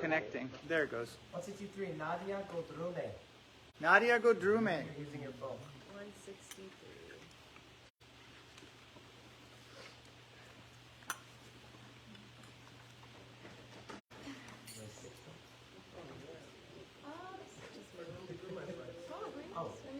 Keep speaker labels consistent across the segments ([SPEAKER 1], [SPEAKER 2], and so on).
[SPEAKER 1] connecting. There it goes.
[SPEAKER 2] 163, Nadia Godrume.
[SPEAKER 1] Nadia Godrume.
[SPEAKER 2] You're using your phone.
[SPEAKER 3] 163.
[SPEAKER 2] Oh.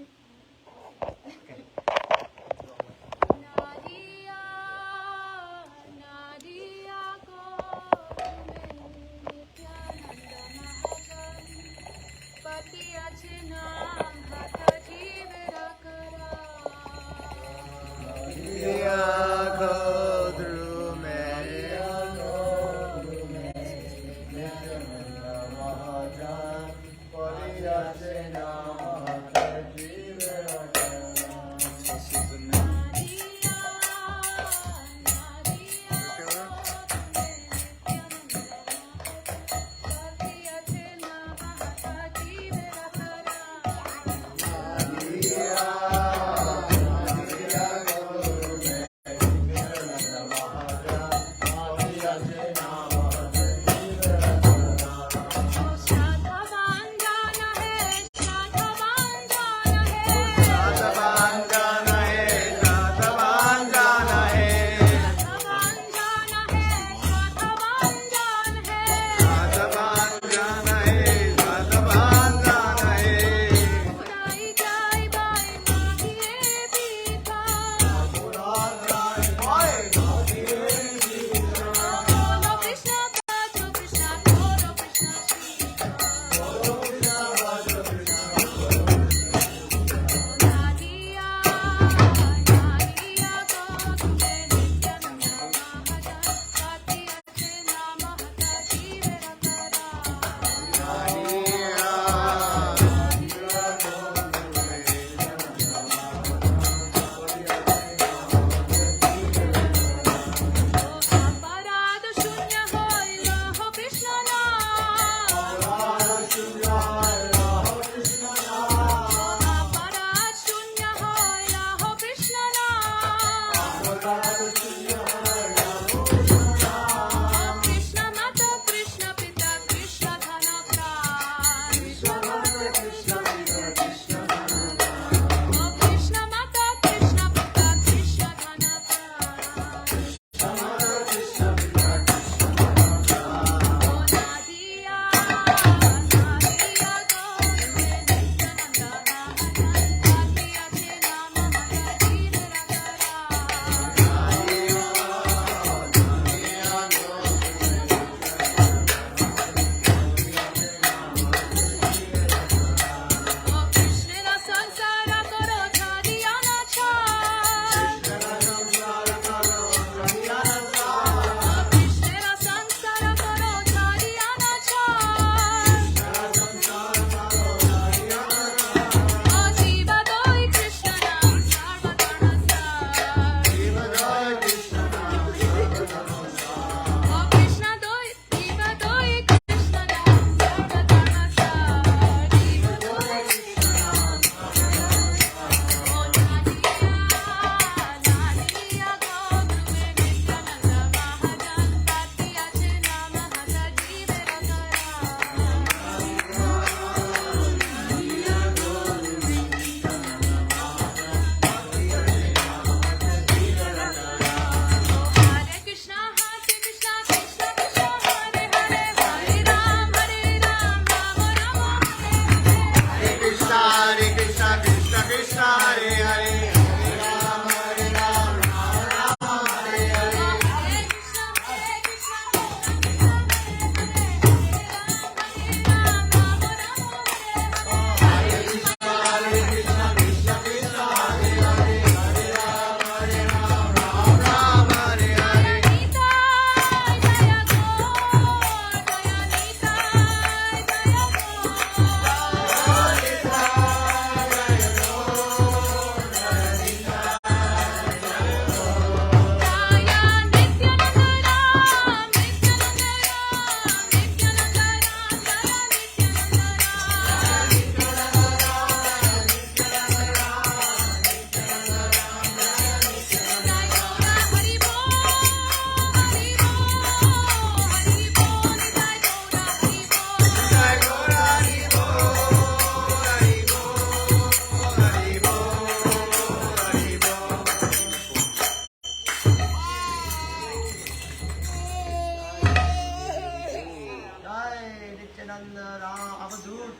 [SPEAKER 2] Nityananda Ram Avadut.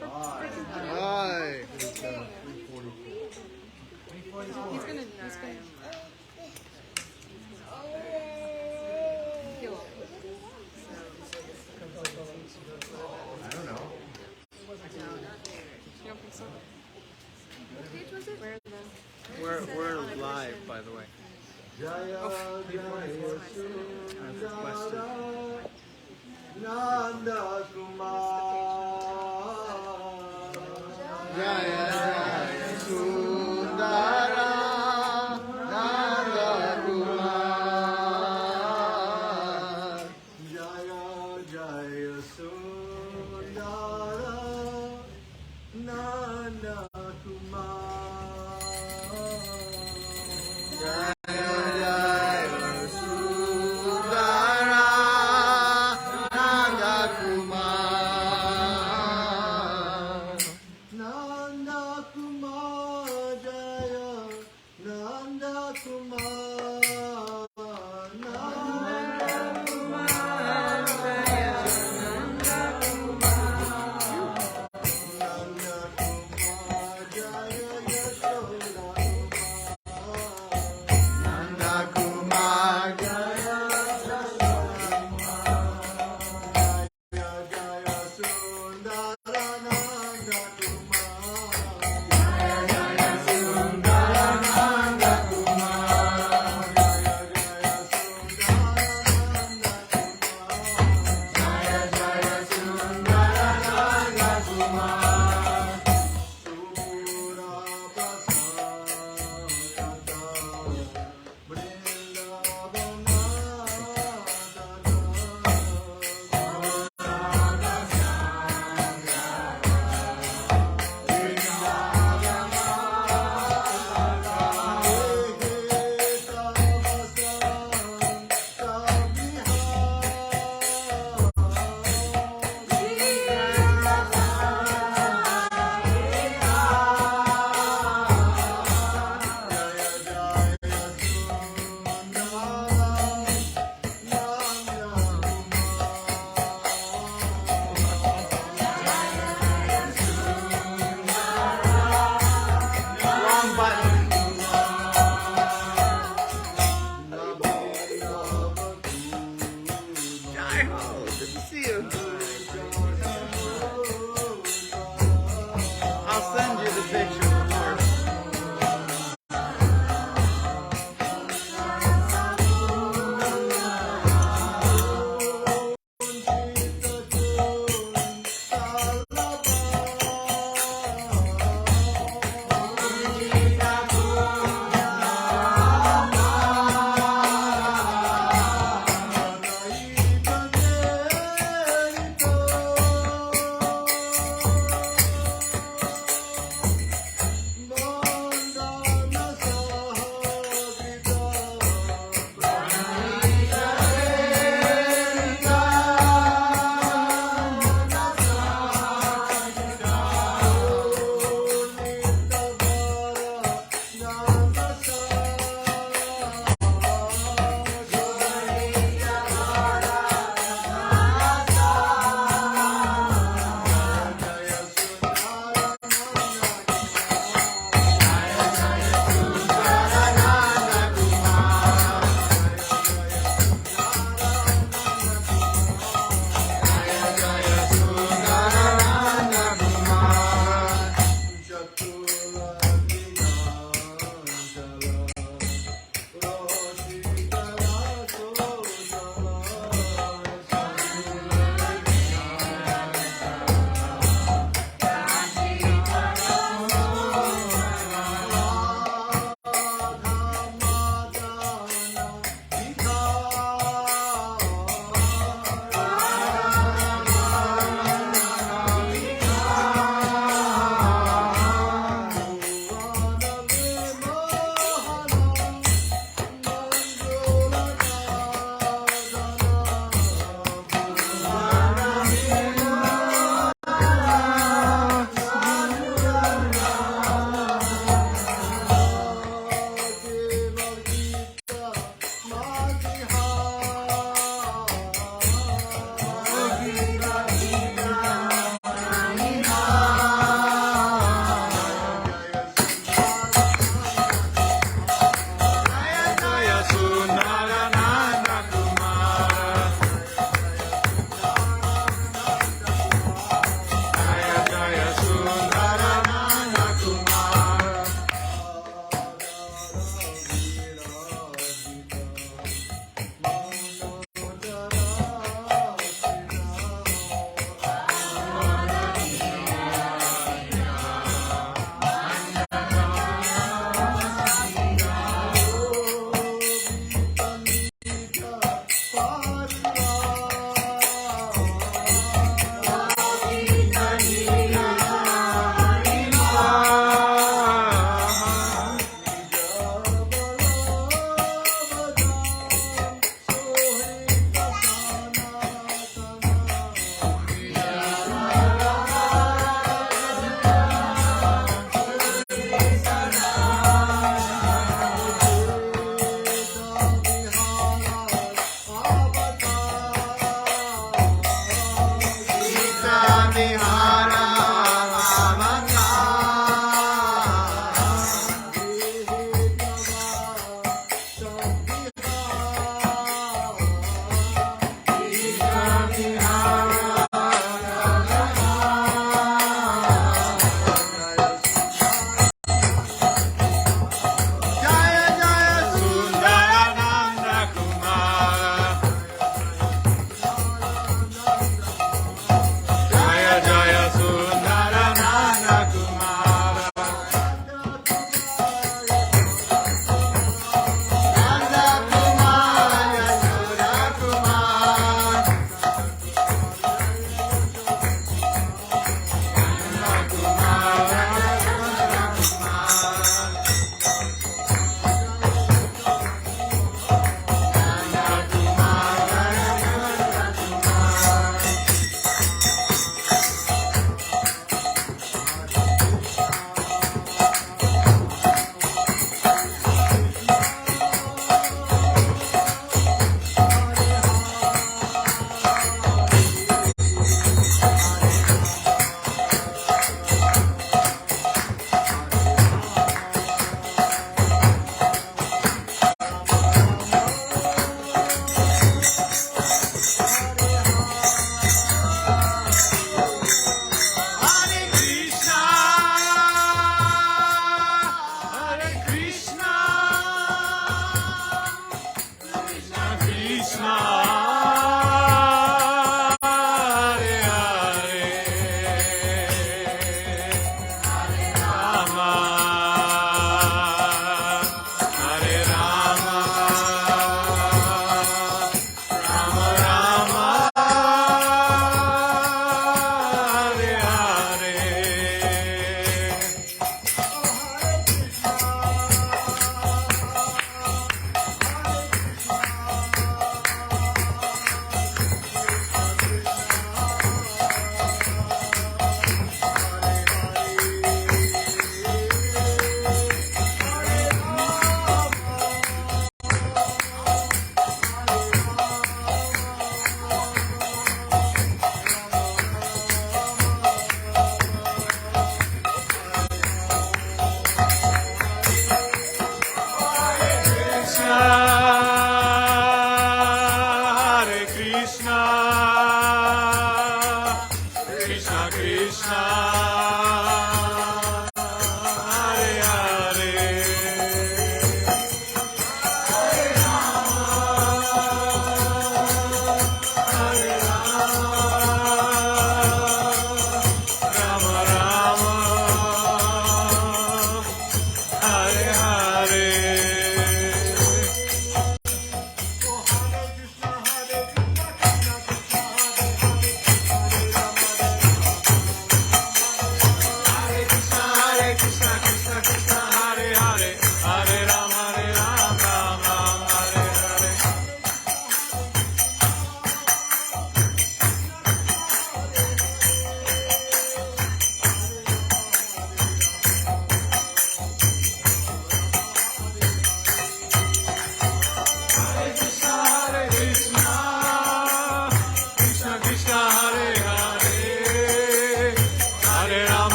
[SPEAKER 3] Hi.
[SPEAKER 2] 344.
[SPEAKER 4] He's gonna. He'll.
[SPEAKER 3] I don't know.
[SPEAKER 4] You don't think so? What page was it? Where the?
[SPEAKER 1] We're live, by the way.
[SPEAKER 3] Jaya
[SPEAKER 1] I've requested.
[SPEAKER 3] Nanda Kumar. Jaya Jaya Sundara Nanda Kumar. Jaya Jaya Sundara Nanda Kumar. Jaya Jaya Sundara Nanda Kumar. Nanda Kumar Jaya Nanda Kumar. Nanda Kumar Jaya Nanda Kumar. Nanda Kumar.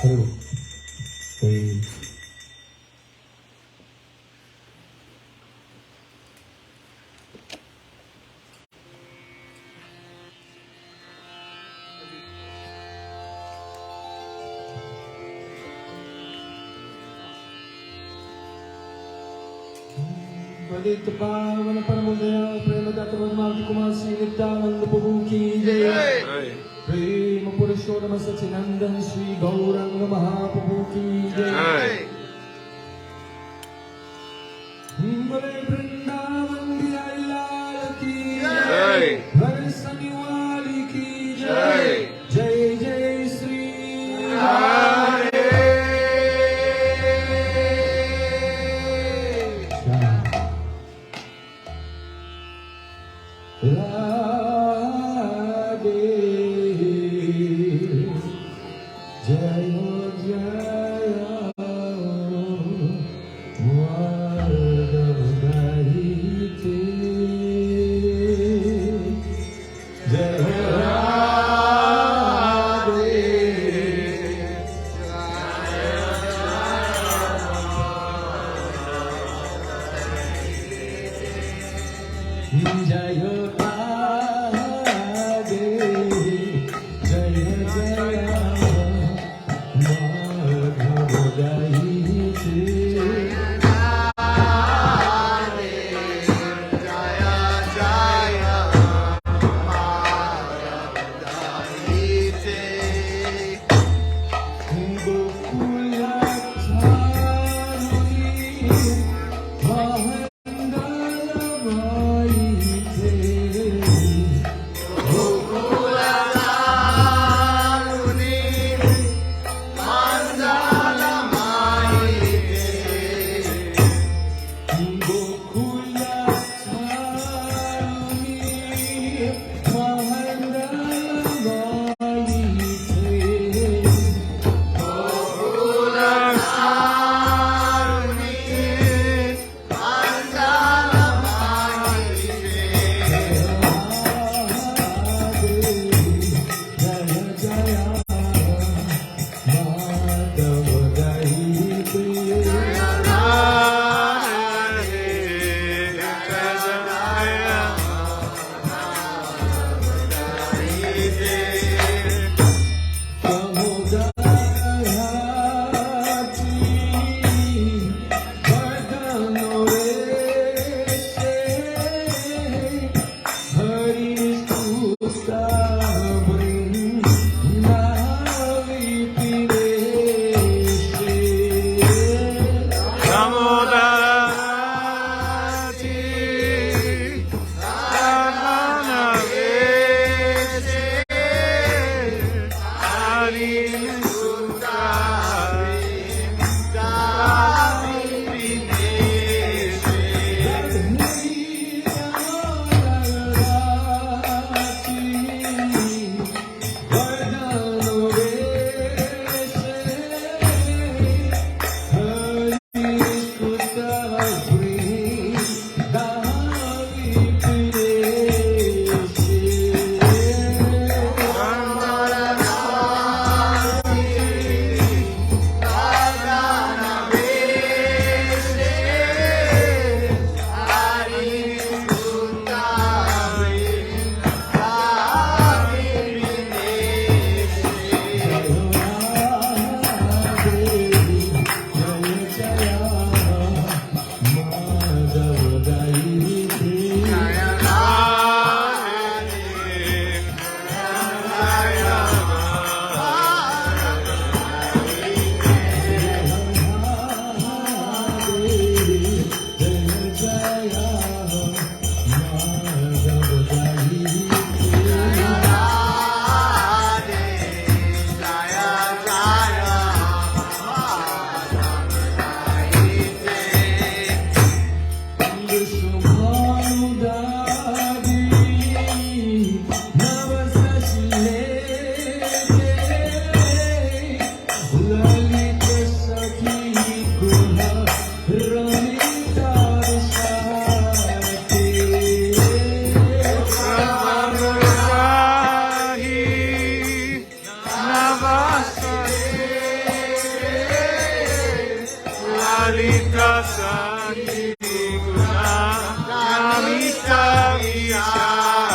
[SPEAKER 3] Prabhu. Praise. पतित पावन परम दया प्रेम तत्व मार्ग कुमार श्री नित्यानंद प्रभु की जय। प्रेम पुरुषोत्तम सच्चिदानंद श्री गौरंग महाप्रभु की जय। बोले वृंदावन बिहारी लाल की जय। बरसने वाली की जय। जय जय श्री हरे। राधे जय जय वादवदारी ते जय राधे जय Jai
[SPEAKER 1] Lalita Sani Guna Namita Vishari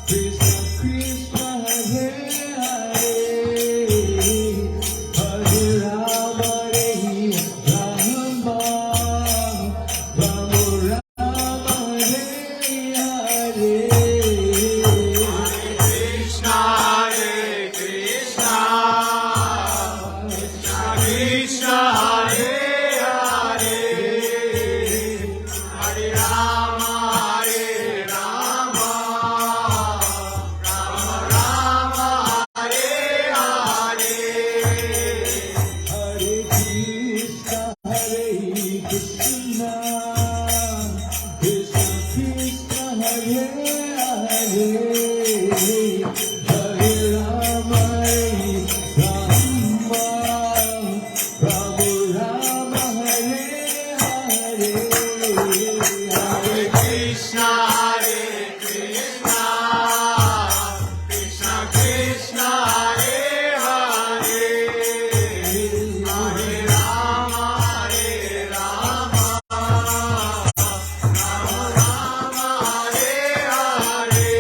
[SPEAKER 3] Krishna Krishna Hare Hare, Hare Rama Rama, Rama Rama Hare Hare.
[SPEAKER 1] Krishna Hare Krishna, Krishna Krishna Hare Hare, Hare Rama Rama, Rama Rama Hare Hare.
[SPEAKER 3] Hare Krishna, Krishna Krishna, Hare Hare, Hare Rama, Rama, Rama Rama, Hare Hare.
[SPEAKER 1] Hare Krishna, Krishna Krishna, Hare Hare, Hare Rama, Rama, Rama Rama, Hare Hare.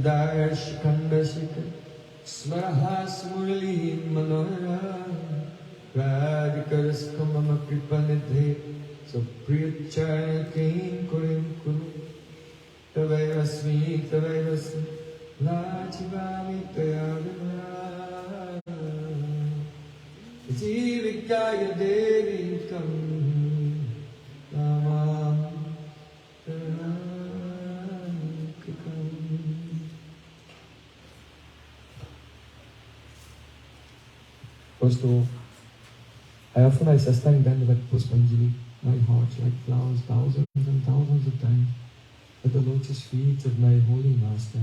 [SPEAKER 3] Darsh Kandashik Smarahas Murli Manora Radhikaras Kamama Kripanidhe Supriyacharya Kain Kurim Kuru Tavairasmi Tavairasmi Lachivami Tayadana Jivikaya Devi Kam Namam First of all, I offer my Sastang Dandavat Puspanjali, my heart like flowers, thousands and thousands of times at the lotus feet of my holy master,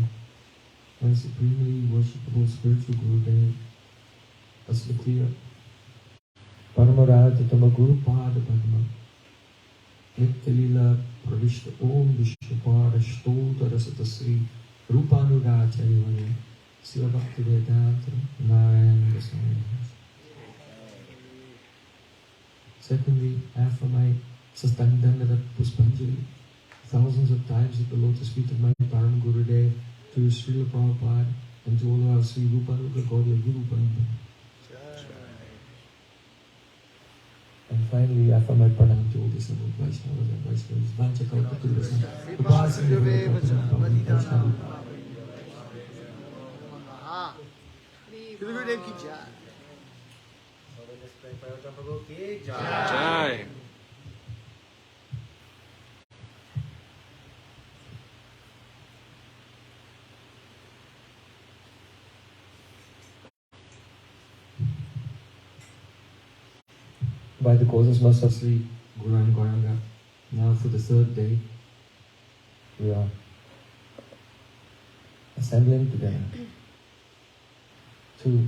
[SPEAKER 3] my supremely worshipable spiritual Gurudev, Asvatya, Paramarad Tamaguru Pada Padma, Nitya Pravishta Om Vishnupada Shtota Rasata Sri Rupanugacharya Siva Bhakti Vedanta Narayana Dasana. Secondly, after my Sastandandavat Puspanjali, thousands of times at the lotus feet of my Param Gurudev, to Srila Prabhupada, and to all our Sri Rupanuga Gaudiya Guru Parambara. And finally, after my pranam to all the assembled Vaishnavas and Vaishnavas, Vanchakalpaturvasa, Upasana Vaishnava.
[SPEAKER 2] Gurudev ki jai. Prabhu ki
[SPEAKER 1] Jai.
[SPEAKER 3] By the causes of Sri Guru and Gauranga, now for the third day, we are assembling together to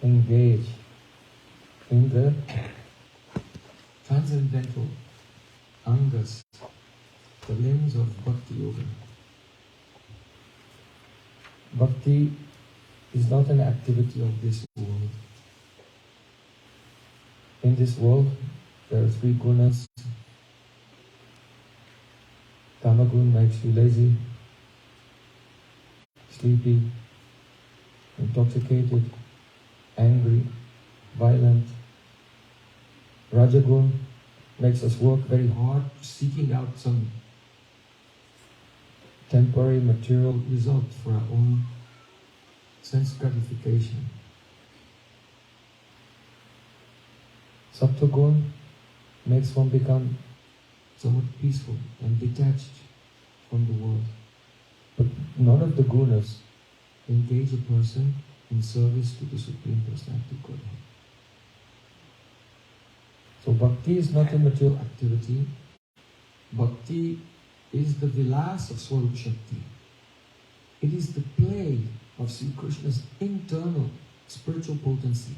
[SPEAKER 3] engage in the transcendental angas, the limbs of Bhakti Yoga. Bhakti is not an activity of this world. In this world, there are three gunas. Tamagun makes you lazy, sleepy, intoxicated, angry, violent. Rajagun makes us work very hard, seeking out some temporary material result for our own sense gratification. Sattvagun makes one become somewhat peaceful and detached from the world. But none of the gunas engage a person in service to the Supreme Personality of Godhead. So bhakti is not a material activity. Bhakti is the vilas of Swarup Shakti. It is the play of Sri Krishna's internal spiritual potency.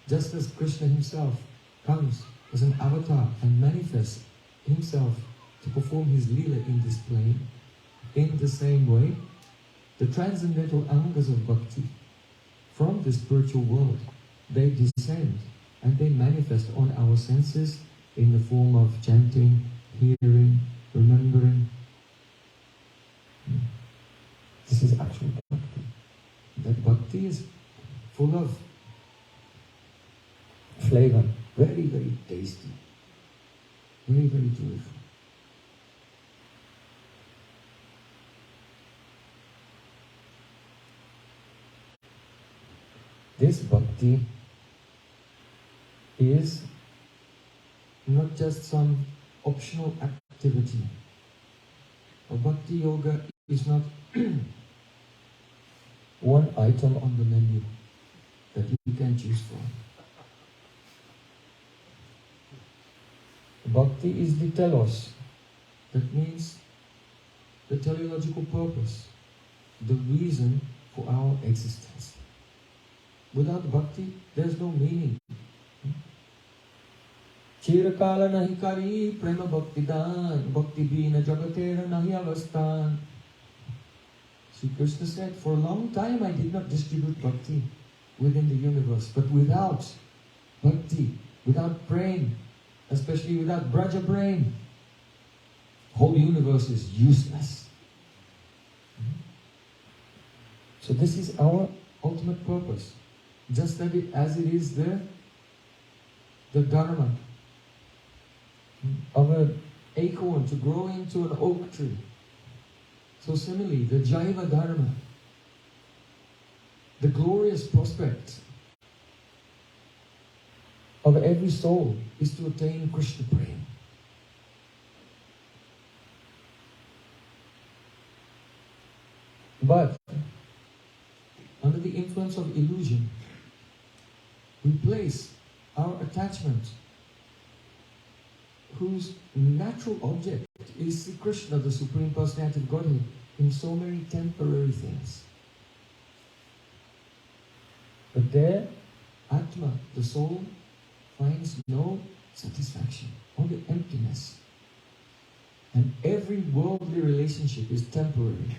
[SPEAKER 3] Just as Krishna himself comes as an avatar and manifests himself to perform his lila in this plane, in the same way, the transcendental angas of bhakti from the spiritual world, they descend and they manifest on our senses in the form of chanting, hearing, remembering. This is actual bhakti. That bhakti is full of flavor, very, very tasty, very, very joyful. This bhakti is not just some optional activity. A bhakti yoga is not one item on the menu that you can choose from. Bhakti is the telos. That means the teleological purpose, the reason for our existence. Without bhakti, there's no meaning. Chirakala nahi kari prema bhakti dan, bhakti bina jagatera nahi avasthan. Sri Krishna said, for a long time I did not distribute bhakti within the universe, but without bhakti, without praying, especially without Braja brain, whole universe is useless. So this is our ultimate purpose. Just as it is the dharma of an acorn to grow into an oak tree. So similarly, the Jiva Dharma, the glorious prospect of every soul is to attain Krishna Prem. But under the influence of illusion, we place our attachment, whose natural object is Sri Krishna, the Supreme Personality of Godhead, in so many temporary things. But there, Atma, the soul, finds no satisfaction, only emptiness. And every worldly relationship is temporary.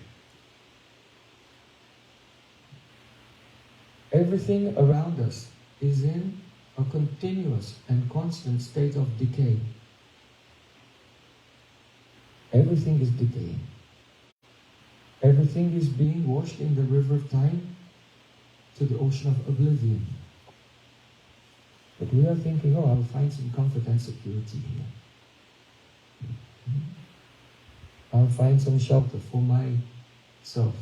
[SPEAKER 3] Everything around us is in a continuous and constant state of decay. Everything is decaying. Everything is being washed in the river of time to the ocean of oblivion. But we are thinking, oh, I'll find some comfort and security here. I'll find some shelter for myself.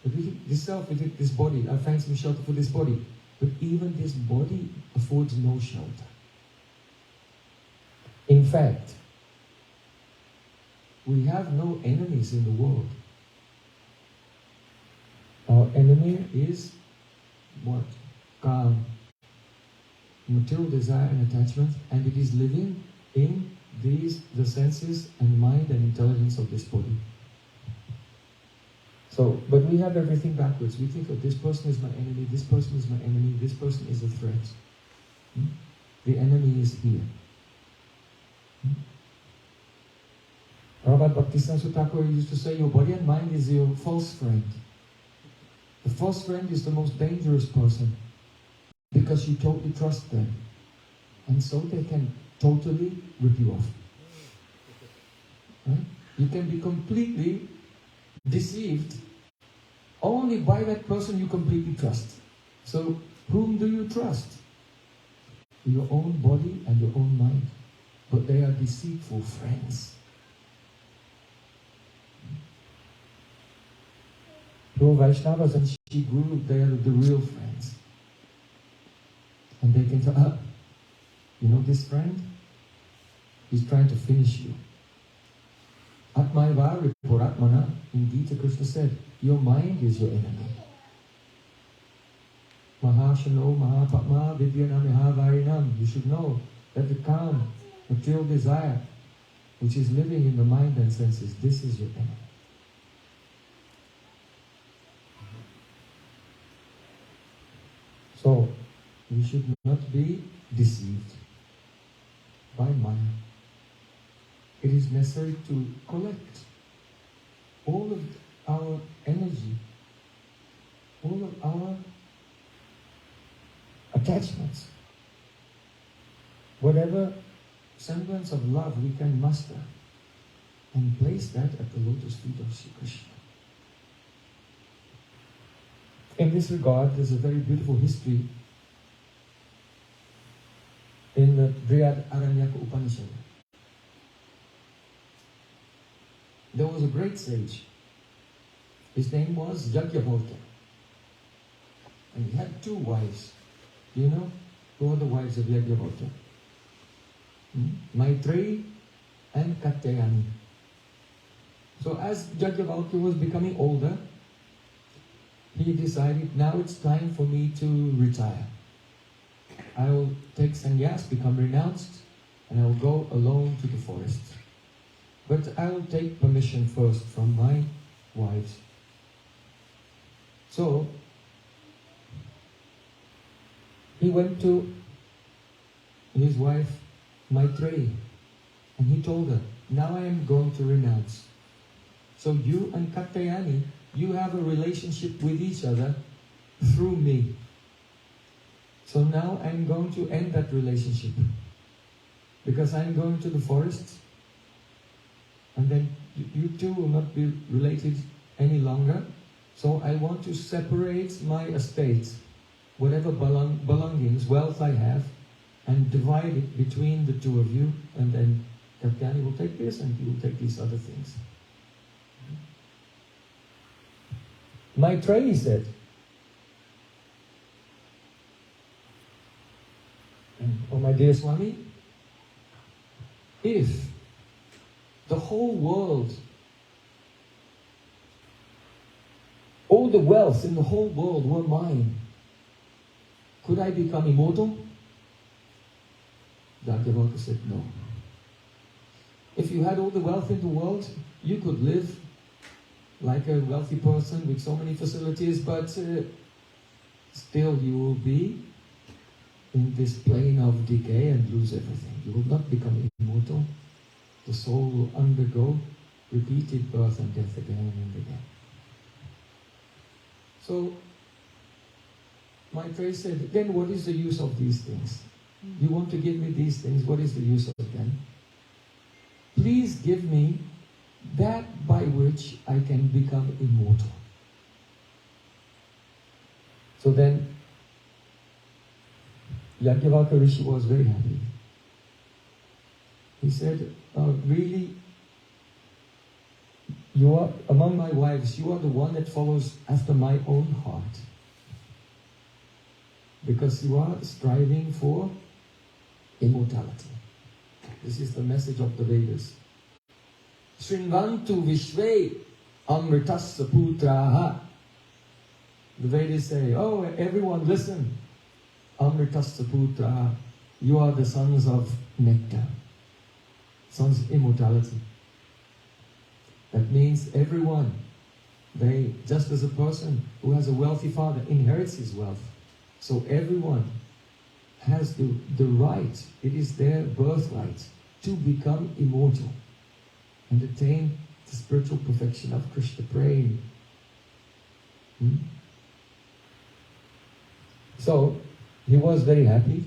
[SPEAKER 3] But this self, this body, I'll find some shelter for this body. But even this body affords no shelter. In fact, we have no enemies in the world. Our enemy is what? Calm, material desire and attachment, and it is living in the senses and mind and intelligence of this body. So, but we have everything backwards. We think, oh, this person is my enemy, this person is my enemy, this person is a threat. The enemy is here. Rabbi Bhaktisiddhanta Thakur used to say, your body and mind is your false friend. The false friend is the most dangerous person because you totally trust them. And so they can totally rip you off. Right? You can be completely deceived only by that person you completely trust. So, whom do you trust? Your own body and your own mind. But they are deceitful friends. Pure Vaishnavas and Shri Guru, they are the real friends. And they can tell, you know this friend? He's trying to finish you. Atmaiva Ripuratmana, in Gita Krishna said, your mind is your enemy. Mahashano Mahapatma Vidyana Mahavarinam. You should know that the calm, material desire, which is living in the mind and senses, this is your enemy. So, we should not be deceived by Maya. It is necessary to collect all of our energy, all of our attachments, whatever semblance of love we can muster, and place that at the lotus feet of Sri Krishna. In this regard, there's a very beautiful history in the Brihad Aranyaka Upanishad. There was a great sage. His name was Yajnavalkya. And he had 2 wives. Do you know who are the wives of Yajnavalkya? Maitreyi and Katyayani. So as Yajnavalkya was becoming older, he decided, now it's time for me to retire. I will take sannyas, become renounced, and I will go alone to the forest. But I will take permission first from my wives. So, he went to his wife Maitreyi, and he told her, now I am going to renounce. So you and Katyayani, you have a relationship with each other through me. So now I'm going to end that relationship. Because I'm going to the forest, and then you two will not be related any longer. So I want to separate my estate, whatever belongings, wealth I have, and divide it between the two of you, and then Katyani will take this and you will take these other things. Maitreyi said, oh my dear Swami, if the whole world, all the wealth in the whole world were mine, could I become immortal? Yagyavaka said, no. If you had all the wealth in the world, you could live like a wealthy person with so many facilities, but still you will be in this plane of decay and lose everything. You will not become immortal. The soul will undergo repeated birth and death again and again. So, Maitreyi said, then what is the use of these things? You want to give me these things, what is the use of them? Please give me that by which I can become immortal. So then, Yagyavaka Rishi was very happy. He said, really, you are, among my wives, you are the one that follows after my own heart. Because you are striving for immortality. This is the message of the Vedas. Shrinvantu Vishve Amritasya Putraha. The Vedas say, oh, everyone listen. Amritasya Putraha. You are the sons of nectar. Sons of immortality. That means everyone, just as a person who has a wealthy father inherits his wealth. So everyone has the right, it is their birthright to become immortal and attain the spiritual perfection of Krishna Prem. So he was very happy.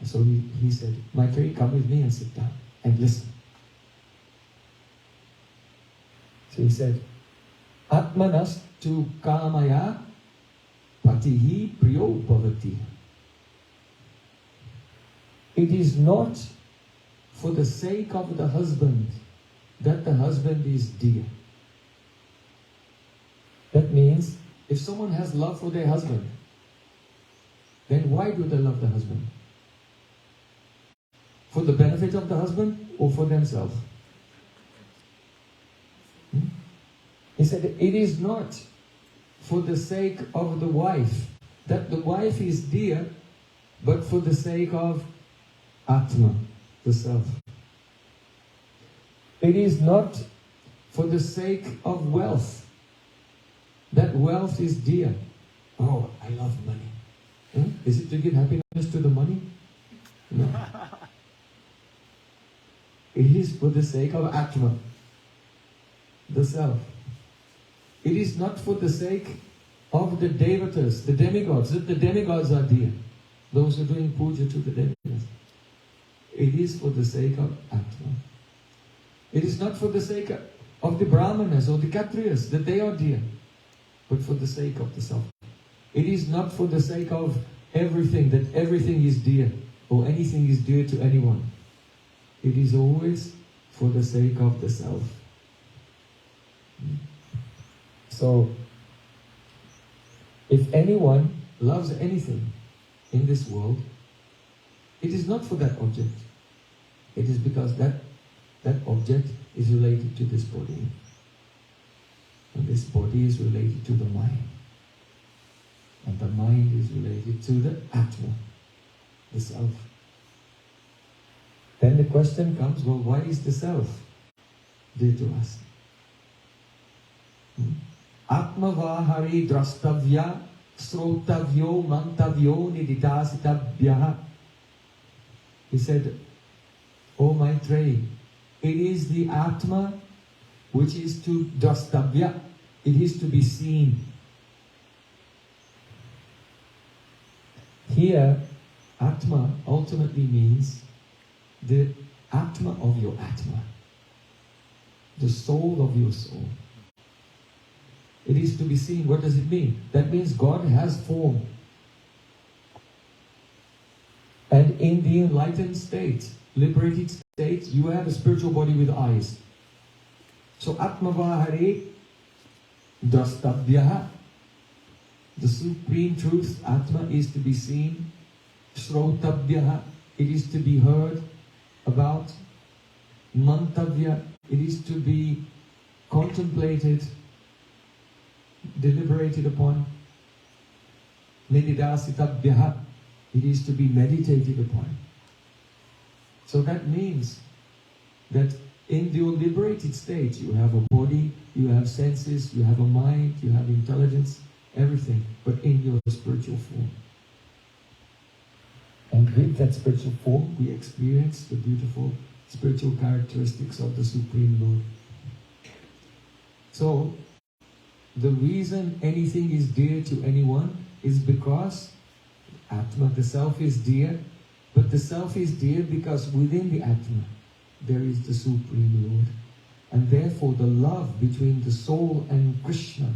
[SPEAKER 3] So he said, Maitreyi, come with me and sit down and listen. So he said, Atmanas tu kamaya patihi priyo bhavati. It is not for the sake of the husband that the husband is dear. That means, if someone has love for their husband, then why do they love the husband? For the benefit of the husband or for themselves? He said, it is not for the sake of the wife that the wife is dear, but for the sake of Atma, the self. It is not for the sake of wealth that wealth is dear. Oh, I love money. Is it to give happiness to the money? No. It is for the sake of Atma, the self. It is not for the sake of the devatas, the demigods, that the demigods are dear. Those who are doing puja to the demigods. It is for the sake of Atma. It is not for the sake of the brahmanas or the kshatriyas, that they are dear, but for the sake of the self. It is not for the sake of everything, that everything is dear, or anything is dear to anyone. It is always for the sake of the self. So, if anyone loves anything in this world, it is not for that object. It is because that object is related to this body. And this body is related to the mind. And the mind is related to the Atma, the self. Then the question comes, well, why is the self dear to us? Atma vahari drastavya srotavyo mantavyo nididasitabhyaha. He said, oh Maitreyi, it is the Atma which is to drastavya, it is to be seen. Here, Atma ultimately means the Atma of your Atma, the soul of your soul. It is to be seen. What does it mean? That means God has form. And in the enlightened state, liberated state, you have a spiritual body with eyes. So Atmavahare Drastabhyaha. The supreme truth, Atma, is to be seen. Shrotabhyaha. It is to be heard about. Mantavya. It is to be contemplated, deliberated upon. Nididasitabhyaha. It is to be meditated upon. So that means that in the liberated state, you have a body, you have senses, you have a mind, you have intelligence, everything, but in your spiritual form. And with that spiritual form, we experience the beautiful spiritual characteristics of the Supreme Lord. So, the reason anything is dear to anyone is because Atma, the self, is dear, but the self is dear because within the Atma there is the Supreme Lord. And therefore the love between the soul and Krishna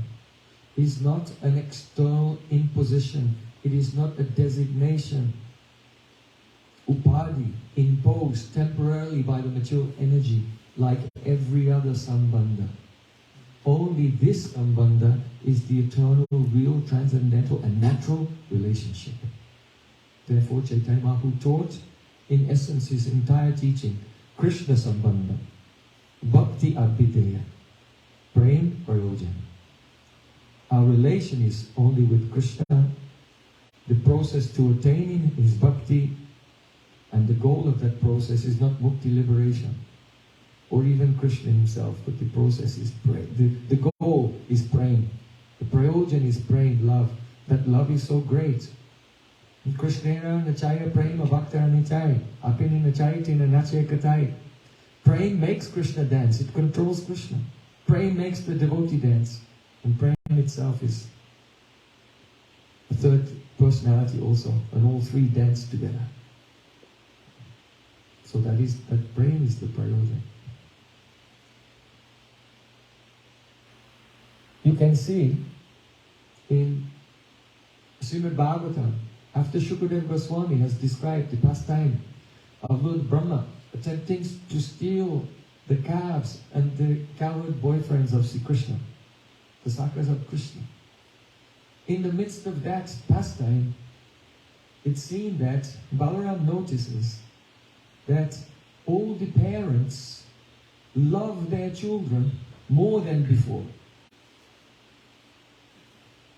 [SPEAKER 3] is not an external imposition. It is not a designation, upadhi, imposed temporarily by the material energy like every other sambandha. Only this sambandha is the eternal, real, transcendental and natural relationship. Therefore Chaitanya Mahaprabhu taught in essence his entire teaching, Krishna Sambandha, Bhakti Abhideya, Prem Prayojan. Our relation is only with Krishna. The process to attaining is bhakti, and the goal of that process is not mukti, liberation, or even Krishna himself, but the process is prem. The goal is prem. The prayojan is prem, love. That love is so great. Krishnera nachaya prema bhaktara nichai, apini nachai tina nachaya katai. Prem makes Krishna dance, it controls Krishna. Prem makes the devotee dance. And Prem itself is a third personality also, and all three dance together. So that Prem is the Prayojan. You can see in Srimad Bhagavatam, after Shukadeva Goswami has described the pastime of Lord Brahma attempting to steal the calves and the cowherd boyfriends of Sri Krishna, the Sakas of Krishna. In the midst of that pastime, it's seen that Balaram notices that all the parents love their children more than before.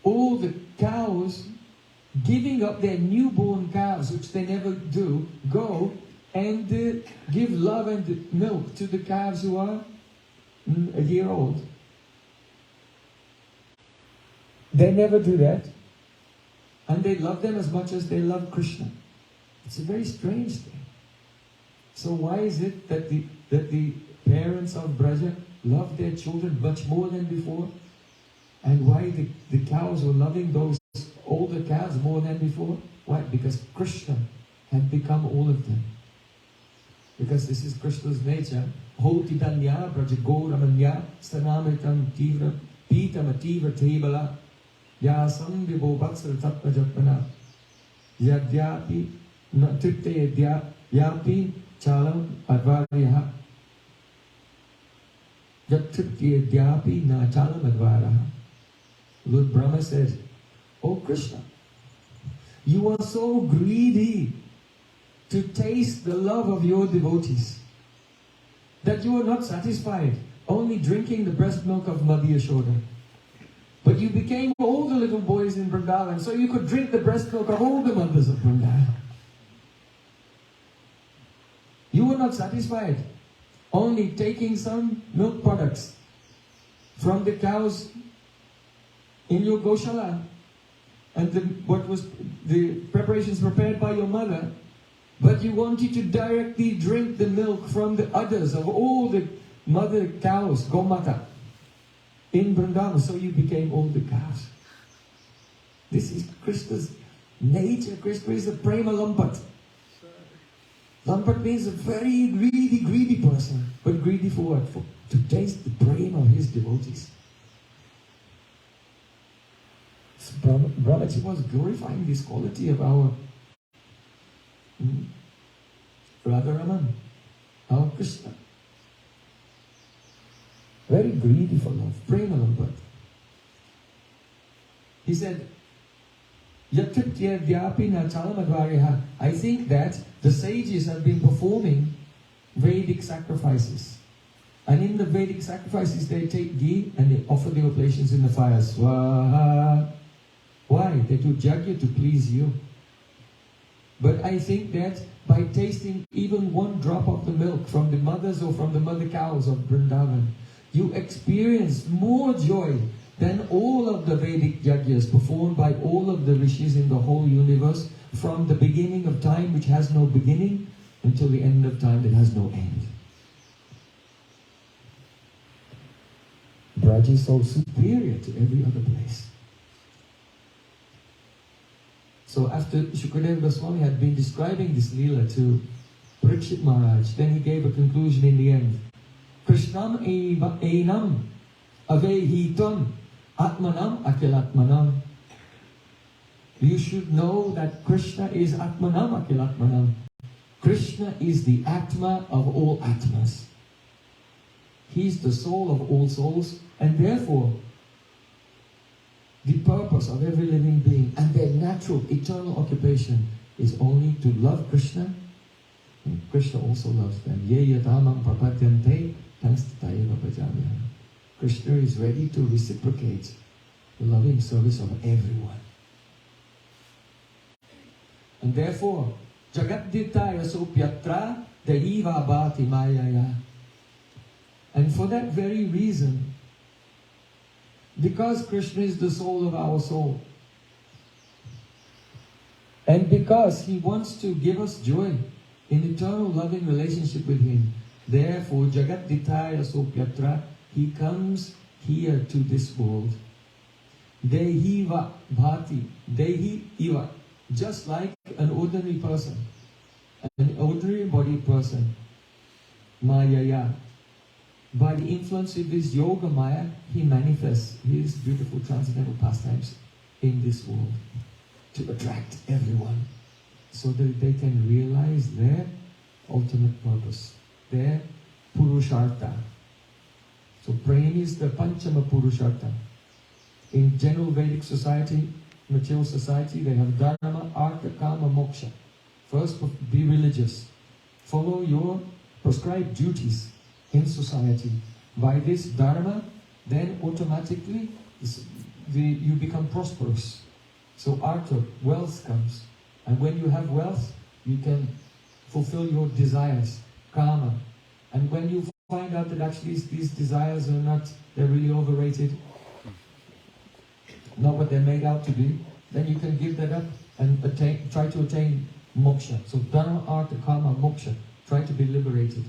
[SPEAKER 3] All the cows giving up their newborn calves, which they never do, go and give love and milk to the calves who are a year old. They never do that. And they love them as much as they love Krishna. It's a very strange thing. So why is it that the parents of Braja love their children much more than before? And why the cows were loving those older calves more than before? Why? Because Krishna had become all of them. Because this is Krishna's nature. Hotitanya Brajagoramanya Stanamritam Tivra Pitam Ativa Tebala Yasam Vibho Vatsal Tattva Japana Yadyapi Tripte Yapi Chalam Advaryaha Yat-tripte Yadyapi Na Chalam Advaraha. Lord Brahma said, "Oh Krishna, you are so greedy to taste the love of your devotees that you are not satisfied only drinking the breast milk of Madhya Yashoda. But you became all the little boys in Vrindavan so you could drink the breast milk of all the mothers of Vrindavan. You were not satisfied only taking some milk products from the cows in your Goshala and what was the preparations prepared by your mother, but you wanted to directly drink the milk from the udders of all the mother cows, Gomata, in Vrindavan, so you became all the cows." This is Krishna's nature. Krishna is a prema lampat. Lampat means a very greedy person. But greedy for what? To taste the prema of his devotees. Brahmaji was glorifying this quality of our Radharaman, our Krishna. Very greedy for love, prema. He said, I think that the sages have been performing Vedic sacrifices. And in the Vedic sacrifices, they take ghee and they offer the oblations in the fire. Swaha. Why? They do yajna to please you. But I think that by tasting even one drop of the milk from the mothers or from the mother cows of Vrindavan, you experience more joy than all of the Vedic yajnas performed by all of the rishis in the whole universe, from the beginning of time, which has no beginning, until the end of time that has no end. Braj is so superior to every other place. So after Shukadeva Goswami had been describing this Leela to Parikshit Maharaj, then he gave a conclusion in the end. Krishnam einam avehitam atmanam akilatmanam. You should know that Krishna is atmanam akilatmanam. Krishna is the Atma of all Atmas. He's the soul of all souls, and therefore the purpose of every living being and their natural eternal occupation is only to love Krishna, and Krishna also loves them. Ye yadamam prapadyante tanstatayeva bhajamyaham. Krishna is ready to reciprocate the loving service of everyone. And therefore, Jagaditaya sopyatra deriva bhati mayaya. And for that very reason, because Krishna is the soul of our soul, and because He wants to give us joy in eternal loving relationship with Him, therefore Jagaditaya sopyatra, He comes here to this world. Dehiva bhati, dehi iva, just like an ordinary person, an ordinary bodied person, mayaya. By the influence of this yoga maya, He manifests His beautiful transcendental pastimes in this world to attract everyone, so that they can realize their ultimate purpose, their purushartha. So Prem is the Panchama Purushartha. In general Vedic society, material society, they have Dharma, Artha, Kama, Moksha. First, be religious. Follow your prescribed duties in society. By this Dharma, then automatically you become prosperous. So Artha, wealth comes. And when you have wealth, you can fulfill your desires. Kama. And when you find out that actually these desires are not, they're really overrated, not what they're made out to be, then you can give that up and try to attain moksha. So Dharma, Artha, Kama, Moksha. Try to be liberated.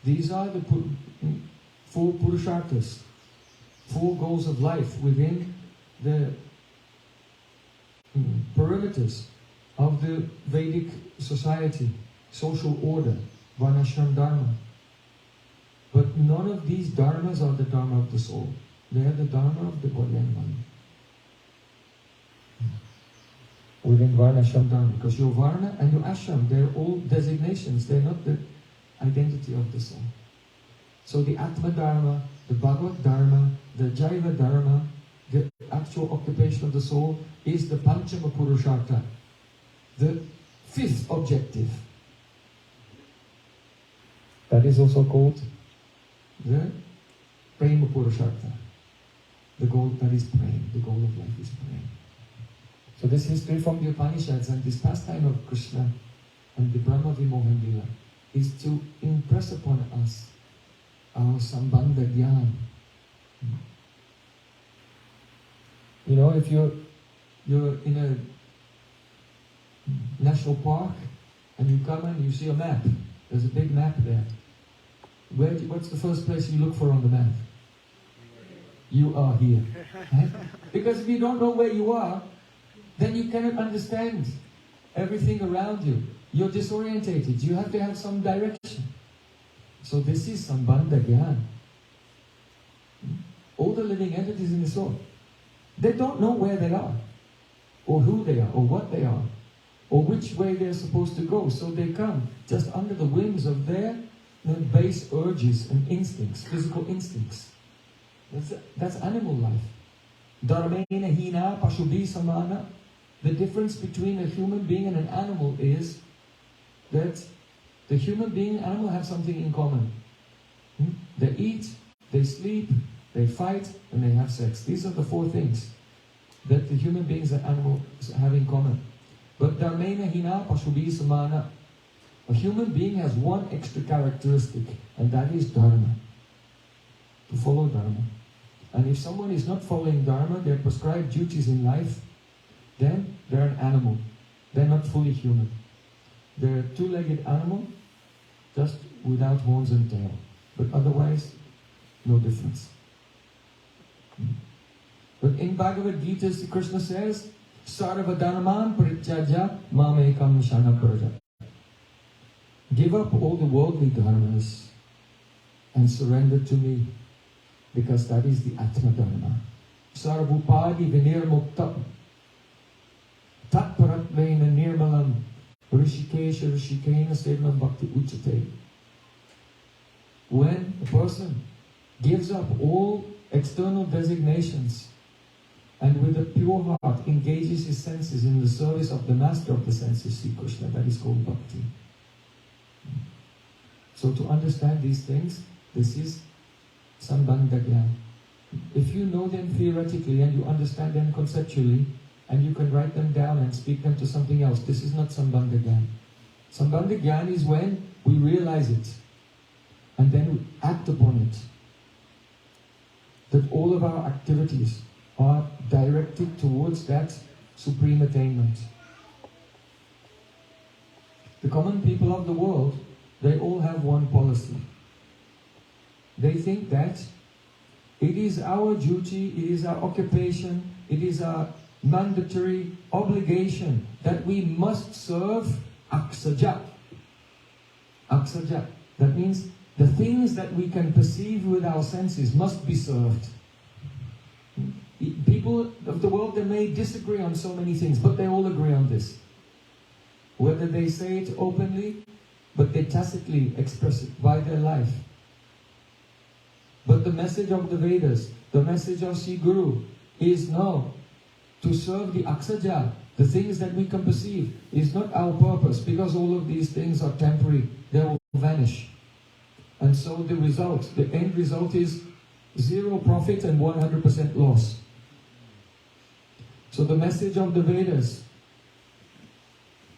[SPEAKER 3] These are the four purusharthas, four goals of life within the perimeters of the Vedic society, social order, varnashram dharma. But none of these dharmas are the dharma of the soul. They are the dharma of the body and mind. Within varnashram dharma, because your varna and your ashram, they're all designations, they're not the identity of the soul. So the Atma Dharma, the Bhagavad Dharma, the Jiva Dharma, the actual occupation of the soul is the Panchama Purushartha, the fifth objective. That is also called the Prema Purushartha. The goal that is Prem, the goal of life is Prem. So this history from the Upanishads and this pastime of Krishna and the Brahma Vimohan Lila is to impress upon us our Sambandha Gyan. You know, if you're in a national park and you come and you see a map, there's a big map there. What's the first place you look for on the map? You are here. Right? Because if you don't know where you are, then you cannot understand everything around you. You're disorientated. You have to have some direction. So this is Sambandha Gyan. All the living entities in the soul, they don't know where they are. or who they are, or what they are, or which way they're supposed to go. So they come just under the whims of their base urges and instincts, physical instincts. That's animal life. Dharmena hina pashubi samana. The difference between a human being and an animal is that the human being and animal have something in common. They eat, they sleep, they fight, and they have sex. These are the four things that the human beings and animals have in common. But dharmena hina pashubi samana. A human being has one extra characteristic, and that is dharma. To follow dharma. And if someone is not following dharma, their prescribed duties in life, then they're an animal. They're not fully human. They're a two-legged animal, just without horns and tail. But otherwise, no difference. But in Bhagavad Gita, Krishna says, Sarva dharman parityaja mamekam shana praja. Give up all the worldly dharmas and surrender to me, because that is the Atma Dharma. Sarvupadi vinirmukta tatparatvena nirmalam rishikesha rishikena sevam bhakti uchate. When a person gives up all external designations and with a pure heart engages his senses in the service of the master of the senses, Sri Krishna, that is called bhakti. So to understand these things, this is Sambandha Gyan. If you know them theoretically and you understand them conceptually, and you can write them down and speak them to something else, this is not Sambandha Gyan. Sambandha Gyan is when we realize it, and then we act upon it. That all of our activities are directed towards that supreme attainment. The common people of the world, they all have one policy. They think that it is our duty, it is our occupation, it is our mandatory obligation that we must serve aksaja. Aksaja. That means the things that we can perceive with our senses must be served. People of the world, they may disagree on so many things, but they all agree on this. Whether they say it openly, but they tacitly express it by their life. But the message of the Vedas, the message of Sri Guru is no, to serve the aksaja, the things that we can perceive, is not our purpose, because all of these things are temporary, they will vanish. And so the result, the end result is zero profit and 100% loss. So the message of the Vedas,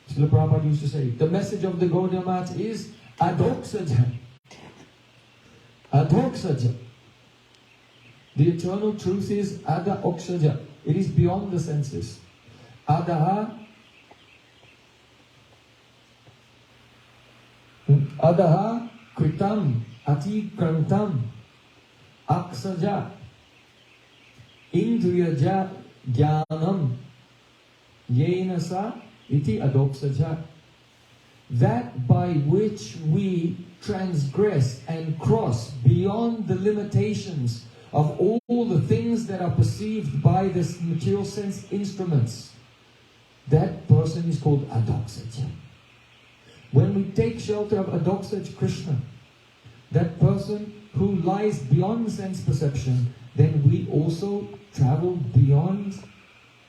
[SPEAKER 3] Srila Prabhupada used to say, the message of the Gaudiya Math is adoksaja. Adoksaja. The eternal truth is ada oksaja. It is beyond the senses. Adaha kritam atikrantam aksaja indriyaja jnanam yenasa iti adoksaja. That by which we transgress and cross beyond the limitations of all the things that are perceived by this material sense instruments, that person is called adoksaja. When we take shelter of adoksaja Krishna, that person who lies beyond sense perception, then we also travel beyond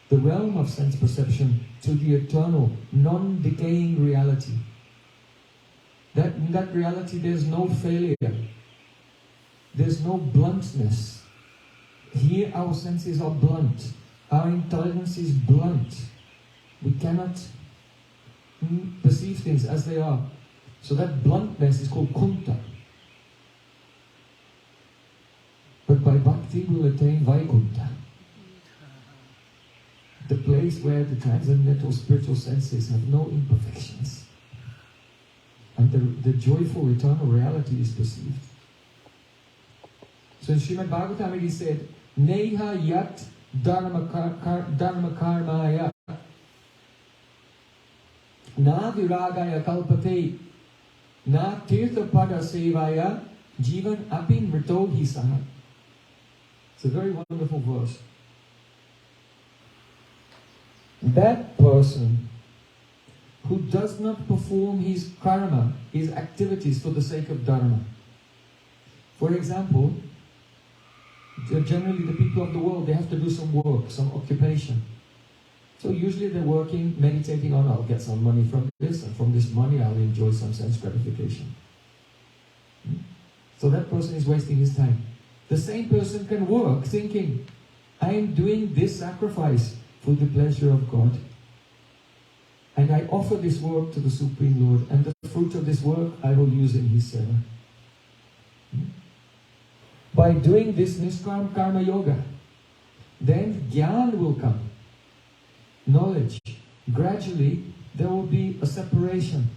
[SPEAKER 3] the realm of sense perception to the eternal, non-decaying reality. In that reality there's no failure, there's no bluntness. Here our senses are blunt, our intelligence is blunt. We cannot perceive things as they are. So that bluntness is called kunta. But by bhakti we'll attain Vaikuntha, the place where the transcendental spiritual senses have no imperfections. And the joyful eternal reality is perceived. So in Srimad Bhagavatam it is said, Neha yat dharma karmaya na viragaya kalpate na tirtha pada sevaya jivan api mrito hi saha. It's a very wonderful verse. that person who does not perform his karma, his activities for the sake of dharma. For example, generally the people of the world, they have to do some work, some occupation. So usually they're working, meditating on, I'll get some money from this, and from this money I'll enjoy some sense gratification. So that person is wasting his time. The same person can work thinking, I am doing this sacrifice for the pleasure of God. And I offer this work to the Supreme Lord, and the fruit of this work I will use in His seva. By doing this Niskam Karma Yoga, then Jnana will come. Knowledge. Gradually, there will be a separation.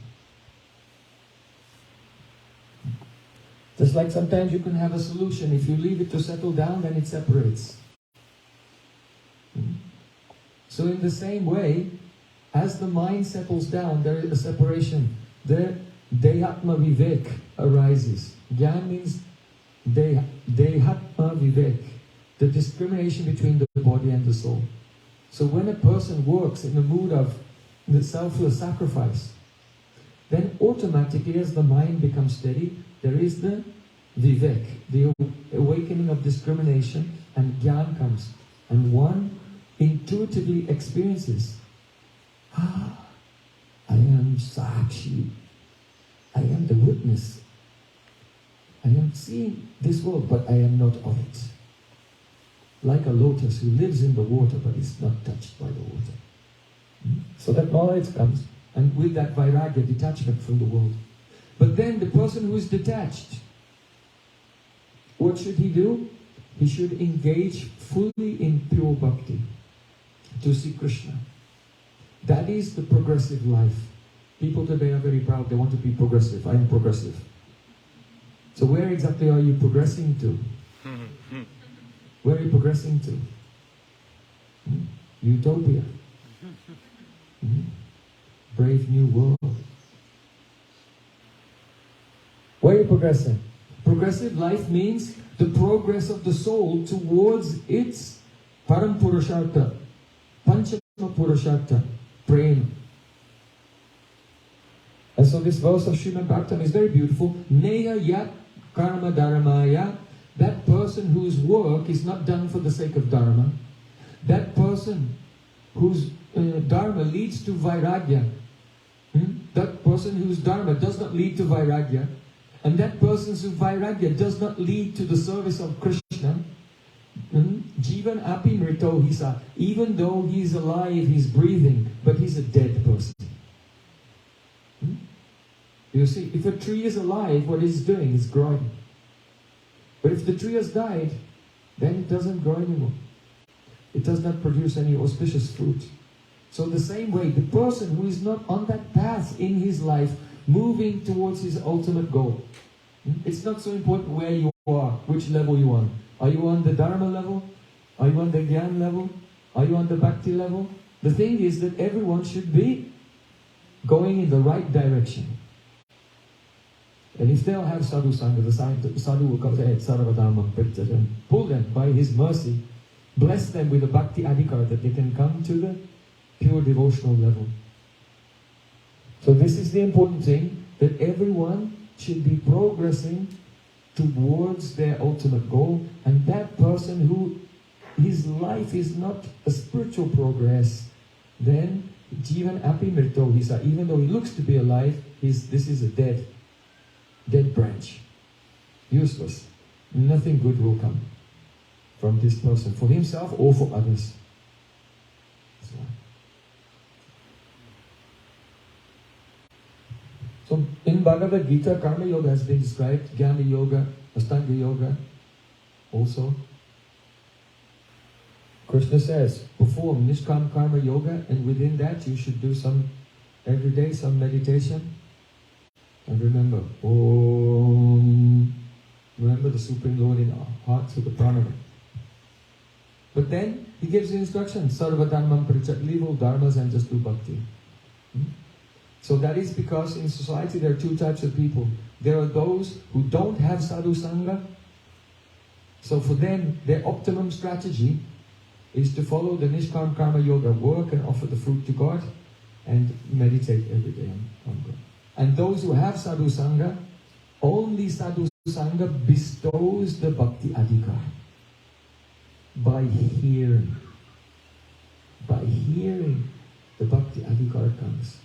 [SPEAKER 3] Just like sometimes you can have a solution. If you leave it to settle down, then it separates. So in the same way, as the mind settles down, there is a separation. There, Dehatma Vivek arises. Jnana means Dehatma Vivek, the discrimination between the body and the soul. So when a person works in the mood of the selfless sacrifice, then automatically as the mind becomes steady, there is the Vivek, the awakening of discrimination, and Jnana comes. And one intuitively experiences, I am Sakshi. I am the witness. I am seeing this world, but I am not of it. Like a lotus who lives in the water, but is not touched by the water. So that knowledge comes, and with that vairagya, detachment from the world. But then the person who is detached, what should he do? He should engage fully in pure bhakti to see Krishna. That is the progressive life. People today are very proud, they want to be progressive. I am progressive. So where exactly are you progressing to? Where are you progressing to? Utopia. Brave new world. Where are you progressing? Progressive life means the progress of the soul towards its Param Purushartha, Panchama Purushartha, Prem. And so this verse of Srimad Bhagavatam is very beautiful. Neha yat karma dharmaya. That person whose work is not done for the sake of dharma. That person whose dharma leads to vairagya. That person whose dharma does not lead to vairagya. And that person's vairagya does not lead to the service of Krishna. Jivan api mrito hisa. Even though he's alive, he's breathing, but he's a dead person. You see, if a tree is alive, what it's doing is growing. But if the tree has died, then it doesn't grow anymore. It does not produce any auspicious fruit. So the same way, the person who is not on that path in his life, moving towards his ultimate goal. It's not so important where you are, which level you are on. Are you on the Dharma level? Are you on the Gyan level? Are you on the Bhakti level? The thing is that everyone should be going in the right direction. And if they'll have sadhu sangha, the sadhu will come to Sarvadhamam Pritya and pull them by his mercy, bless them with a bhakti adhikar that they can come to the pure devotional level. So this is the important thing, that everyone should be progressing towards their ultimate goal, and that person who his life is not a spiritual progress, then Jivan api mrito hisa, even though he looks to be alive, this is a dead branch. Useless. Nothing good will come from this person, for himself or for others. So in Bhagavad Gita, Karma Yoga has been described, Jnana Yoga, Astanga Yoga also. Krishna says, perform Nishkam Karma Yoga, and within that you should do every day some meditation. And remember, Om. Remember the Supreme Lord in our hearts with the pranama. But then he gives the instructions, Sarva Dharmam Parichat, leave all dharmas and just do bhakti. So that is because in society there are two types of people. There are those who don't have sadhu sangha. So for them, their optimum strategy is to follow the Nishkam Karma Yoga, work and offer the fruit to God, and meditate every day on God. And those who have Sadhu Sangha, only Sadhu Sangha bestows the Bhakti Adhikar. By hearing. By hearing, the Bhakti Adhikar comes.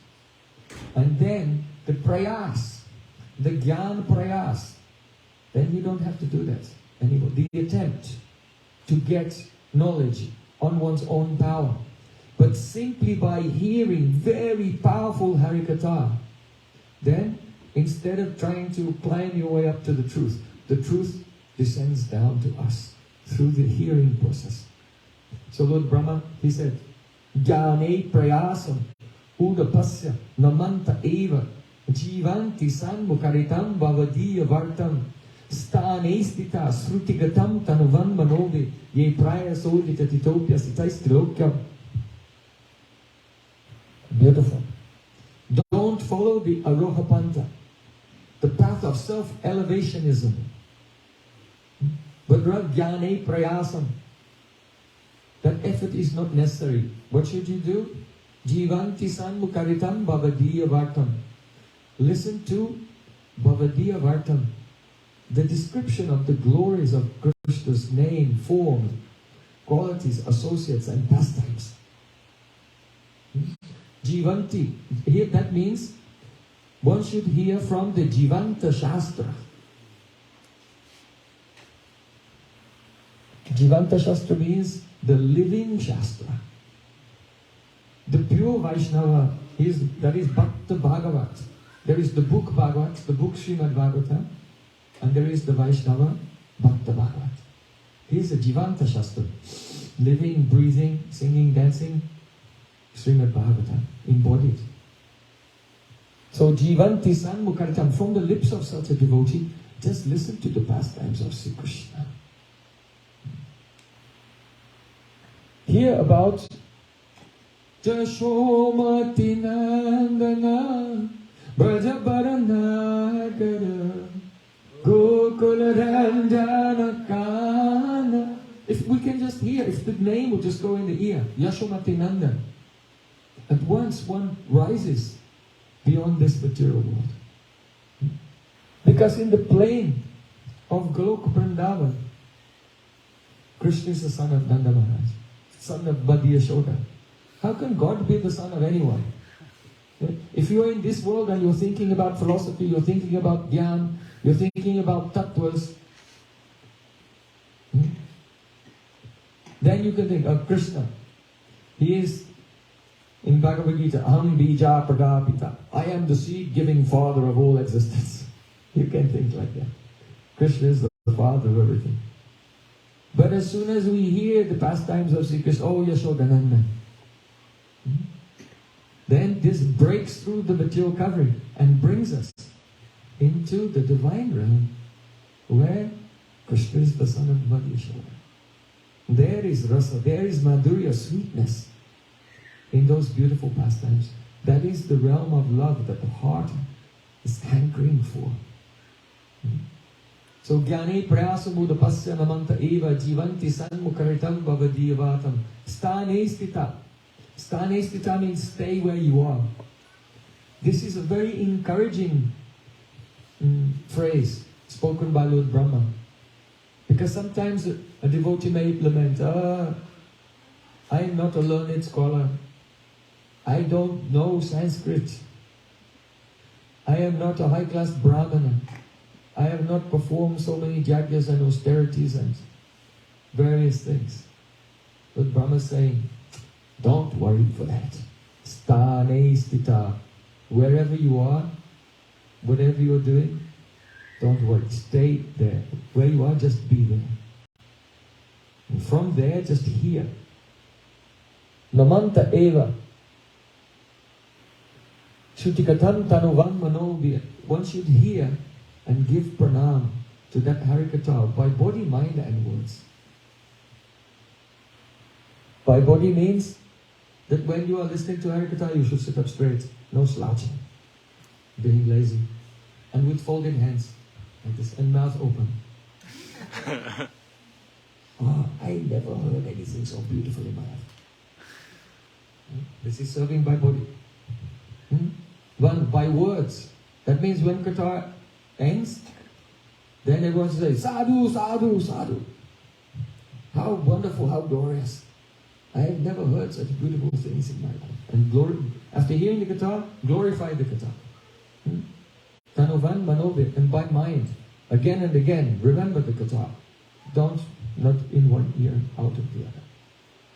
[SPEAKER 3] And then the prayas, the Gyan prayas, then you don't have to do that anymore. The attempt to get knowledge on one's own power. But simply by hearing very powerful Harikatha, then instead of trying to climb your way up to the truth descends down to us through the hearing process. So Lord Brahma, he said, Jnane prayasam udapasya namanta eva jivanti sanmukaritam bhavadiya vartam stane stita srutigatam tanuvan manove ye prayasodita titopya sitaistilokyam. Beautiful. Don't follow the Arohapanta, the path of self-elevationism. But Jnane prayasam, that effort is not necessary. What should you do? Jivanti sanmukaritam bhavadiya vartam. Listen to bhavadiya vartam, the description of the glories of Krishna's name, form, qualities, associates and pastimes. Jivanti, here that means one should hear from the Jivanta Shastra. Jivanta Shastra means the living Shastra. The pure Vaishnava, that is Bhakta Bhagavat. There is the book Bhagavat, the book Srimad Bhagavatam, and there is the Vaishnava Bhakta Bhagavat. He is a Jivanta Shastra. Living, breathing, singing, dancing, Srimad Bhagavatam, embodied. So Jivanti Sanmukaritam, from the lips of such a devotee, just listen to the pastimes of Sri Krishna. Hear about Jashomati Nandana Brajabaranagara Gokula Ranjana Kana. If we can just hear, if the name would just go in the ear, Yashomati Nandan, at once one rises beyond this material world. Because in the plain of Golok Vrindavan, Krishna is the son of Nanda Maharaj, son of Badi Yashoda. How can God be the son of anyone? If you are in this world and you're thinking about philosophy, you're thinking about Gyan, you're thinking about Tattvas, then you can think of Krishna. He is, in Bhagavad Gita, Aham Bija Pragapita. I am the seed-giving father of all existence. You can think like that. Krishna is the father of everything. But as soon as we hear the pastimes of Sri Krishna, oh Yashodananda, then this breaks through the material covering and brings us into the divine realm where Krishna is the son of Badi Yashoda. There is rasa, there is madhurya, sweetness in those beautiful pastimes. That is the realm of love that the heart is hankering for. So Jnane prayasamudapasya namanta eva jivanti sanmukaritam bhavadiyavattam stane stita. Stane stita means stay where you are. This is a very encouraging phrase spoken by Lord Brahma. Because sometimes a devotee may lament, I am not a learned scholar. I don't know Sanskrit. I am not a high-class Brahmana. I have not performed so many yajnas and austerities and various things. But Brahma is saying, don't worry for that. Stane stita. Wherever you are, whatever you are doing, don't worry. Stay there. Where you are, just be there. And from there, just hear. Namanta eva. Shutikatam tanuvan manobhya. One should hear and give pranam to that Harikatha by body, mind and words. By body means that when you are listening to Harikatha, you should sit up straight, no slouching, being lazy, and with folded hands like this, and mouth open. I never heard anything so beautiful in my life. This is serving by body. One by words. That means when Katha ends, then everyone says, sadhu, sadhu, sadhu. How wonderful, how glorious. I have never heard such beautiful things in my life. And after hearing the Katha, glorify the Katha. Tanovan manobit, and by mind, again and again, remember the Katha. Don't, not in one ear, out of the other.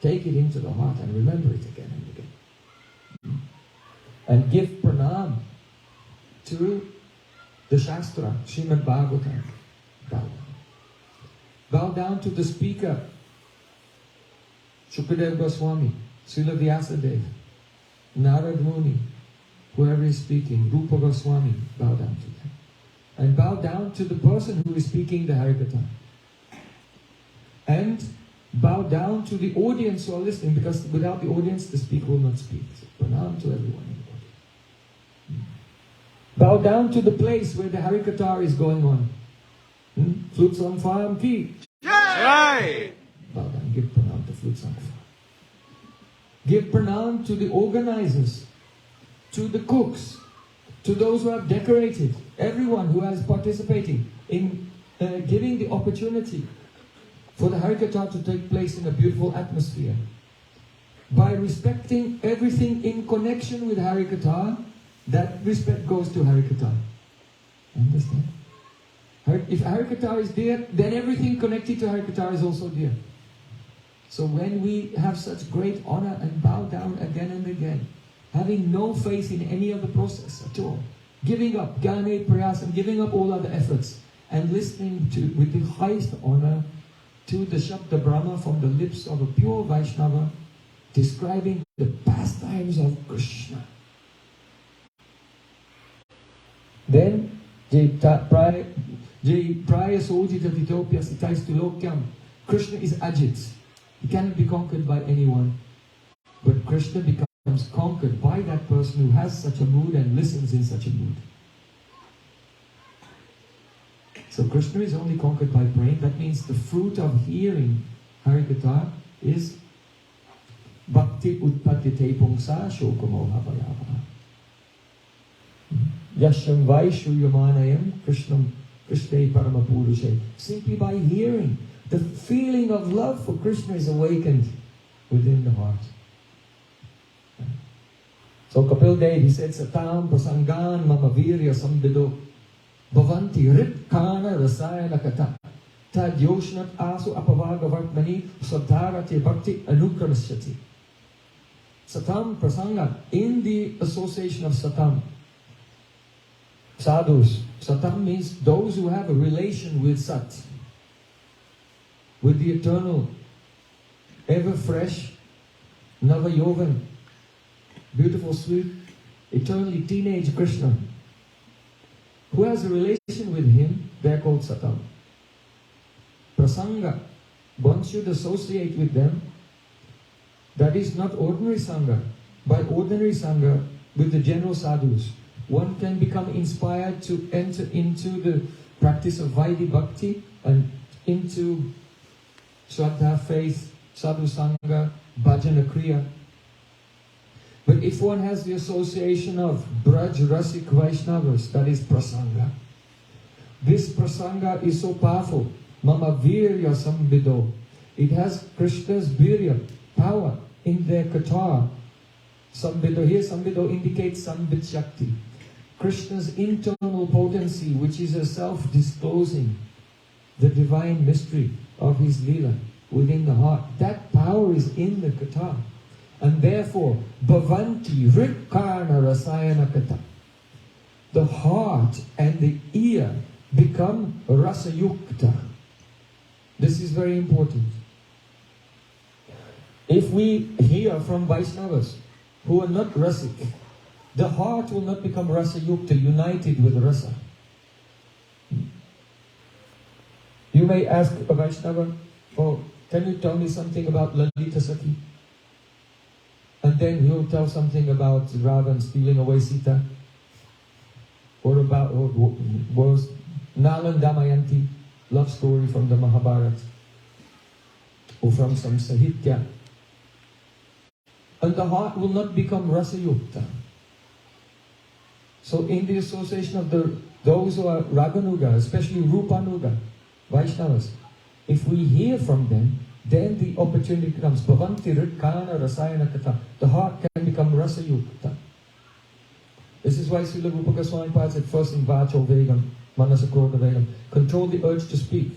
[SPEAKER 3] Take it into the heart and remember it again and again. And give pranam to the Shastra, Srimad Bhagavatam. Bow down to the speaker, Shukadev Goswami, Srila Vyasadeva, Narad Muni, whoever is speaking, Rupa Goswami, bow down to them. And bow down to the person who is speaking the Harikatha. And bow down to the audience who are listening, because without the audience, the speaker will not speak. So pranam to everyone in the audience. Bow down to the place where the Harikatha is going on. Flute Song Farm Ki.
[SPEAKER 1] Right.
[SPEAKER 3] Bow down, give pranam to Flute Song Farm. Give pranam to the organizers, to the cooks, to those who have decorated, everyone who has participating in giving the opportunity for the Harikatha to take place in a beautiful atmosphere. By respecting everything in connection with Harikatha, that respect goes to Harikatha. Understand? If Harikatha is dear, then everything connected to Harikatha is also dear. So when we have such great honor and bow down again and again, having no faith in any of the process at all, giving up, Gyane Prayas, and giving up all other efforts, and listening to, with the highest honor, to the Shabda Brahma from the lips of a pure Vaishnava, describing the pastimes of Krishna. Then, Praya Sojita Titopya Sitais Tulokyam. Krishna is Ajit. He cannot be conquered by anyone. But Krishna becomes conquered by that person who has such a mood and listens in such a mood. So Krishna is only conquered by praying. That means the fruit of hearing Harikatha is Bhakti Utpatite Pungsa Shokamoha Bhayava. Yasham Vaishu Yamanayam Krishnam Krishna Paramapurushe. Simply by hearing, the feeling of love for Krishna is awakened within the heart. So Kapil Dev, he said, Satam Prasangan Mamavirya Sambido Bhavanti Ritkana Rasayana Kata Tad Yoshnat Asu Apavagavartmani Sadharati Bhakti Anukramasyati. Satam Prasanga, in the association of Satam, sadhus. Satam means those who have a relation with Sat, with the eternal, ever fresh, Nava Yovan, beautiful, sweet, eternally teenage Krishna, who has a relation with him, they are called Satam. Prasanga, one should associate with them. That is not ordinary Sangha. By ordinary Sangha, with the general sadhus, one can become inspired to enter into the practice of Vaidhi Bhakti and into Shraddha, faith, Sadhu Sangha, Bhajana Kriya. But if one has the association of Braj Rasik Vaishnavas, that is Prasanga. This Prasanga is so powerful. Mama Virya Sambido. It has Krishna's Virya, power in their Katha. Sambido, here Sambido indicates Sambit Shakti. Krishna's internal potency, which is a self-disclosing, the divine mystery of his Leela within the heart. That power is in the Katha. And therefore, Bhavanti Rikarna Rasayana Katha. The heart and the ear become Rasayukta. This is very important. If we hear from Vaishnavas who are not Rasik, the heart will not become Rasayukta, united with Rasa. You may ask a Vaishnava, oh, can you tell me something about Lalita Sati? And then he'll tell something about Ravan stealing away Sita. Or about was Nalan Damayanti, love story from the Mahabharata. or from some sahitya. And the heart will not become rasayukta. So in the association of those who are Raganuga, especially Rupanuga, Vaishnavas, if we hear from them, then the opportunity comes. Bhavanti ritkana rasayana katha. The heart can become rasayukta. This is why Srila Rupa Goswami Pad said first in Vacho Vegam, Manasa Krodha Vegam, control the urge to speak.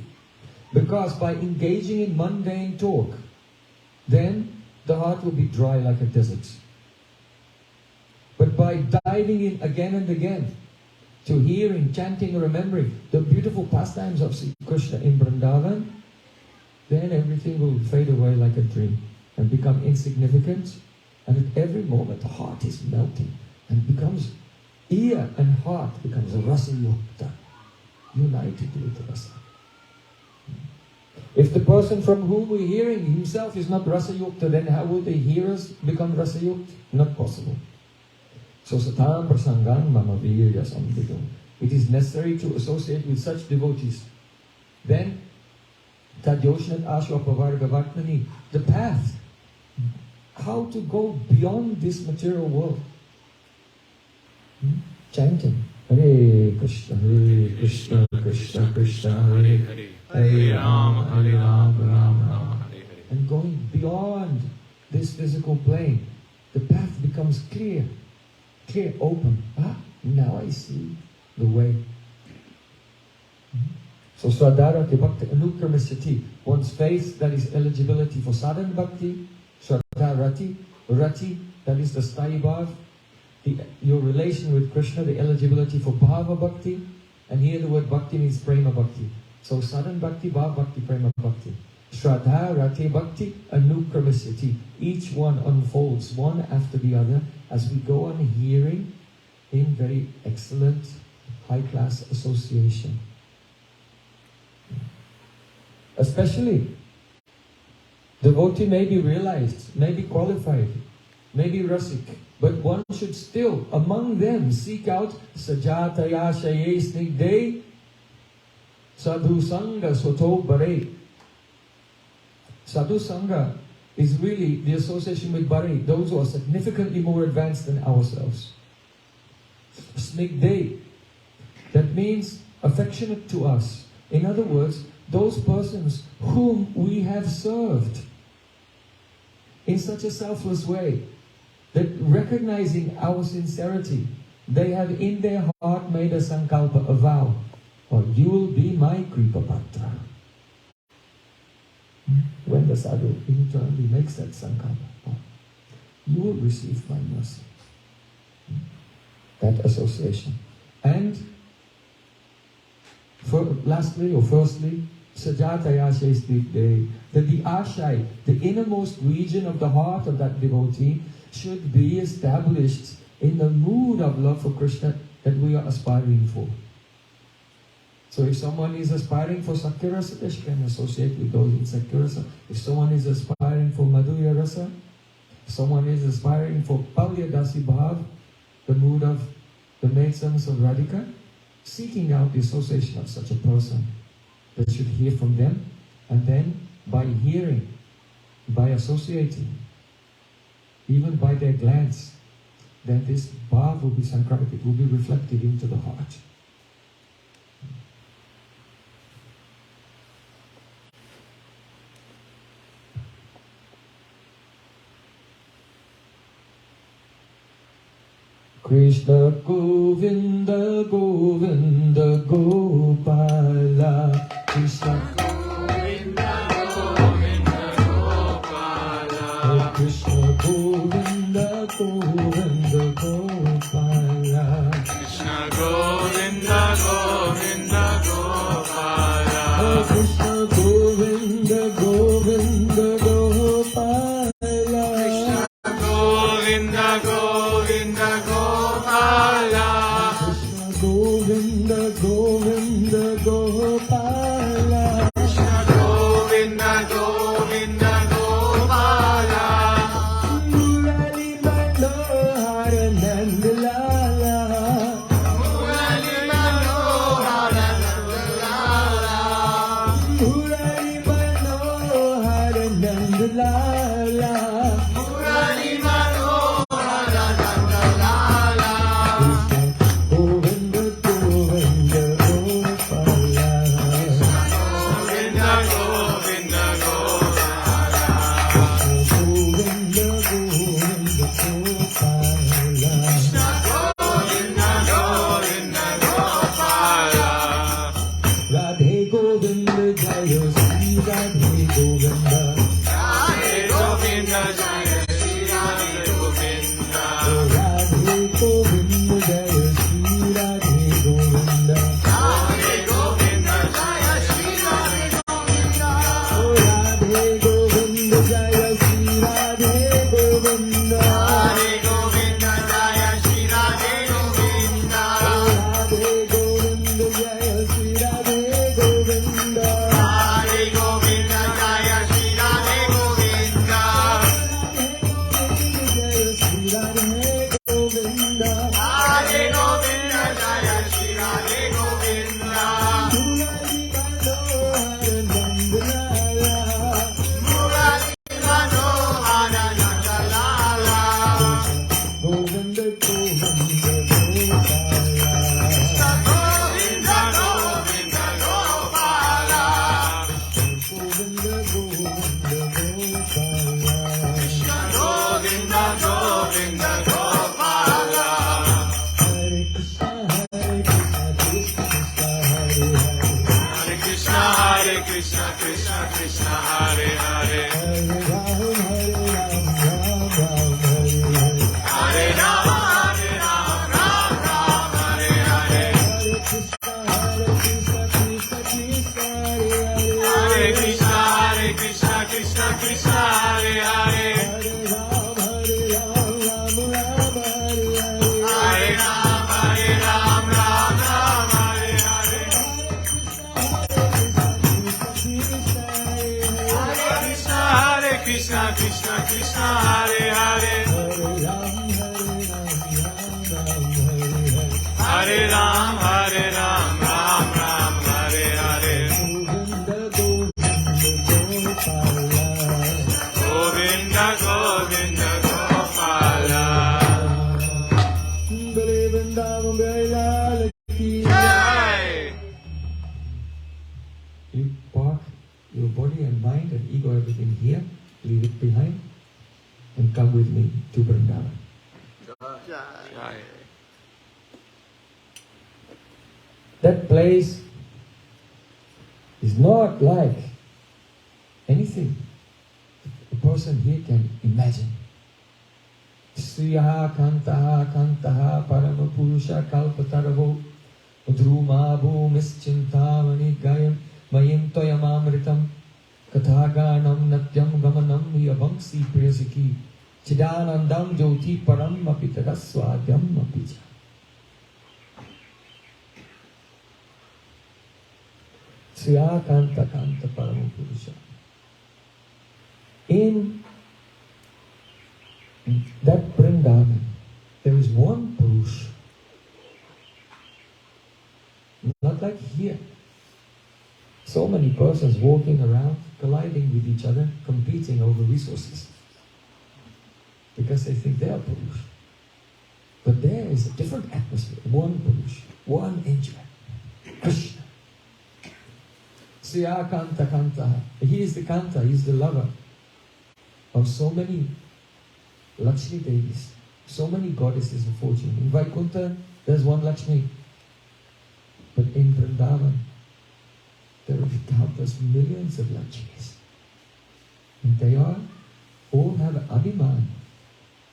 [SPEAKER 3] Because by engaging in mundane talk, then the heart will be dry like a desert. But by diving in again and again to hearing, chanting, remembering the beautiful pastimes of Sri Krishna in Vrindavan, then everything will fade away like a dream and become insignificant. And at every moment the heart is melting and becomes, ear and heart becomes a rasa yukta, united with rasa. If the person from whom we're hearing himself is not rasa yukta, then how will the hearers become rasa yukta? Not possible. So satam prasangan mama virya samvidum. It is necessary to associate with such devotees. Then Tadyoshnat Ashwa Pavarga Vatmani, the path, how to go beyond this material world. Chanting Hare Krishna, Krishna Krishna, Hare Hare, Hare Rama, Rama Rama. And going beyond this physical plane, the path becomes clear, open. Now I see the way. So Swadharati Bhakti Anukramisati, one's faith, that is eligibility for sadhana bhakti. Swadharati, Rati, that is the sthayi bhav. Your relation with Krishna, the eligibility for bhava bhakti. And here the word bhakti means prema bhakti. So sadhana bhakti, bhava bhakti, prema bhakti. Shraddha, Rati Bhakti, Anukramisati. Each one unfolds one after the other as we go on hearing in very excellent, high-class association. Especially, devotee may be realized, may be qualified, may be rasik, but one should still, among them, seek out sajataya shaye snigde sadhu sangha soto bare. Sadhu sangha is really the association with bare, those who are significantly more advanced than ourselves. Snigde, that means affectionate to us. In other words, those persons whom we have served in such a selfless way that recognizing our sincerity, they have in their heart made a sankalpa, a vow, or you will be my kripapatra. When the sadhu internally makes that sankalpa, you will receive my mercy. That association. And firstly, sajataya shestik, that the ashai, the innermost region of the heart of that devotee, should be established in the mood of love for Krishna that we are aspiring for. So if someone is aspiring for Sakya Rasa, they can associate with those in Sakya Rasa. If someone is aspiring for Madhurya Rasa, if someone is aspiring for Palya Dasi Bhav, the mood of the maidsons of Radhika, seeking out the association of such a person that should hear from them, and then by hearing, by associating, even by their glance, then this bhav will be sankramit, it will be reflected into the heart. Krishna Govinda Govinda Gopala, Krishna Govinda Govinda Gopala, Krishna Govinda Govinda Gopala,
[SPEAKER 1] Krishna Govinda Govinda Gopala,
[SPEAKER 3] Krishna Govinda Govinda Gopala,
[SPEAKER 1] Govinda Govinda Gopala,
[SPEAKER 3] Krishna Govinda Govinda Gopala,
[SPEAKER 1] Krishna Govinda Govinda Gopala,
[SPEAKER 3] Murali Manohara Nandalala,
[SPEAKER 1] Murali Manohara Nandalala,
[SPEAKER 3] Murali Manohara leave everything here, leave it behind, and come with me to Vrindavan.
[SPEAKER 1] Jai.
[SPEAKER 3] That place is not like anything a person here can imagine. Sriya kantaha kantaha paramapurusha kalpataravo udrumabhu mischintamani gayam mayim toyamamritam kathaganam natyam gamanam yavamsi priyasiki chidanandam jyoti param apitadaswadhyam apicha. Sriya kanta kanta paramapurusha. In that Vrindavan, there is one Purush. Not like here. So many persons walking around, colliding with each other, competing over resources. Because they think they are Purush. But there is a different atmosphere. One Purush, one angel. Krishna. Sriya Kanta Kanta. He is the Kanta, he is the lover of so many Lakshmi Devis, so many goddesses of fortune. In Vaikuntha, there's one Lakshmi. But in Vrindavan, there are countless millions of Lakshmis. And they all have Abhiman.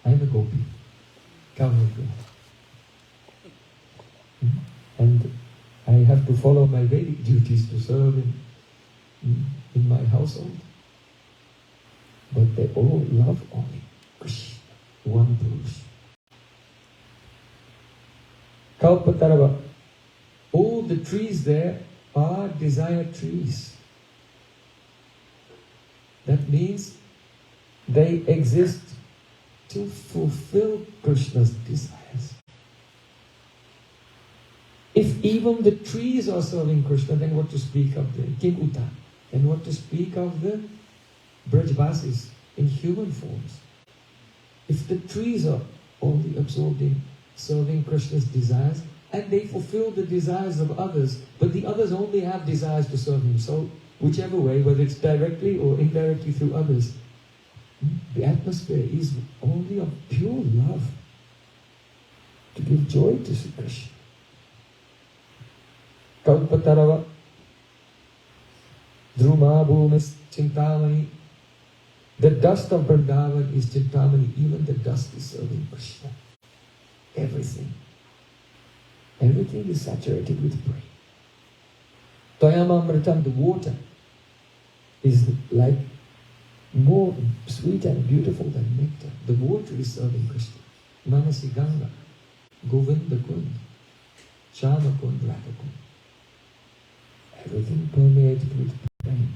[SPEAKER 3] I am a gopi. Come with me. And I have to follow my Vedic duties to serve in my household. But they all love only Krishna, one Purush. Kalpatarava. All the trees there are desire trees. That means they exist to fulfill Krishna's desires. If even the trees are serving Krishna, then what to speak of the Kimuta? Then what to speak of the Brajvasis in human forms? If the trees are only absorbed in serving Krishna's desires, and they fulfill the desires of others, but the others only have desires to serve him. So, whichever way, whether it's directly or indirectly through others, the atmosphere is only of pure love to give joy to Sri Krishna. Kalpatarava Druma Bhumis Chintamani. The dust of Vrindavan is Chintamani. Even the dust is serving Krishna. Everything. Everything is saturated with Prem. Toyamamritam, the water, is like more sweet and beautiful than nectar. The water is serving Krishna. Manasi Ganga, Govinda Kund, Shama Kund, Radha Kund. Everything permeated with Prem.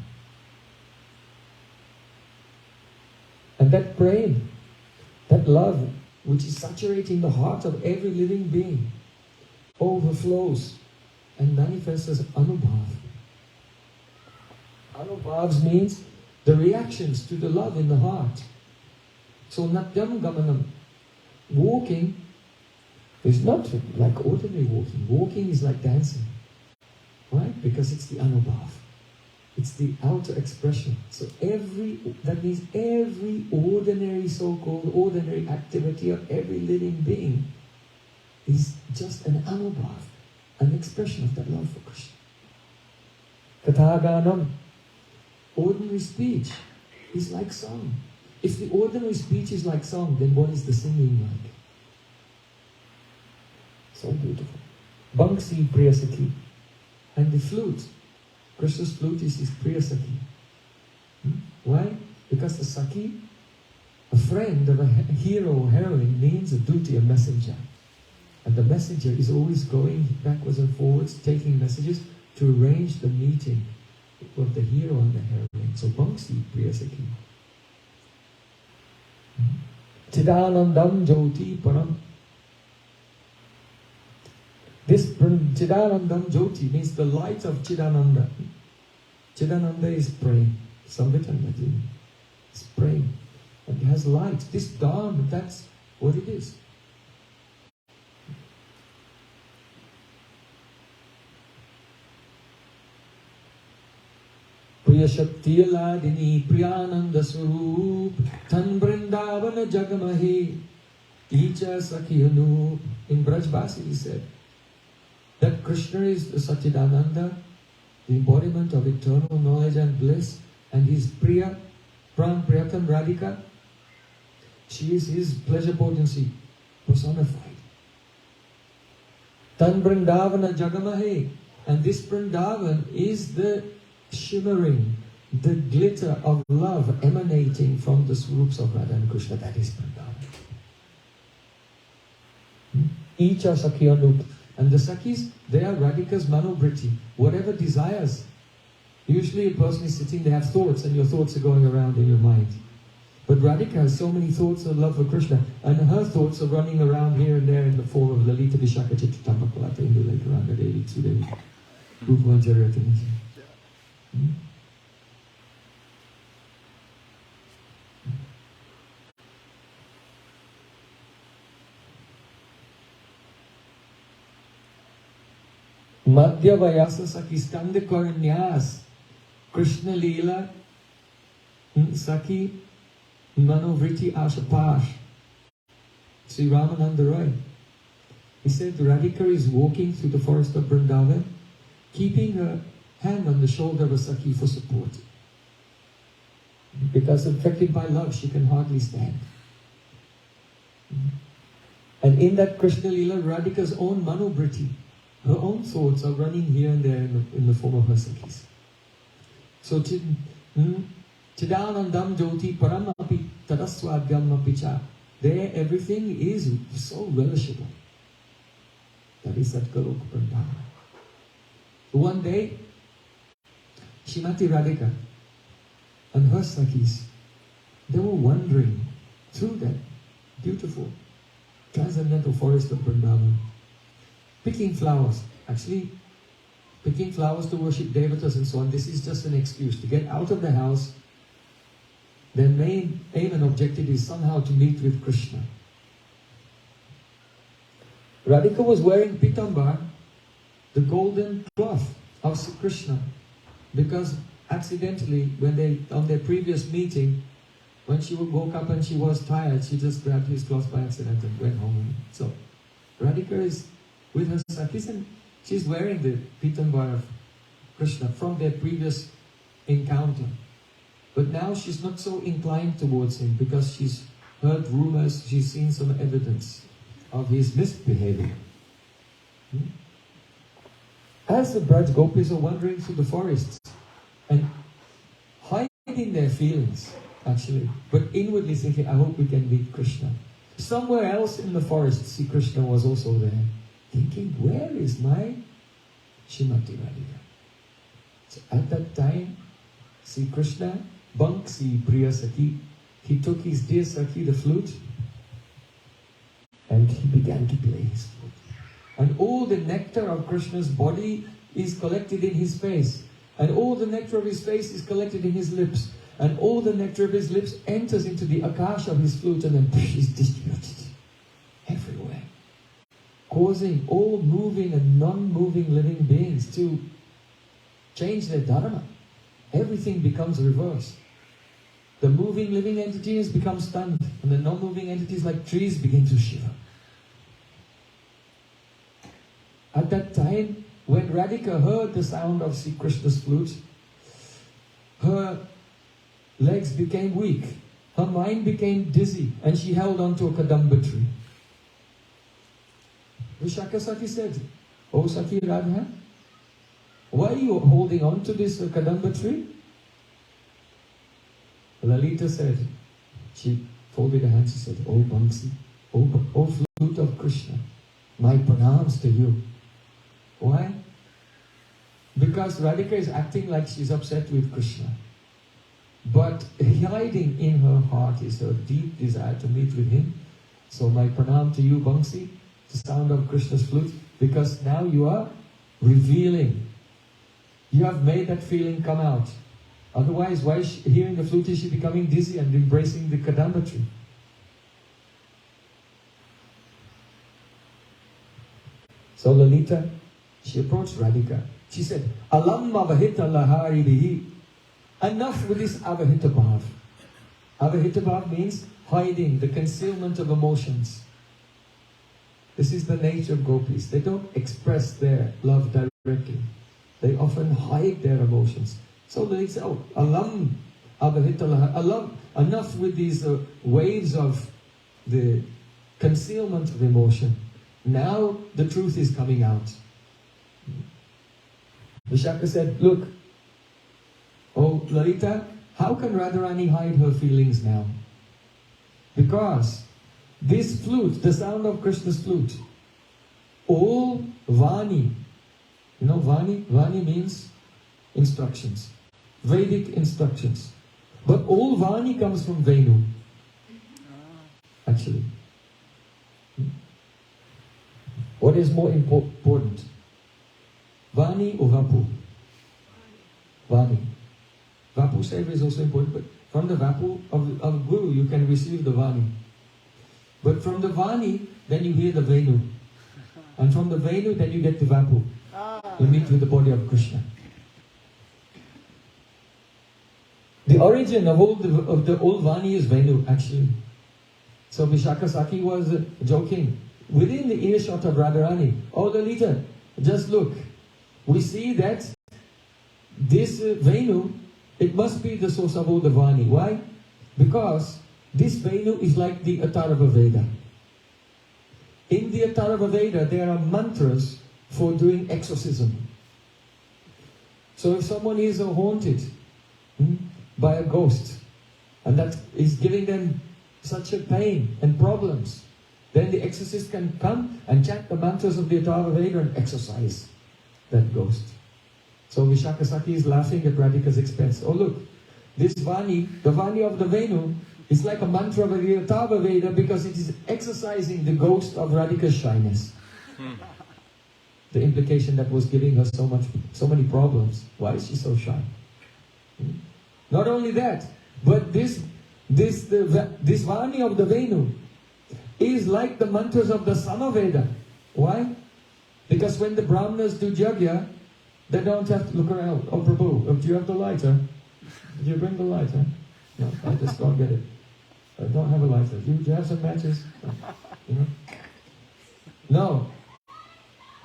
[SPEAKER 3] And that Prem, that love, which is saturating the heart of every living being, overflows and manifests as Anubhav. Anubhavs means the reactions to the love in the heart. So Natyam Gamanam, walking is not like ordinary walking. Walking is like dancing. Right? Because it's the Anubhav. It's the outer expression. So that means every ordinary, so-called ordinary activity of every living being is just an anubhav, an expression of that love for Krishna. Kathaganam, ordinary speech is like song. If the ordinary speech is like song, then what is the singing like? So beautiful. Banksi Priyasaki. And the flute, Krishna's flute is his Priyasaki. Why? Because the Saki, a friend of a hero or heroine, means a duty, a messenger. And the messenger is always going backwards and forwards, taking messages to arrange the meeting of the hero and the heroine. So Banksi Priyasaki. Chidanandam Jyoti Param. This Chidanandam Jyoti means the light of Chidananda. Chidananda is praying. Samvitanmati. It's praying. And it has light. This dawn, that's what it is. Priya Shakti Ladini Priyananda Swarup Tan Vrindavana Jagamahe Icha Sakhiyanu. In Braj Basi he said that Krishna is the Satchidananda, the embodiment of eternal knowledge and bliss, and his Priya, Pram Priyatam Radhika, she is his pleasure potency personified. Tan Vrindavana Jagamahe, and this Vrindavan is the shimmering, the glitter of love emanating from the Swarups of Radha and Krishna. That is Vrindavan. Icha Sakhiyanup. And the Sakhis, they are Radhika's Manobriti. Whatever desires. Usually a person is sitting, they have thoughts, and your thoughts are going around in your mind. But Radhika has so many thoughts of love for Krishna, and her thoughts are running around here and there in the form of Lalita Vishaka Chittampakalata, Induleka Ranga Devi, Tsudevi, Rupamanjari. Madhya Vayasa Sakhi Skanda Karanyas Krishna Leela Sakhi Manovriti Ashapash. Sri Ramananda Roy. He said Radhika is walking through the forest of Vrindavan, keeping her hand on the shoulder of a Sakhi for support. Because affected by love, she can hardly stand. And in that Krishna Leela, Radhika's own Manovriti, her own thoughts are running here and there in the form of her Sakhis. So, Chidanandam Jyoti Paramapi Tadaswadhyam Apicha. There everything is so relishable. That is Satkalok Vrindavana. One day, Srimati Radhika and her Sakhis, they were wandering through that beautiful transcendental forest of Vrindavan, picking flowers. Actually, picking flowers to worship devatas and so on. This is just an excuse to get out of the house. Their main aim and objective is somehow to meet with Krishna. Radhika was wearing pitambar, the golden cloth of Sri Krishna, because accidentally, on their previous meeting, when she woke up and she was tired, she just grabbed his cloth by accident and went home. So, Radhika is with her Sakhis and she's wearing the pitambar of Krishna from their previous encounter. But now she's not so inclined towards him because she's heard rumors, she's seen some evidence of his misbehavior. As the Braj Gopis are wandering through the forests and hiding their feelings, actually, but inwardly thinking, I hope we can meet Krishna. Somewhere else in the forest, Sri Krishna was also there, thinking, where is my Srimati Radhika? So at that time, Sri Krishna, Banksi Priya Sakhi, he took his dear Sakhi, the flute, and he began to play his flute. And all the nectar of Krishna's body is collected in his face. And all the nectar of his face is collected in his lips. And all the nectar of his lips enters into the akash of his flute and then is distributed everywhere, causing all moving and non-moving living beings to change their dharma. Everything becomes reversed. The moving living entities become stunned, and the non-moving entities like trees begin to shiver. At that time, when Radhika heard the sound of Sri Krishna's flute, her legs became weak, her mind became dizzy, and she held on to a kadamba tree. Vishaka Sakhi said, "Oh Sakhi Radha, why are you holding on to this kadamba tree?" Lalita said, she folded her hands, she said, "Oh Bansi, oh flute of Krishna, my pranams to you." Why? Because Radhika is acting like she's upset with Krishna. But hiding in her heart is her deep desire to meet with him. So my pranam to you, Bansi, the sound of Krishna's flute, because now you are revealing. You have made that feeling come out. Otherwise, why is she, hearing the flute is she becoming dizzy and embracing the kadamba tree? So Lalita, she approached Radhika. She said, "Alam avahita lahari bihi enough with this avahita bhav. Avahita bhav means hiding, the concealment of emotions. This is the nature of gopis. They don't express their love directly. They often hide their emotions. So they say, oh, alam avahita alam, enough with these waves of the concealment of emotion. Now the truth is coming out. Vishaka said, look, oh Lalita, how can Radharani hide her feelings now? Because this flute, the sound of Krishna's flute, all Vani, you know Vani? Vani means instructions, Vedic instructions. But all Vani comes from Venu, actually. What is more important? Vani or Vapu? Vani. Vapu Seva is also important, but from the Vapu of Guru you can receive the Vani. But from the Vani, then you hear the Venu. And from the Venu, then you get the Vapu. You meet with the body of Krishna. The origin of the old Vani is Venu, actually. So Vishaka Saki was joking. Within the earshot of Radharani, oh Lalita, just look. We see that this Venu, it must be the source of all the Vani. Why? Because this Venu is like the Atharva Veda. In the Atharva Veda, there are mantras for doing exorcism. So if someone is haunted by a ghost, and that is giving them such a pain and problems, then the exorcist can come and chant the mantras of the Atharva Veda and exorcise that ghost. So Vishaka Saki is laughing at Radhika's expense. Oh look, this Vani, the Vani of the Venu, is like a mantra of the Atharva Veda because it is exorcising the ghost of Radhika's shyness. The implication that was giving her so many problems. Why is she so shy? Not only that, but this Vani of the Venu is like the mantras of the Samaveda. Why? Because when the Brahmanas do Yajna, they don't have to look around. Oh Prabhu, do you have the lighter? Did you bring the lighter? No, I just don't get it. I don't have a lighter. Do you have some matches? You know? No.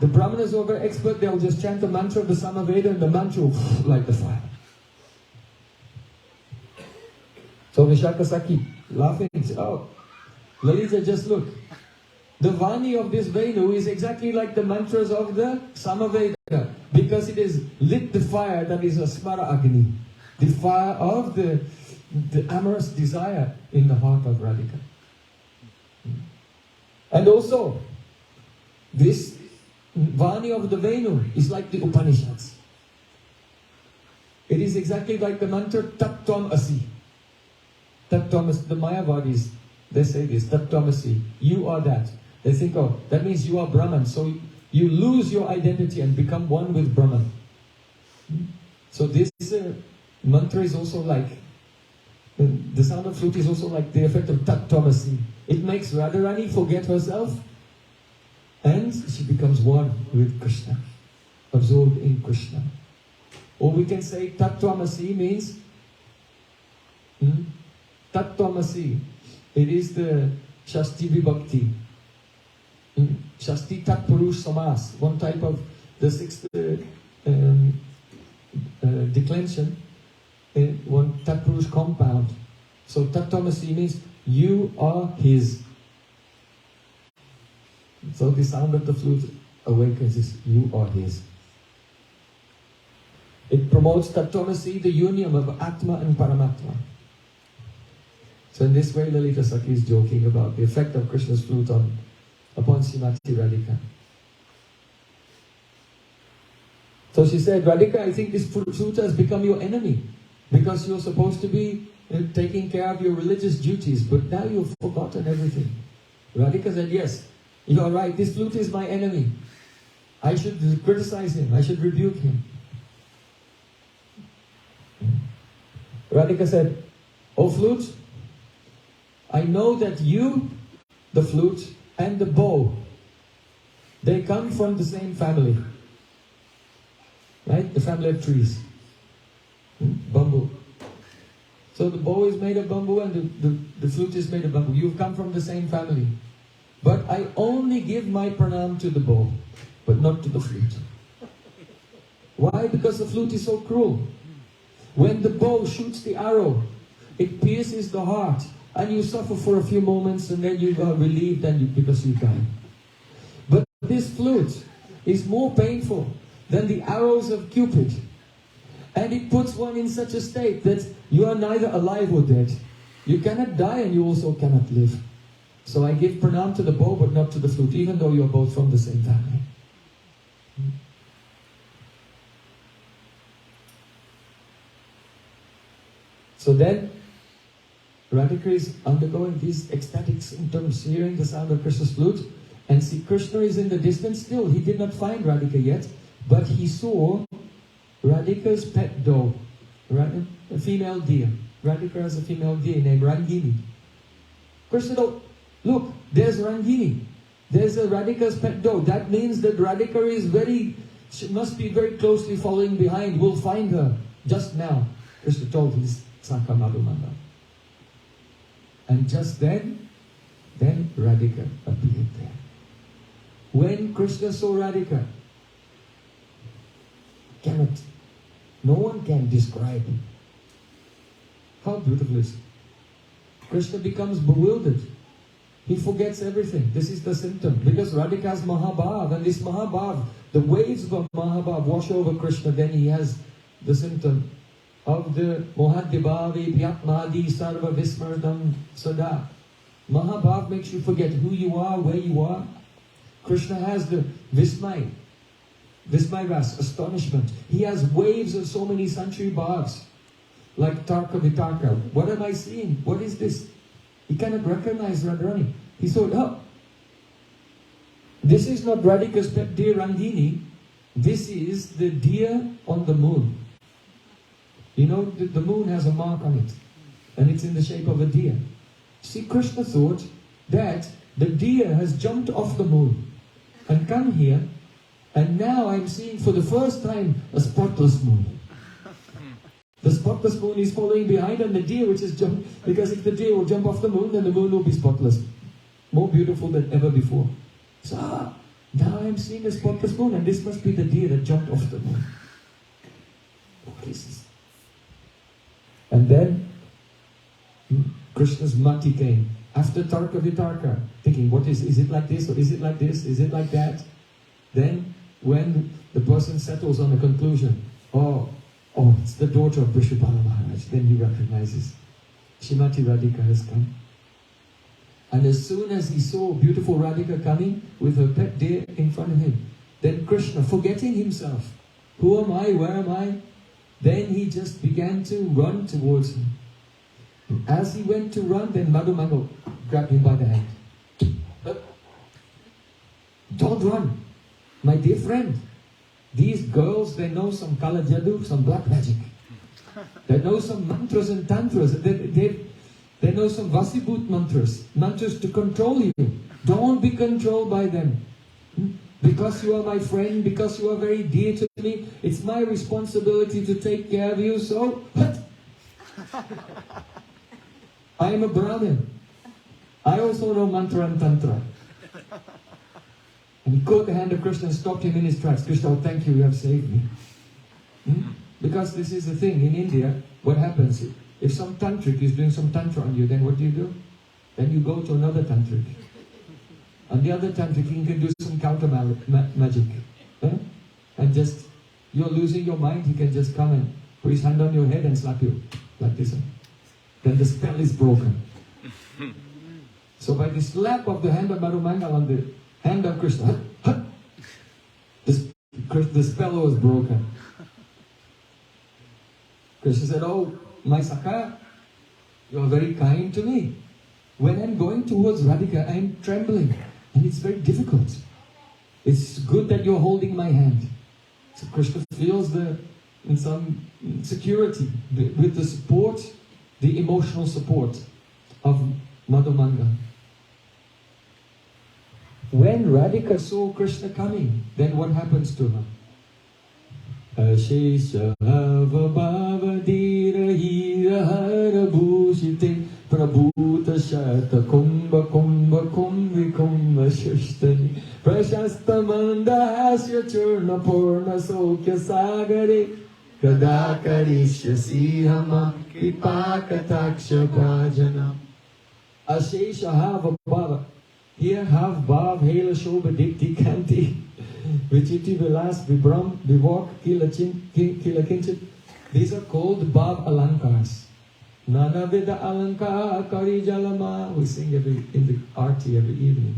[SPEAKER 3] The Brahmanas who are very expert, they'll just chant the mantra of the Samaveda and the mantra will light the fire. So Vishaka Saki laughing, oh, Lalita, just look. The Vani of this Venu is exactly like the mantras of the Samaveda, because it is lit the fire that is a Smara Agni, the fire of the amorous desire in the heart of Radhika. And also, this Vani of the Venu is like the Upanishads. It is exactly like the mantra Tattvam Asi. Tattvam Asi, the Mayavadis, they say this, Tattvam Asi, you are that. They think, oh, that means you are Brahman, so you lose your identity and become one with Brahman. So this mantra is also like, the sound of flute is also like the effect of Tattvam Asi. It makes Radharani forget herself and she becomes one with Krishna, absorbed in Krishna. Or we can say Tattvam Asi means Tattvam Asi. It is the Shasti Vibhakti. Shasti Tat Purush Samas, one type of the sixth declension, one Tat Purush compound. So Tattvam Asi means you are his. So the sound of the flute awakens this, you are his. It promotes Tattvam Asi, the union of Atma and Paramatma. So in this way Lalita Saki is joking about the effect of Krishna's flute upon Srimati Radhika. So she said, Radhika, I think this flute has become your enemy because you're supposed to be taking care of your religious duties, but now you've forgotten everything. Radhika said, yes, you're right, this flute is my enemy. I should criticize him, I should rebuke him. Radhika said, oh flute, I know that you, the flute, and the bow, they come from the same family. Right? The family of trees. Bamboo. So the bow is made of bamboo and the flute is made of bamboo. You've come from the same family. But I only give my pranam to the bow, but not to the flute. Why? Because the flute is so cruel. When the bow shoots the arrow, it pierces the heart, and you suffer for a few moments, and then you are relieved because you die. But this flute is more painful than the arrows of Cupid. And it puts one in such a state that you are neither alive or dead. You cannot die and you also cannot live. So I give pranam to the bow but not to the flute, even though you are both from the same family. So then, Radhika is undergoing these ecstatic symptoms, hearing the sound of Krishna's flute, and see Krishna is in the distance still. He did not find Radhika yet, but he saw Radhika's pet dog, a female deer. Radhika has a female deer named Rangini. Krishna thought, look, there's Rangini. There's a Radhika's pet dog. That means that Radhika she must be very closely following behind. We'll find her just now. Krishna told his Saka Madhumanda. And just then Radhika appeared there. When Krishna saw Radhika, no one can describe how beautiful it is. Krishna becomes bewildered. He forgets everything. This is the symptom. Because Radhika has Mahabhav, and this Mahabhav, the waves of Mahabhav wash over Krishna, then he has the symptom of the Mohadibhavi Vyatmadi Sarva Vismardam Sada. Mahabhav makes you forget who you are, where you are. Krishna has the Vismai Ras, astonishment. He has waves of so many century bhavs, like Tarka Vitarka. What am I seeing? What is this? He cannot recognize Radharani. He thought, oh, this is not Radhika's pet deer Rangini. This is the deer on the moon. You know, the moon has a mark on it, and it's in the shape of a deer. See, Krishna thought that the deer has jumped off the moon and come here, and now I'm seeing for the first time a spotless moon. The spotless moon is following behind, and the deer which has jumped, because if the deer will jump off the moon, then the moon will be spotless. More beautiful than ever before. So, now I'm seeing a spotless moon, and this must be the deer that jumped off the moon. What is this? And then, Krishna's mati came. After Tarka Vitarka, thinking, is it like this, or is it like this, is it like that? Then, when the person settles on a conclusion, oh, it's the daughter of Vrishabhala Maharaj, then he recognizes, Shrimati Radhika has come. And as soon as he saw beautiful Radhika coming with her pet deer in front of him, then Krishna, forgetting himself, who am I, where am I? Then he just began to run towards him. And as he went to run, then Madhumangal grabbed him by the hand. Don't run, my dear friend. These girls, they know some Kala Jadoo, some black magic. They know some mantras and tantras. They know some Vasibhut mantras to control you. Don't be controlled by them. Because you are my friend, because you are very dear to me, it's my responsibility to take care of you, so... I am a Brahmin. I also know mantra and tantra. And he caught the hand of Krishna and stopped him in his tracks. Krishna, oh, thank you have saved me. Because this is the thing, in India, what happens? If some tantric is doing some tantra on you, then what do? Then you go to another tantric. And the other tantric, he can do some counter magic. And just, you're losing your mind, he can just come and put his hand on your head and slap you, like this. Then the spell is broken. So by the slap of the hand of Madhumangal on the hand of Krishna, the spell was broken. Krishna said, oh, my Sakha, you are very kind to me. When I'm going towards Radhika, I'm trembling. And it's very difficult. It's good that you're holding my hand. So Krishna feels in some security with the support, the emotional support of Madhumanga. When Radhika saw Krishna coming, then what happens to her? Ashesha bhava dira hira hara Prabhuta Shata Kumbha Kumbha Kumbhi Kumbha Shushtani Prashasta Mandahasya Churna Purna Sokya Sagare Kada Karishya Hamam Kipakataksha Bhajanam Ashesha Hava Bhava. Here have Bhav Hela Shobha Dipti Kanti Vichiti Vilas Vibram Vivok Kila Kinchit. These are called Bhav Alankars. Nana Vida Alankar Kari Jalama. We sing in the arti every evening.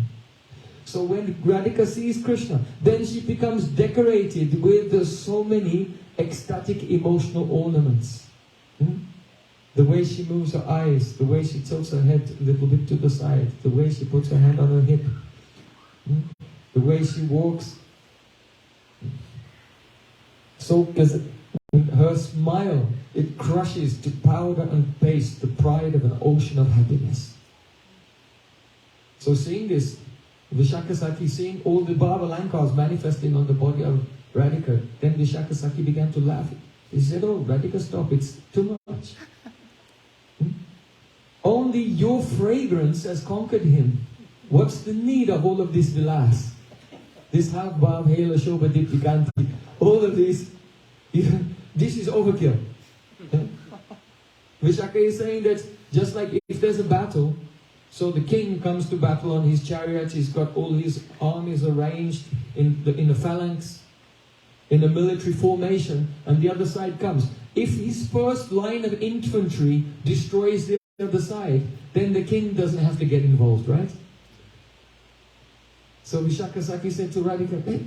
[SPEAKER 3] So when Radhika sees Krishna, then she becomes decorated with so many ecstatic emotional ornaments. The way she moves her eyes, the way she tilts her head a little bit to the side, the way she puts her hand on her hip, the way she walks. So, because her smile, it crushes to powder and paste the pride of an ocean of happiness. So seeing this, Vishakasaki, seeing all the Bhava Lankars manifesting on the body of Radhika, then Vishakasaki began to laugh. He said, oh, Radhika, stop, it's too much. Only your fragrance has conquered him. What's the need of all of this vilas? This half bhav, hela, shobha, dipti, kanti, all of this, this is overkill. Vishaka is saying that just like if there's a battle, so the king comes to battle on his chariot, he's got all his armies arranged in a phalanx, in a military formation, and the other side comes. If his first line of infantry destroys the other side, then the king doesn't have to get involved, right? So Vishakasaki said to Radhika, hey,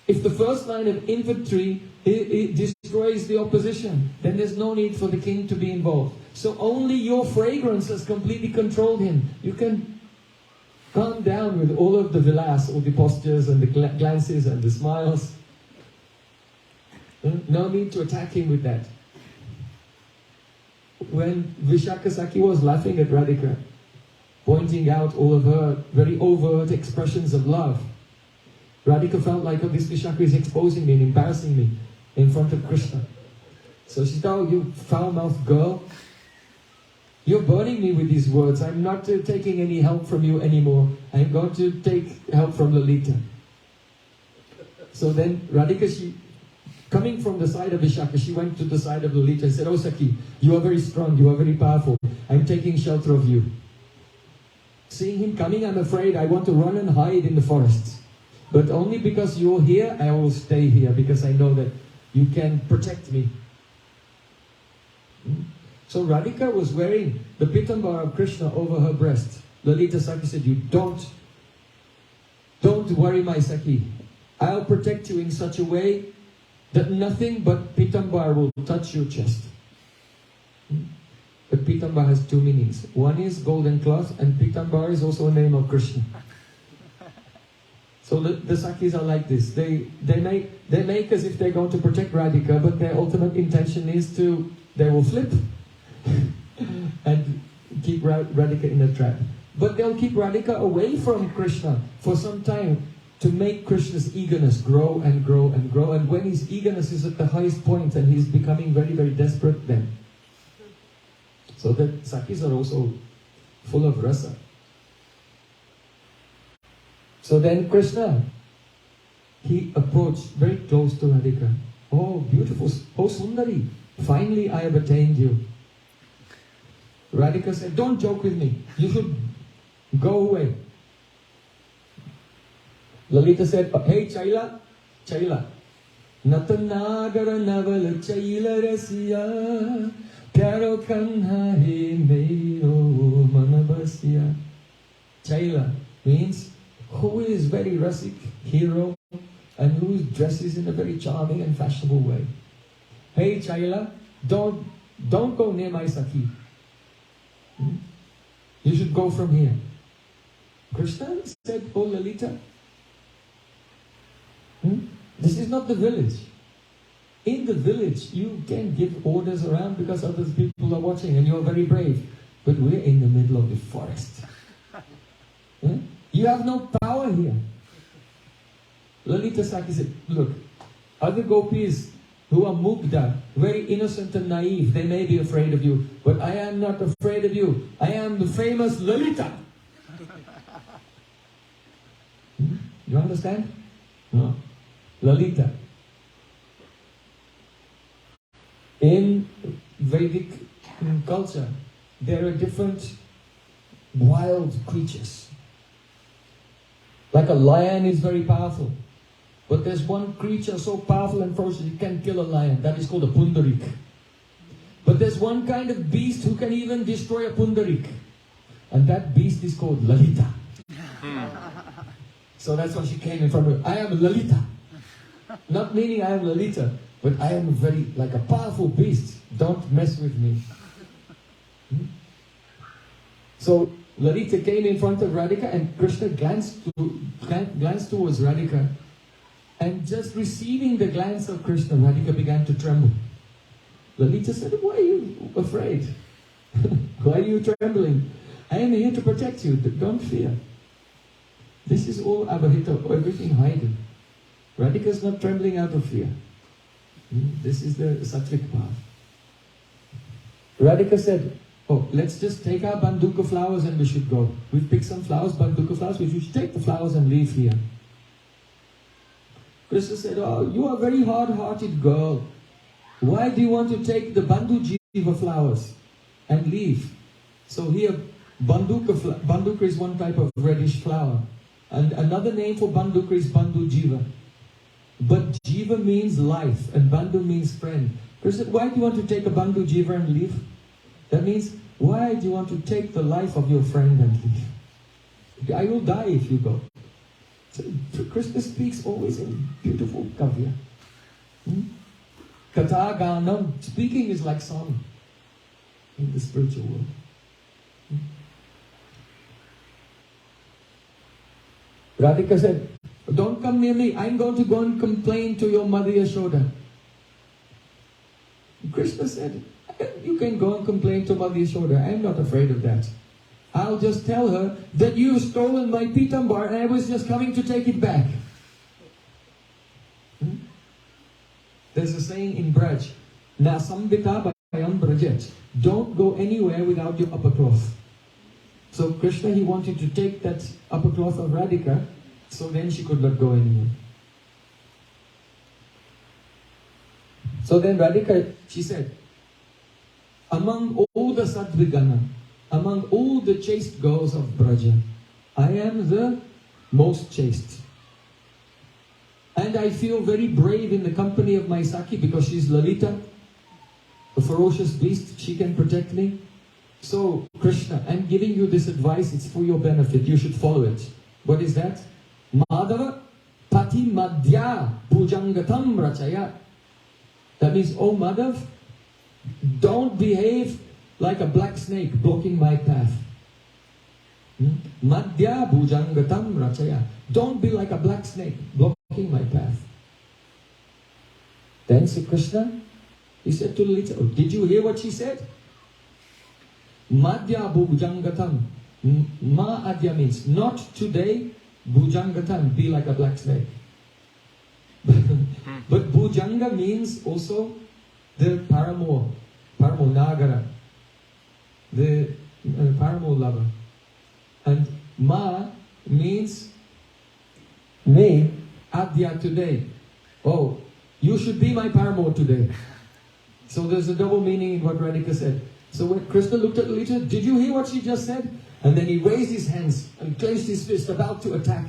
[SPEAKER 3] if the first line of infantry it destroys the opposition, then there's no need for the king to be involved. So only your fragrance has completely controlled him. You can calm down with all of the vilas, all the postures and the glances and the smiles. No need to attack him with that. When Vishakasaki was laughing at Radhika, pointing out all of her very overt expressions of love, Radhika felt like, oh, this Vishaka is exposing me and embarrassing me in front of Krishna. So she said, oh, you foul-mouthed girl, you're burning me with these words. I'm not taking any help from you anymore. I'm going to take help from Lalita. So then Radhika, coming from the side of Vishaka, she went to the side of Lalita and said, oh Saki, you are very strong, you are very powerful. I'm taking shelter of you. Seeing him coming, I'm afraid I want to run and hide in the forests. But only because you're here, I will stay here, because I know that you can protect me. So Radhika was wearing the Pitambar of Krishna over her breast. Lalita Saki said, you don't worry, my Saki. I'll protect you in such a way that nothing but Pitambar will touch your chest. But Pitambar has two meanings. One is golden cloth, and Pitambar is also a name of Krishna. So the Sakis are like this. They make as if they're going to protect Radhika, but their ultimate intention is they will flip and keep Radhika in a trap. But they'll keep Radhika away from Krishna for some time to make Krishna's eagerness grow and grow and grow. And when his eagerness is at the highest point and he's becoming very, very desperate, then. So the Sakis are also full of rasa. So then Krishna, he approached very close to Radhika. Oh, beautiful, oh Sundari, finally I have attained you. Radhika said, don't joke with me, you should go away. Lalita said, hey Chaila, Natanagara naval Chaila rasiya, Pyaro kanha he meiro manabasya. Chaila means who is very rasik, hero, and who dresses in a very charming and fashionable way. Hey Chaila, don't go near my Saki. You should go from here. Krishna said, oh Lalita, this is not the village. In the village, you can give orders around because other people are watching and you're very brave. But we're in the middle of the forest. You have no power here. Lalita Saki said, look, other gopis who are mugdha, very innocent and naive. They may be afraid of you, but I am not afraid of you. I am the famous Lalita. You understand? No. Lalita. In Vedic culture, there are different wild creatures. Like a lion is very powerful. But there's one creature so powerful and ferocious, it can kill a lion. That is called a pundarik. But there's one kind of beast who can even destroy a pundarik. And that beast is called Lalita. So that's why she came in front of me. I am Lalita. Not meaning I am Lalita, but I am like a powerful beast. Don't mess with me. So Lalita came in front of Radhika, and Krishna glanced towards Radhika. And just receiving the glance of Krishna, Radhika began to tremble. Lalita said, why are you afraid? Why are you trembling? I am here to protect you. Don't fear. This is all abhita, everything hidden. Radhika is not trembling out of fear. This is the sattvic path. Radhika said, oh, let's just take our banduka flowers and we should go. We've picked some flowers, banduka flowers, we should take the flowers and leave here. Krishna said, oh, you are a very hard-hearted girl. Why do you want to take the bandu jiva flowers and leave? So here, banduka is one type of reddish flower. And another name for banduka is bandu jiva. But jiva means life and bandu means friend. Krishna said, why do you want to take a bandu jiva and leave? That means, why do you want to take the life of your friend and leave? I will die if you go. So Krishna speaks always in beautiful kavya. Katha ganam, speaking is like song in the spiritual world. Radhika said, don't come near me, I'm going to go and complain to your mother Yashoda. Krishna said, you can go and complain to Mother Yashoda, I'm not afraid of that. I'll just tell her that you've stolen my pitambar and I was just coming to take it back. There's a saying in Braj, Na sambita bayam brajet. Don't go anywhere without your upper cloth. So Krishna, he wanted to take that upper cloth of Radhika, so then she could not go anywhere. So then Radhika, she said, among all the Sadvigana, among all the chaste girls of Braja, I am the most chaste. And I feel very brave in the company of my Saki because she's Lalita, a ferocious beast, she can protect me. So, Krishna, I'm giving you this advice, it's for your benefit, you should follow it. What is that? Madhava pati madhya pujangatam rachaya. That means, oh Madhav, don't behave like a black snake blocking my path. Madhya bhujangatam rachaya. Don't be like a black snake blocking my path. Then Sri Krishna, he said to Lalita, oh, did you hear what she said? Madhya bhujangatam. Ma adya means not today, bhujangatam, be like a black snake. But bhujanga means also the paramour nagara, the paramour lover. And ma means me, adya, today. Oh, you should be my paramour today. So there's a double meaning in what Radhika said. So when Krishna looked at Lalita, did you hear what she just said? And then he raised his hands and clenched his fist, about to attack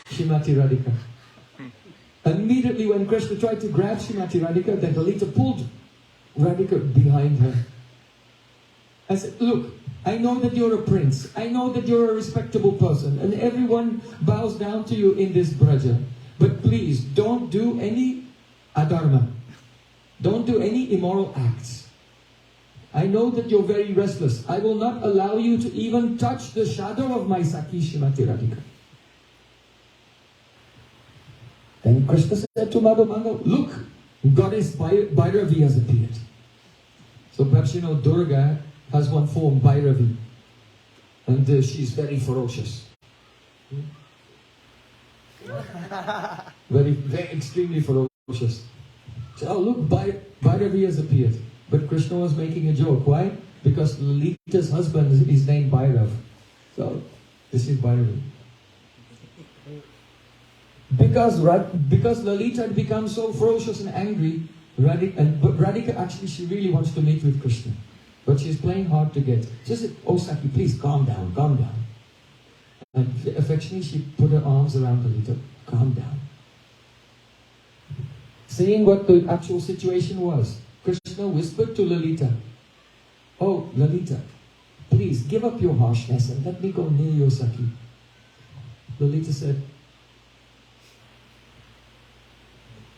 [SPEAKER 3] Srimati Radhika. Immediately when Krishna tried to grab Srimati Radhika, then Lalita pulled Radhika behind her. I said, look, I know that you're a prince. I know that you're a respectable person. And everyone bows down to you in this braja. But please, don't do any adharma. Don't do any immoral acts. I know that you're very restless. I will not allow you to even touch the shadow of my Saki Srimati Radhika. Then Krishna said to Madhavanga, look, goddess Bhairavi has appeared. So perhaps you know Durga has one form, Bhairavi. And she's very ferocious. Very extremely ferocious. So, oh look, Bhairavi has appeared. But Krishna was making a joke. Why? Because Lalita's husband is named Bhairav. So, this is Bhairavi. Because Lalita had become so ferocious and angry, but Radhika actually, she really wants to meet with Krishna. But she's playing hard to get. She said, oh Saki, please calm down, calm down. And affectionately she put her arms around Lalita. Calm down. Seeing what the actual situation was, Krishna whispered to Lalita, oh Lalita, please give up your harshness and let me go near your Saki. Lalita said,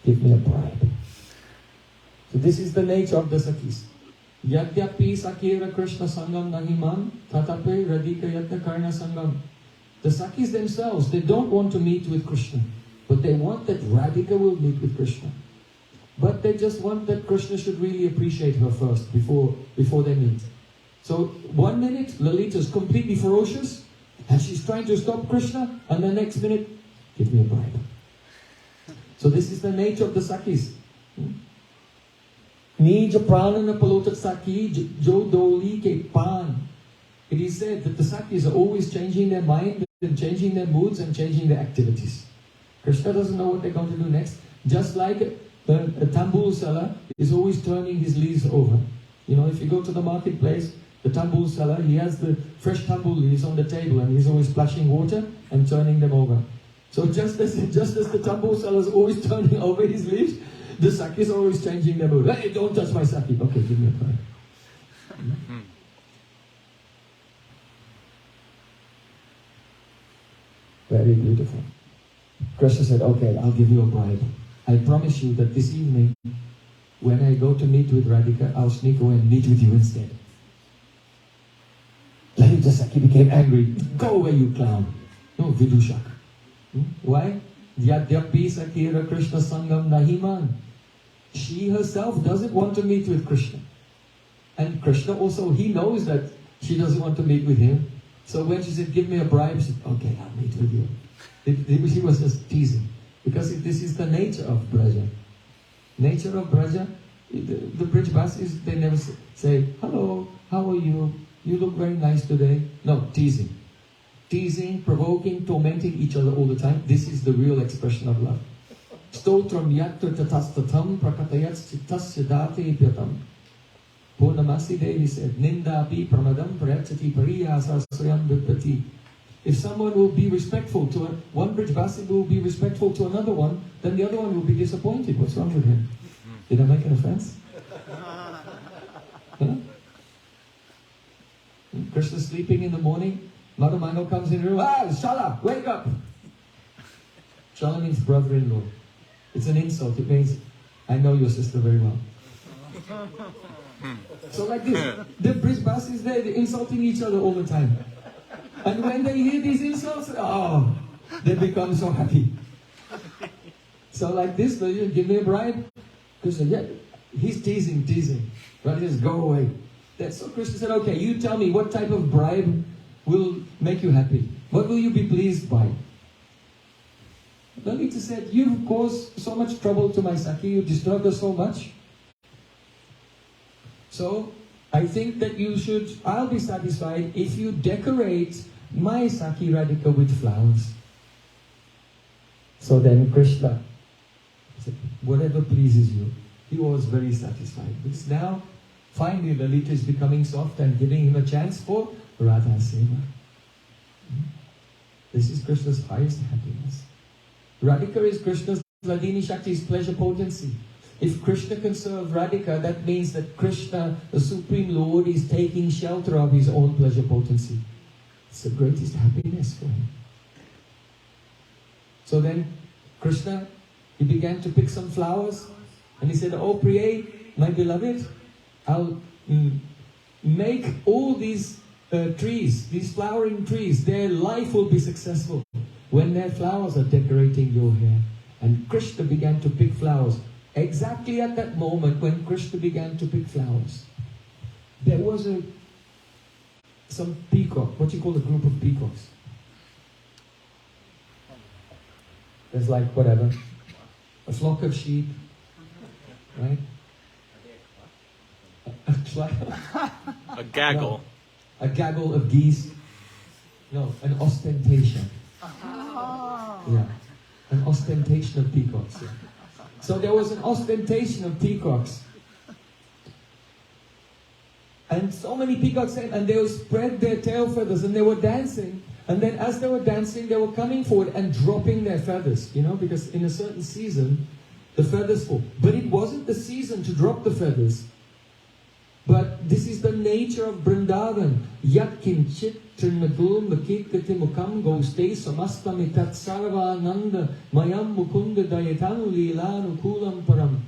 [SPEAKER 3] give me a bribe. So this is the nature of the Sakis. Yadyapi Sakira Krishna Sangam Nahiman Tatape Radhika Yatna Karna Sangam. The Sakis themselves, they don't want to meet with Krishna, but they want that Radhika will meet with Krishna. But they just want that Krishna should really appreciate her first before they meet. So 1 minute Lalita is completely ferocious and she's trying to stop Krishna, and the next minute, give me a bribe. So this is the nature of the Sakis. Nij pranana palotat Saki jo doli ke pan. It is said that the Sakis are always changing their mind and changing their moods and changing their activities. Krishna doesn't know what they're going to do next. Just like a tambul seller is always turning his leaves over. You know, if you go to the marketplace, the tambul seller, he has the fresh tambul leaves on the table and he's always splashing water and turning them over. So just as the tambul seller is always turning over his leaves, the Sakis are always changing their mood. Hey, don't touch my Saki. Okay, give me a prayer. Very beautiful. Krishna said, okay, I'll give you a bribe. I promise you that this evening, when I go to meet with Radhika, I'll sneak away and meet with you instead. Lalita Saki became angry. Go away, you clown. No, Vidushak. Why? Yadyapi Sakira Krishna Sangam Nahiman. She herself doesn't want to meet with Krishna. And Krishna also, he knows that she doesn't want to meet with him. So when she said, give me a bribe, she said, okay, I'll meet with you. She was just teasing. Because this is the nature of Braja. Nature of Braja, the Brijbasis, they never say, hello, how are you? You look very nice today. No, teasing. Teasing, provoking, tormenting each other all the time. This is the real expression of love. Stotram yatra tatastatam prakatayat citasya date pyatam. Purnamasi Devi said, Nindapi pramadam prayachati pariyasasrayam vipati. If someone will be respectful to one Brijbasi will be respectful to another one, then the other one will be disappointed. What's wrong with him? Did I make an offense? Huh? Krishna's sleeping in the morning. Mother Mano comes in the room. Ah, Shala, wake up! Shala means brother-in-law. It's an insult. It means, I know your sister very well. So like this, the Brijbasis there, they're insulting each other all the time. And when they hear these insults, oh, they become so happy. So like this, you give me a bribe. Krishna, yeah, he's teasing. Right, just go away. So Krishna said, okay, you tell me what type of bribe will make you happy. What will you be pleased by? Lalita said, you've caused so much trouble to my Saki, you disturbed her so much. So, I think that I'll be satisfied if you decorate my Saki Radhika with flowers. So then Krishna said, whatever pleases you. He was very satisfied. Because now, finally Lalita is becoming soft and giving him a chance for Radha Seva. This is Krishna's highest happiness. Radhika is Krishna's Ladini Shakti's pleasure potency. If Krishna can serve Radhika, that means that Krishna, the Supreme Lord, is taking shelter of his own pleasure potency. It's the greatest happiness for him. So then, Krishna, he began to pick some flowers, and he said, oh Priya, my beloved, I'll make all these trees, these flowering trees, their life will be successful when their flowers are decorating your hair. And Krishna began to pick flowers. Exactly at that moment when Krishna began to pick flowers, there was some peacock, what you call a group of peacocks. There's like whatever, a flock of sheep, right?
[SPEAKER 1] A gaggle.
[SPEAKER 3] No, a gaggle of geese. No, an ostentation. Yeah, an ostentation of peacocks. Yeah. So there was an ostentation of peacocks. And so many peacocks came and they would spread their tail feathers and they were dancing. And then as they were dancing, they were coming forward and dropping their feathers, you know, because in a certain season, the feathers fall. But it wasn't the season to drop the feathers. But this is the nature of Vrindavan. Yat kinchit trinagul makikati mukam goste samastamitat sarvananda mayam mukunda dayatanu lilanu kulam param.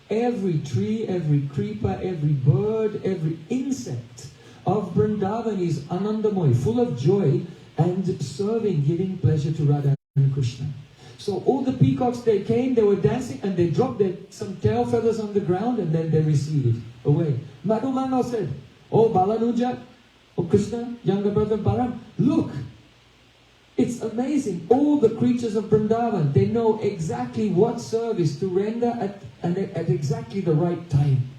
[SPEAKER 3] Every tree, every creeper, every bird, every insect of Vrindavan is anandamoy, full of joy and serving, giving pleasure to Radha and Krishna. So all the peacocks, they came, they were dancing and they dropped some tail feathers on the ground and then they receded away. Madhumano said, "Oh Balanuja, oh Krishna, younger brother Baram, look, it's amazing. All the creatures of Vrindavan, they know exactly what service to render at exactly the right time."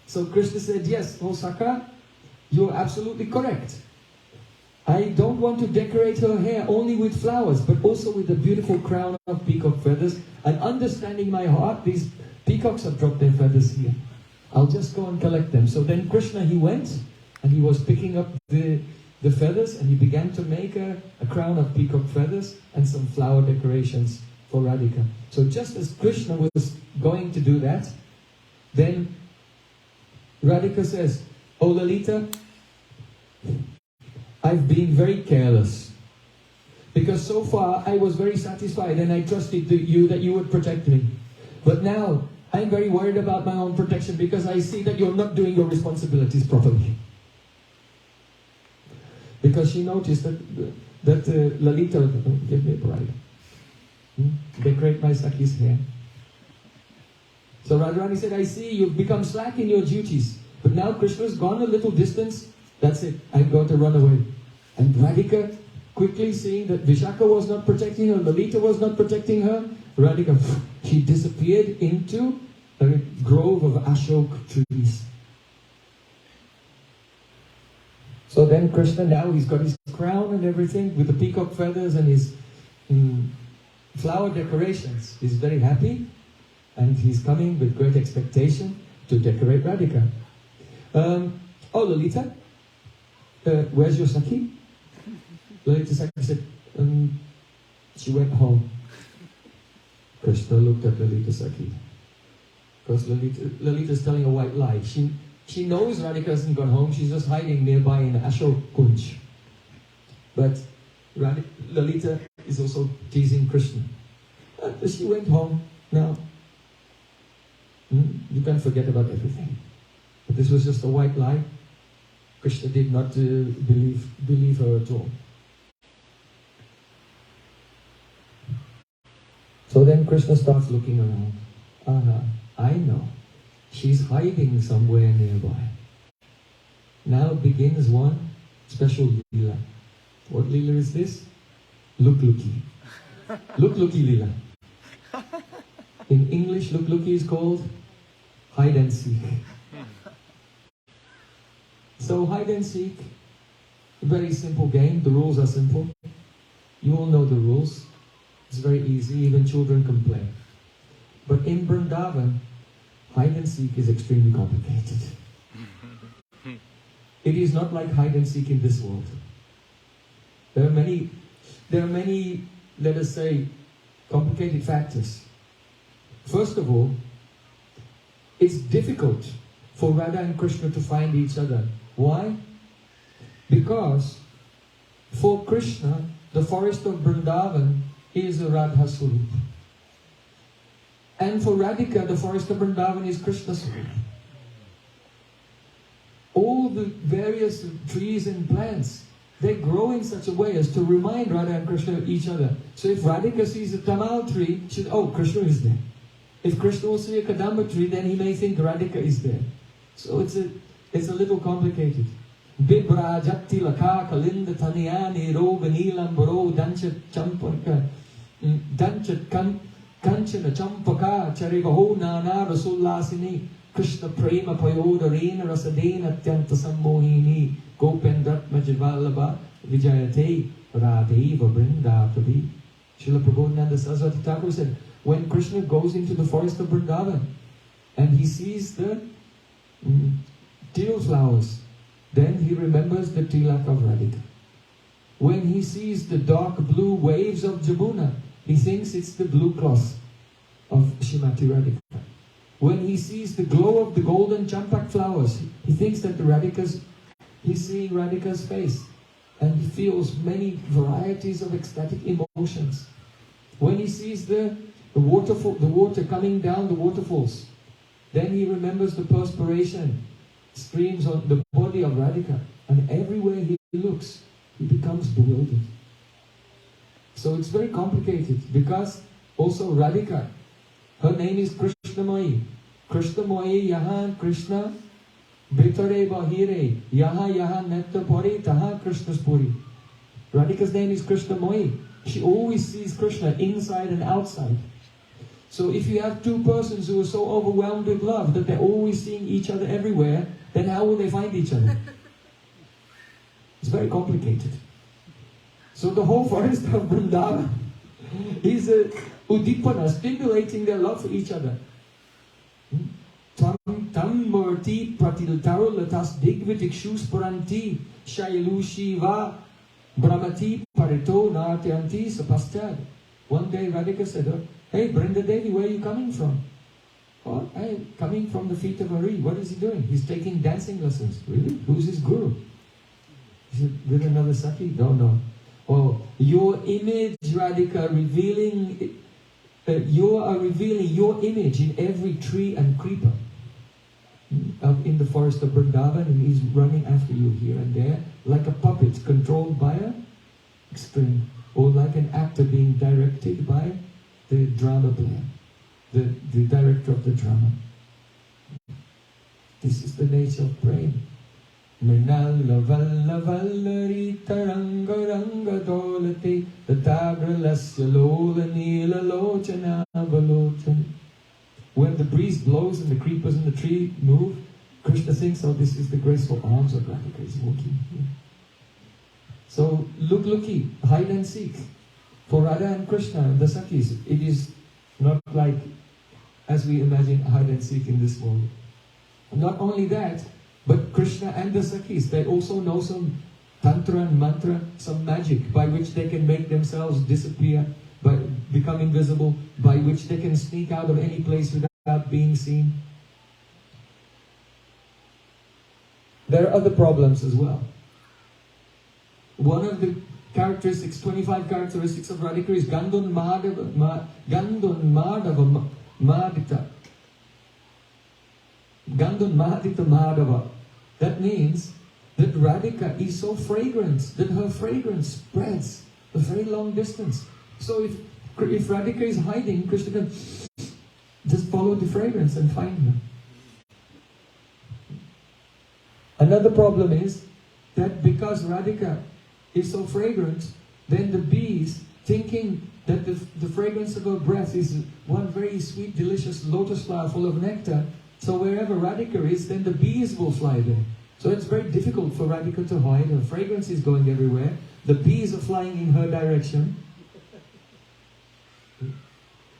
[SPEAKER 3] So Krishna said, "Yes, oh Saka, you're absolutely correct. I don't want to decorate her hair only with flowers, but also with a beautiful crown of peacock feathers. And understanding my heart, these peacocks have dropped their feathers here. I'll just go and collect them." So then Krishna, he went and he was picking up the feathers and he began to make a crown of peacock feathers and some flower decorations for Radhika. So just as Krishna was going to do that, then Radhika says, "Oh Lalita, I've been very careless. Because so far I was very satisfied and I trusted you that you would protect me. But now I'm very worried about my own protection because I see that you're not doing your responsibilities properly." Because she noticed that Lalita, give me a bride, decorate my Sakhi's hair. So Radharani said, "I see you've become slack in your duties. But now Krishna's gone a little distance. That's it, I'm going to run away." And Radhika, quickly seeing that Vishaka was not protecting her, Lalita was not protecting her, Radhika, she disappeared into a grove of ashok trees. So then Krishna, now he's got his crown and everything with the peacock feathers and his flower decorations. He's very happy and he's coming with great expectation to decorate Radhika. "Oh Lalita, where's your Sakhi?" Lalita Sakhi said, "She went home." Krishna looked at Lalita Sakhi. Because Lalita's telling a white lie. She knows Radhika hasn't gone home, she's just hiding nearby in Ashok Kunj. But Lalita is also teasing Krishna. She went home now. You can forget about everything. But this was just a white lie. Krishna did not believe her at all. So then Krishna starts looking around. I know. She's hiding somewhere nearby. Now begins one special lila. What lila is this? Look-looky. Look-looky lila. In English, look-looky is called hide and seek. So hide and seek, a very simple game. The rules are simple. You all know the rules. It's very easy, even children can play. But in Vrindavan, hide and seek is extremely complicated. It is not like hide and seek in this world. There are many, let us say, complicated factors. First of all, it's difficult for Radha and Krishna to find each other. Why? Because for Krishna, the forest of Vrindavan is a Radha Swarup. And for Radhika, the forest of Vrindavan is Krishna Swarup. All the various trees and plants, they grow in such a way as to remind Radha and Krishna of each other. So if Radhika sees a tamal tree, she'll, oh, Krishna is there. If Krishna will see a kadamba tree, then he may think Radhika is there. So it's a little complicated. Bibra jatti lakha kalinda taniyani roga nilam baro danchat champaka danchat Kanchana Champaka Charivaho Nana Rasulasini Krishna Prema Payodarena Rasadena Tyanta Sammohini Gopendratma Jivalabha Vijayate Radheva Brindatavi. Srila Prabhupada Saraswati Thakur said, when Krishna goes into the forest of Vrindavan and he sees the teal flowers, then he remembers the tilak of Radhika. When he sees the dark blue waves of Jamuna, he thinks it's the blue cloth of Shrimati Radhika. When he sees the glow of the golden champak flowers, he thinks that he's seeing Radhika's face, and he feels many varieties of ecstatic emotions. When he sees the water coming down the waterfalls, then he remembers the perspiration streams on the body of Radhika, and everywhere he looks, he becomes bewildered. So it's very complicated, because also Radhika, her name is Krishnamai. Krishnamai yahan Krishna, Bhitare bahire, yaha netta pari, taha Krishna's puri. Radhika's name is Krishnamai. She always sees Krishna inside and outside. So if you have two persons who are so overwhelmed with love that they're always seeing each other everywhere, then how will they find each other? It's very complicated. So the whole forest of Vrindavan is a udipana, stimulating their love for each other. Tam murti pratiltaru latas digvitik shuspuranti shailu shiva brahmati parito nartyanti sapastyad. One day Radhika said, hey Brinda Devi, where are you coming from? Oh, I am coming from the feet of Hari. What is he doing? He's taking dancing lessons. Really? Who's his guru? Is it with another Sati? No. Oh, your image, Radhika, revealing, you are revealing your image in every tree and creeper in the forest of Vrindavan, and he's running after you here and there, like a puppet controlled by a string, or like an actor being directed by the drama player, the director of the drama. This is the nature of Prem. Minalla valla vallari taranga ranga dolati tatagra lasya lola nila lochana avalochana. When the breeze blows and the creepers in the tree move, Krishna thinks, oh, this is the graceful arms of Radhika is walking here. So looky, hide and seek. For Radha and Krishna and the Sakis, it is not like as we imagine hide and seek in this world. Not only that, but Krishna and the Sakis, they also know some tantra and mantra, some magic by which they can make themselves disappear, become invisible, by which they can sneak out of any place without being seen. There are other problems as well. One of the 25 characteristics of Radhika is Gandun Madhava Madita. Gandun Madita Madhava. That means that Radhika is so fragrant that her fragrance spreads a very long distance. So if Radhika is hiding, Krishna can just follow the fragrance and find her. Another problem is that because Radhika is so fragrant, then the bees, thinking that the fragrance of her breath is one very sweet, delicious lotus flower full of nectar, so wherever Radhika is, then the bees will fly there. So it's very difficult for Radhika to hide. Her fragrance is going everywhere. The bees are flying in her direction.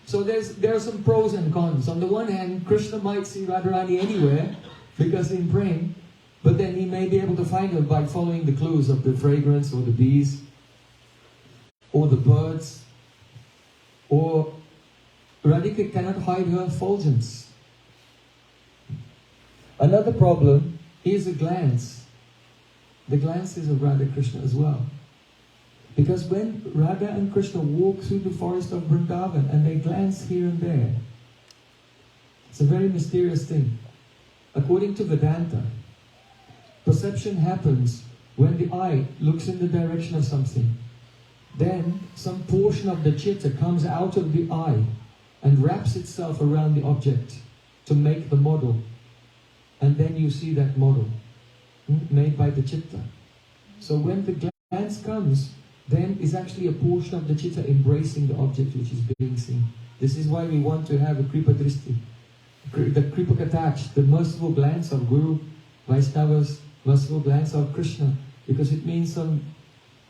[SPEAKER 3] So there are some pros and cons. On the one hand, Krishna might see Radharani anywhere, because in Prem, but then he may be able to find her by following the clues of the fragrance, or the bees, or the birds, or Radhika cannot hide her effulgence. Another problem is a glance. The glances of Radha Krishna as well. Because when Radha and Krishna walk through the forest of Vrindavan and they glance here and there, it's a very mysterious thing. According to Vedanta, perception happens when the eye looks in the direction of something. Then some portion of the chitta comes out of the eye and wraps itself around the object to make the model. And then you see that model made by the chitta. So when the glance comes, then is actually a portion of the chitta embracing the object which is being seen. This is why we want to have a kripa dristi, the kripa touch, the merciful glance of Guru, Vaishnavas, merciful glance of Krishna, because it means some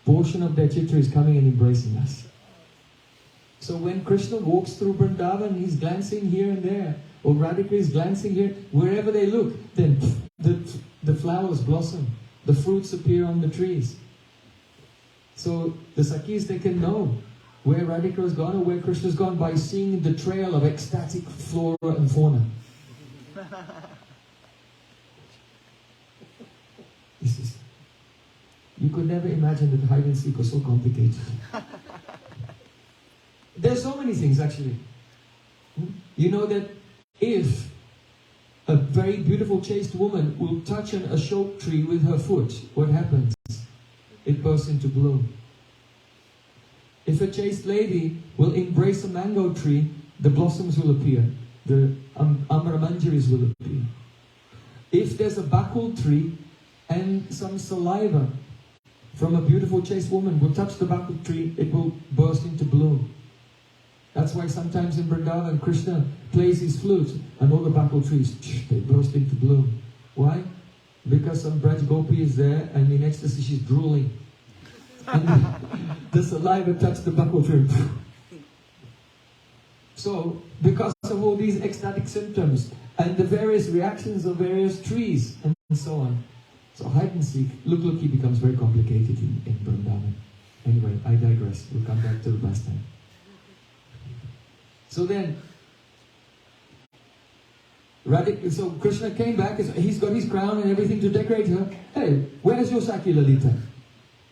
[SPEAKER 3] portion of their chitta is coming and embracing us. So when Krishna walks through Vrindavan, he's glancing here and there, or Radhika is glancing here, wherever they look, then the flowers blossom, the fruits appear on the trees. So the Sakhis, they can know where Radhika has gone or where Krishna has gone by seeing the trail of ecstatic flora and fauna. This is, you could never imagine that hide and seek was so complicated. There's so many things actually. You know that if a very beautiful chaste woman will touch an ashok tree with her foot, what happens? It bursts into bloom. If a chaste lady will embrace a mango tree, the blossoms will appear. The amramanjaris will appear. If there's a bakul tree and some saliva from a beautiful chaste woman will touch the bakul tree, it will burst into bloom. That's why sometimes in Vrindavan, Krishna plays his flute and all the bakul trees, they burst into bloom. Why? Because some Braj Gopi is there and in ecstasy she's drooling. And the saliva touched the bakul tree. So, because of all these ecstatic symptoms and the various reactions of various trees and so on. So hide and seek, look, he becomes very complicated in Vrindavan. Anyway, I digress. We'll come back to the pastime. So then, so Krishna came back, he's got his crown and everything to decorate her. Hey, where's your Saki Lalita?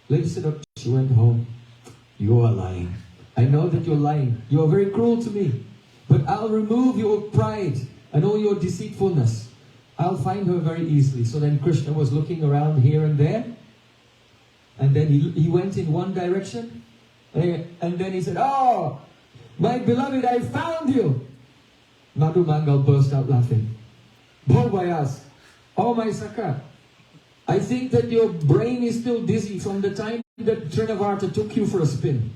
[SPEAKER 3] Lalita said, oh, she went home. You are lying. I know that you're lying. You are very cruel to me. But I'll remove your pride and all your deceitfulness. I'll find her very easily. So then Krishna was looking around here and there. And then he went in one direction. And then he said, oh, my beloved, I found you. Madhu Mangal burst out laughing. Bhogvayas, oh my Saka, I think that your brain is still dizzy from the time that Trinavarta took you for a spin.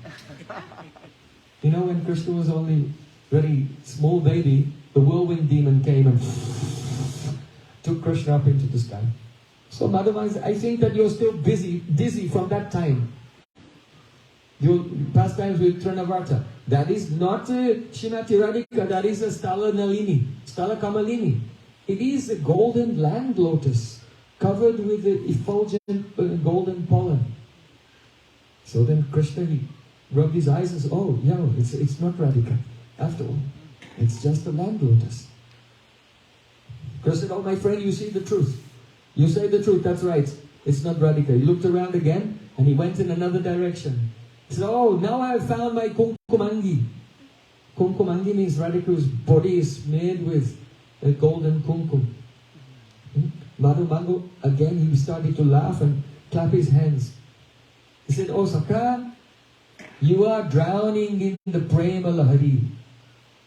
[SPEAKER 3] You know, when Krishna was only a very small baby, the whirlwind demon came and took Krishna up into the sky. So Madhu Mangal, I think that you're still dizzy from that time. Your pastimes with Trinavarta. That is not Shrimati Radhika, that is a Stala Nalini, Stala Kamalini. It is a golden land lotus covered with the effulgent golden pollen. So then Krishna, he rubbed his eyes and said, oh, no, it's not Radhika. After all, it's just a land lotus. Krishna said, oh my friend, you see the truth. You say the truth, that's right. It's not Radhika. He looked around again and he went in another direction. He said, oh, now I have found my kumkumangi. Kumkumangi means Radhika's body is made with a golden kumkum. Madhu Mangal, again, he started to laugh and clap his hands. He said, oh Saka, you are drowning in the Prema Lahari.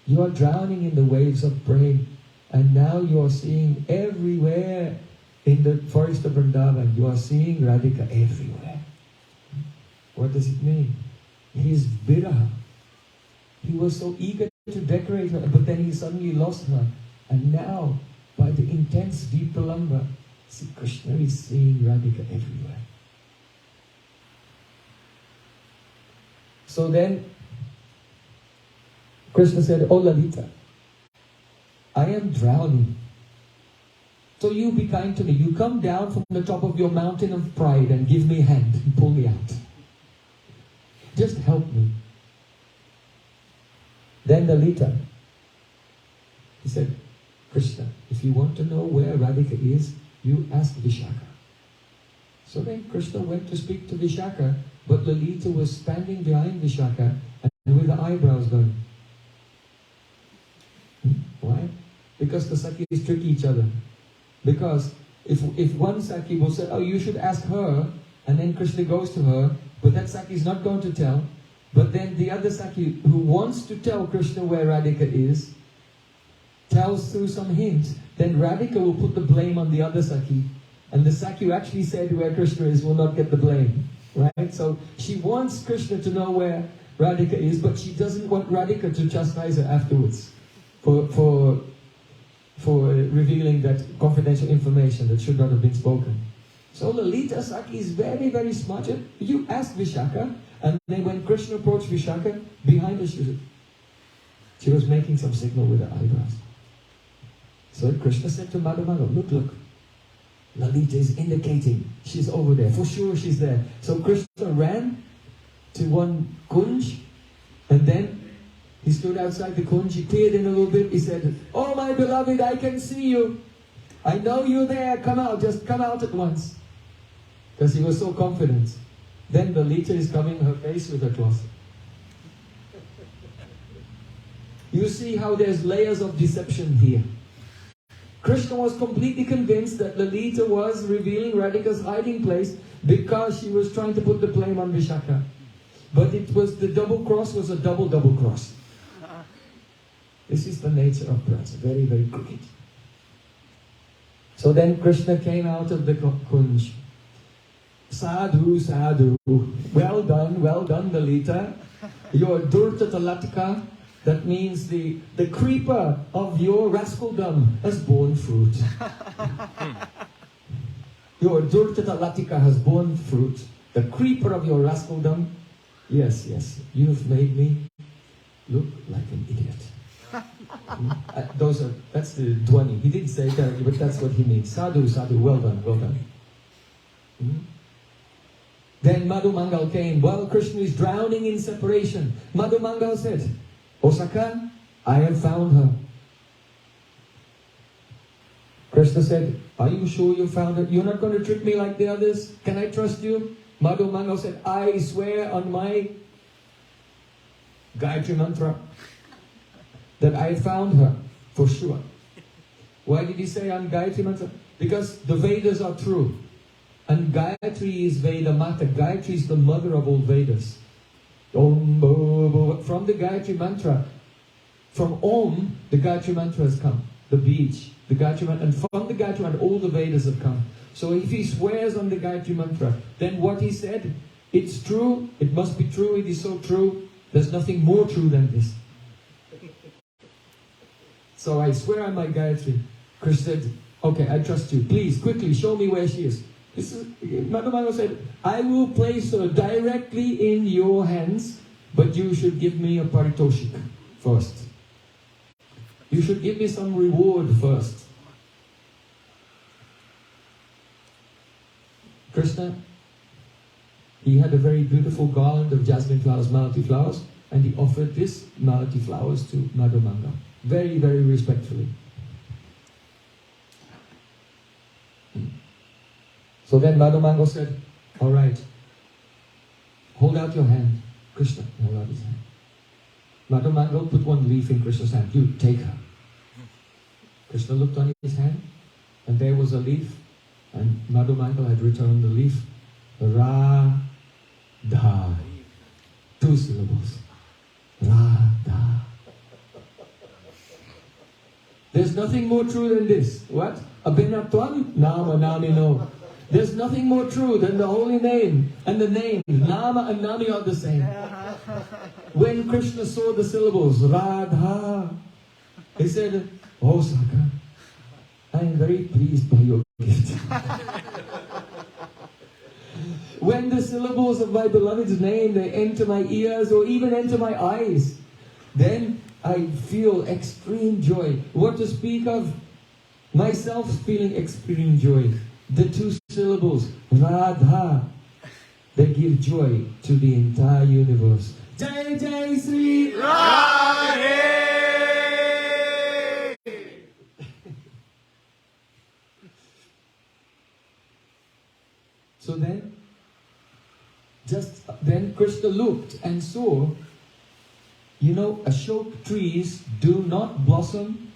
[SPEAKER 3] You are drowning in the waves of Prem. And now you are seeing everywhere in the forest of Vrindavan, you are seeing Radhika everywhere. What does it mean? His viraha. He was so eager to decorate her, but then he suddenly lost her. And now, by the intense deep pralamba, see, Krishna is seeing Radhika everywhere. So then, Krishna said, oh Lalita, I am drowning. So you be kind to me. You come down from the top of your mountain of pride and give me a hand and pull me out. Just help me. Then Lalita, he said, Krishna, if you want to know where Radhika is, you ask Vishaka. So then Krishna went to speak to Vishaka, but Lalita was standing behind Vishaka and with the eyebrows going. Why? Because the Sakis trick each other. Because if one Saki will say, oh, you should ask her, and then Krishna goes to her, but that Saki is not going to tell. But then the other Saki who wants to tell Krishna where Radhika is, tells through some hint, then Radhika will put the blame on the other Saki. And the Saki who actually said where Krishna is will not get the blame. Right? So she wants Krishna to know where Radhika is, but she doesn't want Radhika to chastise her afterwards for revealing that confidential information that should not have been spoken. So Lalita Saki is very, very smart. You ask Vishaka, and then when Krishna approached Vishaka, behind her she was making some signal with her eyebrows. So Krishna said to Madhumanga, look, Lalita is indicating she's over there. For sure she's there. So Krishna ran to one kunj, and then he stood outside the kunj, he peered in a little bit, he said, "Oh my beloved, I can see you. I know you're there, come out, just come out at once." Because he was so confident. Then Lalita is covering her face with a cloth. You see how there's layers of deception here. Krishna was completely convinced that Lalita was revealing Radhika's hiding place because she was trying to put the blame on Vishaka. But it was the double cross was a double cross. This is the nature of Braj, very, very crooked. So then Krishna came out of the kunj. Sadhu, sadhu. Well done, Lalita. Your Durtata Latika, that means the creeper of your rascaldom has borne fruit. Your Durtata Latika has borne fruit. The creeper of your rascaldom. Yes, you've made me look like an idiot. That's the Dhwani. He didn't say it directly, but that's what he means. Sadhu, sadhu, well done. Then Madhumangal came while Krishna is drowning in separation. Madhumangal said, "Osaka, I have found her." Krishna said, "Are you sure you found her? You're not going to trick me like the others? Can I trust you?" Madhumangal said, "I swear on my Gayatri mantra that I found her for sure." Why did he say on Gayatri mantra? Because the Vedas are true. And Gayatri is Veda Mata. Gayatri is the mother of all Vedas. Om, bo, bo. From the Gayatri mantra, from Om, the Gayatri mantra has come. The beach, the Gayatri mantra. And from the Gayatri mantra, all the Vedas have come. So if he swears on the Gayatri mantra, then what he said, it's true, it must be true, it is so true. There's nothing more true than this. So I swear on my Gayatri. Krishna said, "Okay, I trust you. Please, quickly, show me where she is." Madhumangal said, "I will place her directly in your hands, but you should give me a paritoshik first. You should give me some reward first." Krishna, he had a very beautiful garland of jasmine flowers, malati flowers, and he offered this malati flowers to Madhumangal. Very, very respectfully. So then Madhumangal said, "All right, hold out your hand." Krishna held out his hand. Madhumangal put one leaf in Krishna's hand. "You take her." Krishna looked on his hand, and there was a leaf, and Madhumangal had returned the leaf. Radha. 2 syllables. Radha. There's nothing more true than this. What? Abhinatvam nama namino. There's nothing more true than the holy name. And the name, Nama and Nami are the same. When Krishna saw the syllables, Radha, he said, "Oh Saka, I am very pleased by your gift." When the syllables of my beloved's name, they enter my ears or even enter my eyes, then I feel extreme joy. What to speak of myself feeling extreme joy. The 2 syllables, Radha, they give joy to the entire universe. Jai Jai Sri Radhe! So then, then Krishna looked and saw, ashok trees do not blossom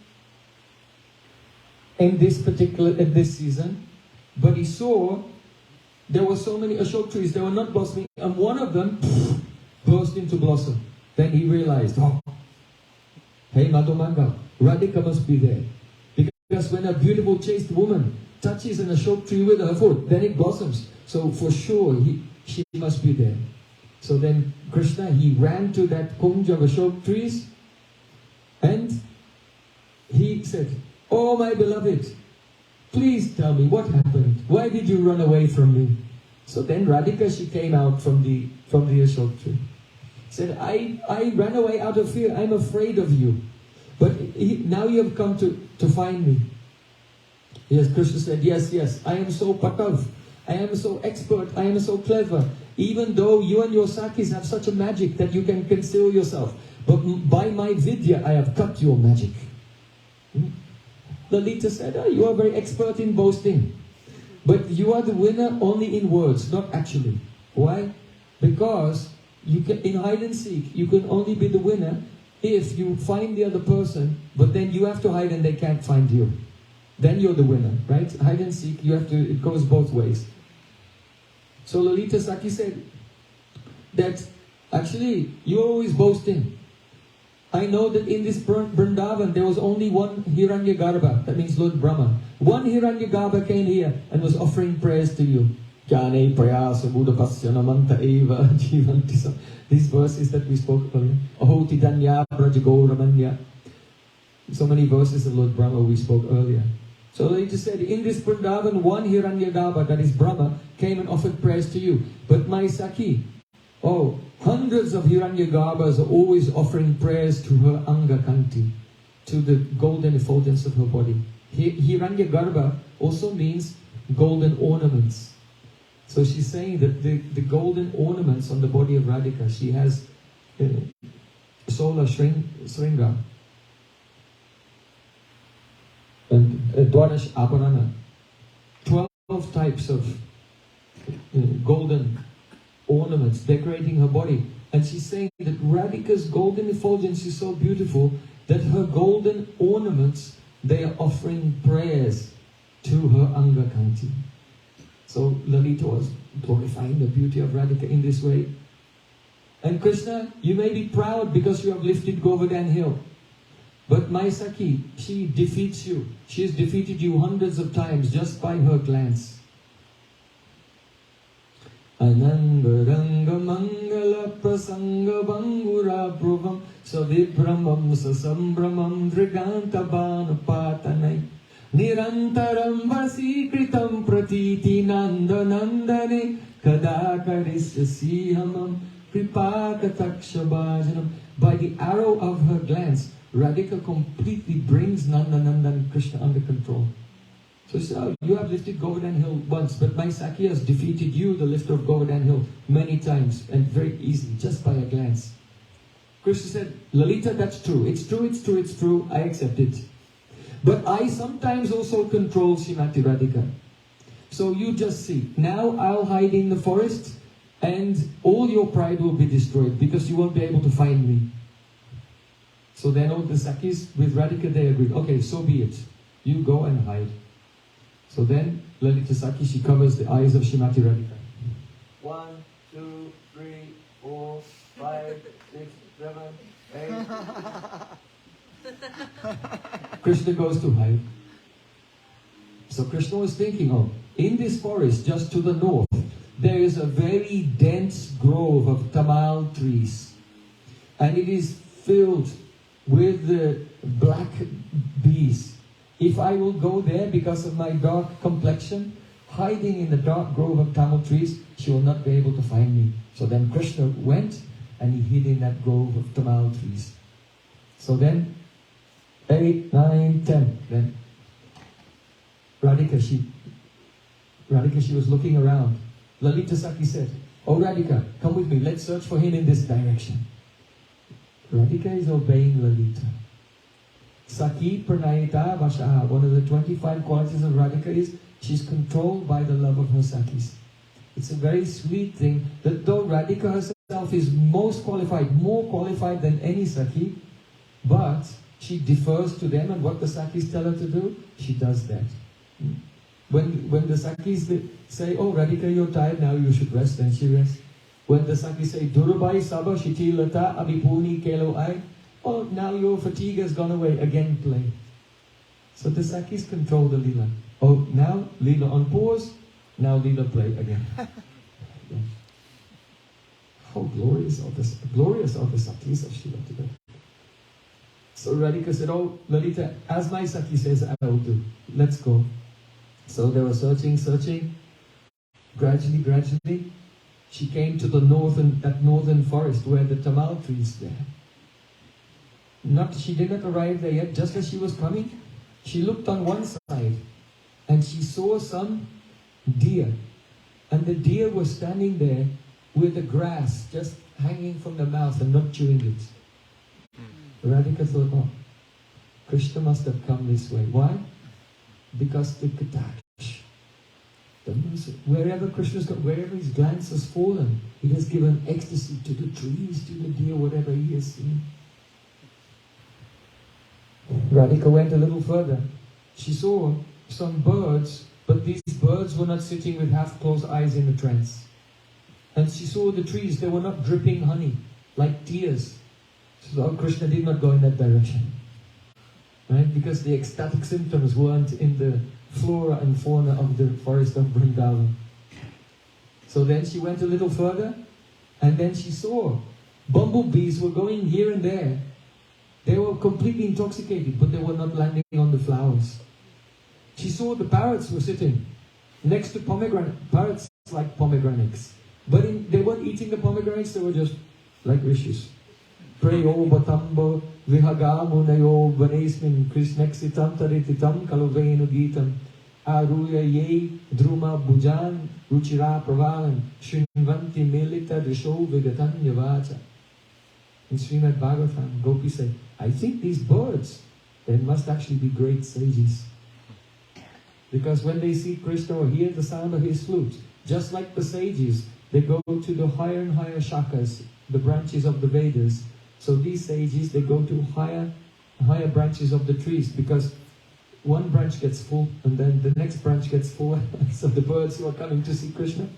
[SPEAKER 3] in this season. But he saw there were so many ashok trees, they were not blossoming, and one of them burst into blossom. Then he realized, hey Madhumangal, Radhika must be there. Because when a beautiful chaste woman touches an ashok tree with her foot, then it blossoms. So for sure, she must be there. So then Krishna, he ran to that kunj of Ashok trees and he said, "Oh my beloved, please tell me what happened. Why did you run away from me?" So then Radhika, she came out from the Ashok tree. Said, I ran away out of fear. I'm afraid of you. But now you have come to find me. Yes, Krishna said, yes, I am so patav. I am so expert. I am so clever. Even though you and your Sakis have such a magic that you can conceal yourself. But by my vidya, I have cut your magic. Lalita said, you are very expert in boasting. But you are the winner only in words, not actually. Why? Because you can, in hide and seek, you can only be the winner if you find the other person, but then you have to hide and they can't find you. Then you're the winner, right? Hide and seek, you have to, it goes both ways. So Lalita Saki said that actually you're always boasting. I know that in this Vrindavan there was only one Hiranyagarbha, that means Lord Brahma. One Hiranyagarbha came here and was offering prayers to you. Jnane prayasa buddhapasya namanta eva jivanti. These verses that we spoke earlier. Ahoti danya prajagoramanya. So many verses of Lord Brahma we spoke earlier. So they just said, in this Vrindavan, one Hiranyagarbha, that is Brahma, came and offered prayers to you. But my Saki, hundreds of Hiranyagarbhas are always offering prayers to her Anga Kanti, to the golden effulgence of her body. Hiranyagarbha also means golden ornaments. So she's saying that the golden ornaments on the body of Radhika, she has Sola Sringa and Dwarash Aparana, 12 types of golden ornaments decorating her body. And she's saying that Radhika's golden effulgence is so beautiful that her golden ornaments, they are offering prayers to her Anga Kanti. So Lalita was glorifying the beauty of Radhika in this way. And Krishna, you may be proud because you have lifted Govardhan hill. But my Saki, she defeats you. She has defeated you hundreds of times just by her glance. Anangaranga mangala prasanga bangura prabham savibramam sasambramam driganta banapatanai nirantaram vasikritam pratiti nandanandane kadakarisya hamam kripakatakshabhajanam. By the arrow of her glance, Radhika completely brings Nandanandan Krishna under control. So she said, you have lifted Govardhan hill once, but my Saki has defeated you, the lifter of Govardhan hill, many times and very easily, just by a glance. Krishna said, Lalita, that's true. It's true. I accept it. But I sometimes also control Srimati Radhika. So you just see. Now I'll hide in the forest and all your pride will be destroyed because you won't be able to find me. So then all the Sakis with Radhika, they agreed, okay, so be it. You go and hide. So then Lalita Saki, she covers the eyes of Srimati Radhika. 1, 2, 3, 4, 5, 6, 7, 8. Krishna goes to hide. So Krishna was thinking, in this forest just to the north, there is a very dense grove of tamal trees. And it is filled with the black bees. If I will go there because of my dark complexion, hiding in the dark grove of tamal trees, she will not be able to find me. So then Krishna went and he hid in that grove of tamal trees. So then 8, 9, 10. Then Radhika, she was looking around. Lalita Saki said, "Oh Radhika, come with me. Let's search for him in this direction." Radhika is obeying Lalita. Saki Pranayita Vashaha. One of the 25 qualities of Radhika is she's controlled by the love of her Sakis. It's a very sweet thing that though Radhika herself is most qualified, more qualified than any Saki, but she defers to them and what the Sakis tell her to do, she does that. When the Sakis say, "Oh Radhika, you're tired now, you should rest," then she rests. When the Sakis say, "Durabai Saba Shiti Lata Abhipuni Kelo Ai," "Oh, now your fatigue has gone away," again play. So the Sakis control the Leela. "Oh, now Leela on pause, now Leela play again." How glorious are the Sakis of Srila today. So Radhika said, oh, Lalita, as my Saki says, I will do. Let's go. So they were searching. Gradually, she came to that northern forest where the tamal trees there. She did not arrive there yet. Just as she was coming, she looked on one side and she saw some deer. And the deer was standing there with the grass just hanging from the mouth and not chewing it. Radhika thought, oh, Krishna must have come this way. Why? Because the Katash, wherever Krishna's gone, wherever his glance has fallen, he has given ecstasy to the trees, to the deer, whatever he has seen. Radhika went a little further. She saw some birds, but these birds were not sitting with half-closed eyes in a trance. And she saw the trees, they were not dripping honey, like tears. So Krishna did not go in that direction. Right? Because the ecstatic symptoms weren't in the flora and fauna of the forest of Vrindavan. So then she went a little further, and then she saw bumblebees were going here and there. They were completely intoxicated, but they were not landing on the flowers. She saw the parrots were sitting next to parrots like pomegranates. But they weren't eating the pomegranates, they were just like rishis. Prayo batambo vihagamunayo vanesmin krisnexitam tarititam kalovenu gitam aruya ye druma bujan ruchira pravalan shinvanti melita drisho vigatanya vacha. In Srimad Bhagavatam, Gopi said, I think these birds, they must actually be great sages. Because when they see Krishna or hear the sound of his flute, just like the sages, they go to the higher and higher shakas, the branches of the Vedas. So these sages, they go to higher branches of the trees, because one branch gets full and then the next branch gets full. So the birds who are coming to see Krishna,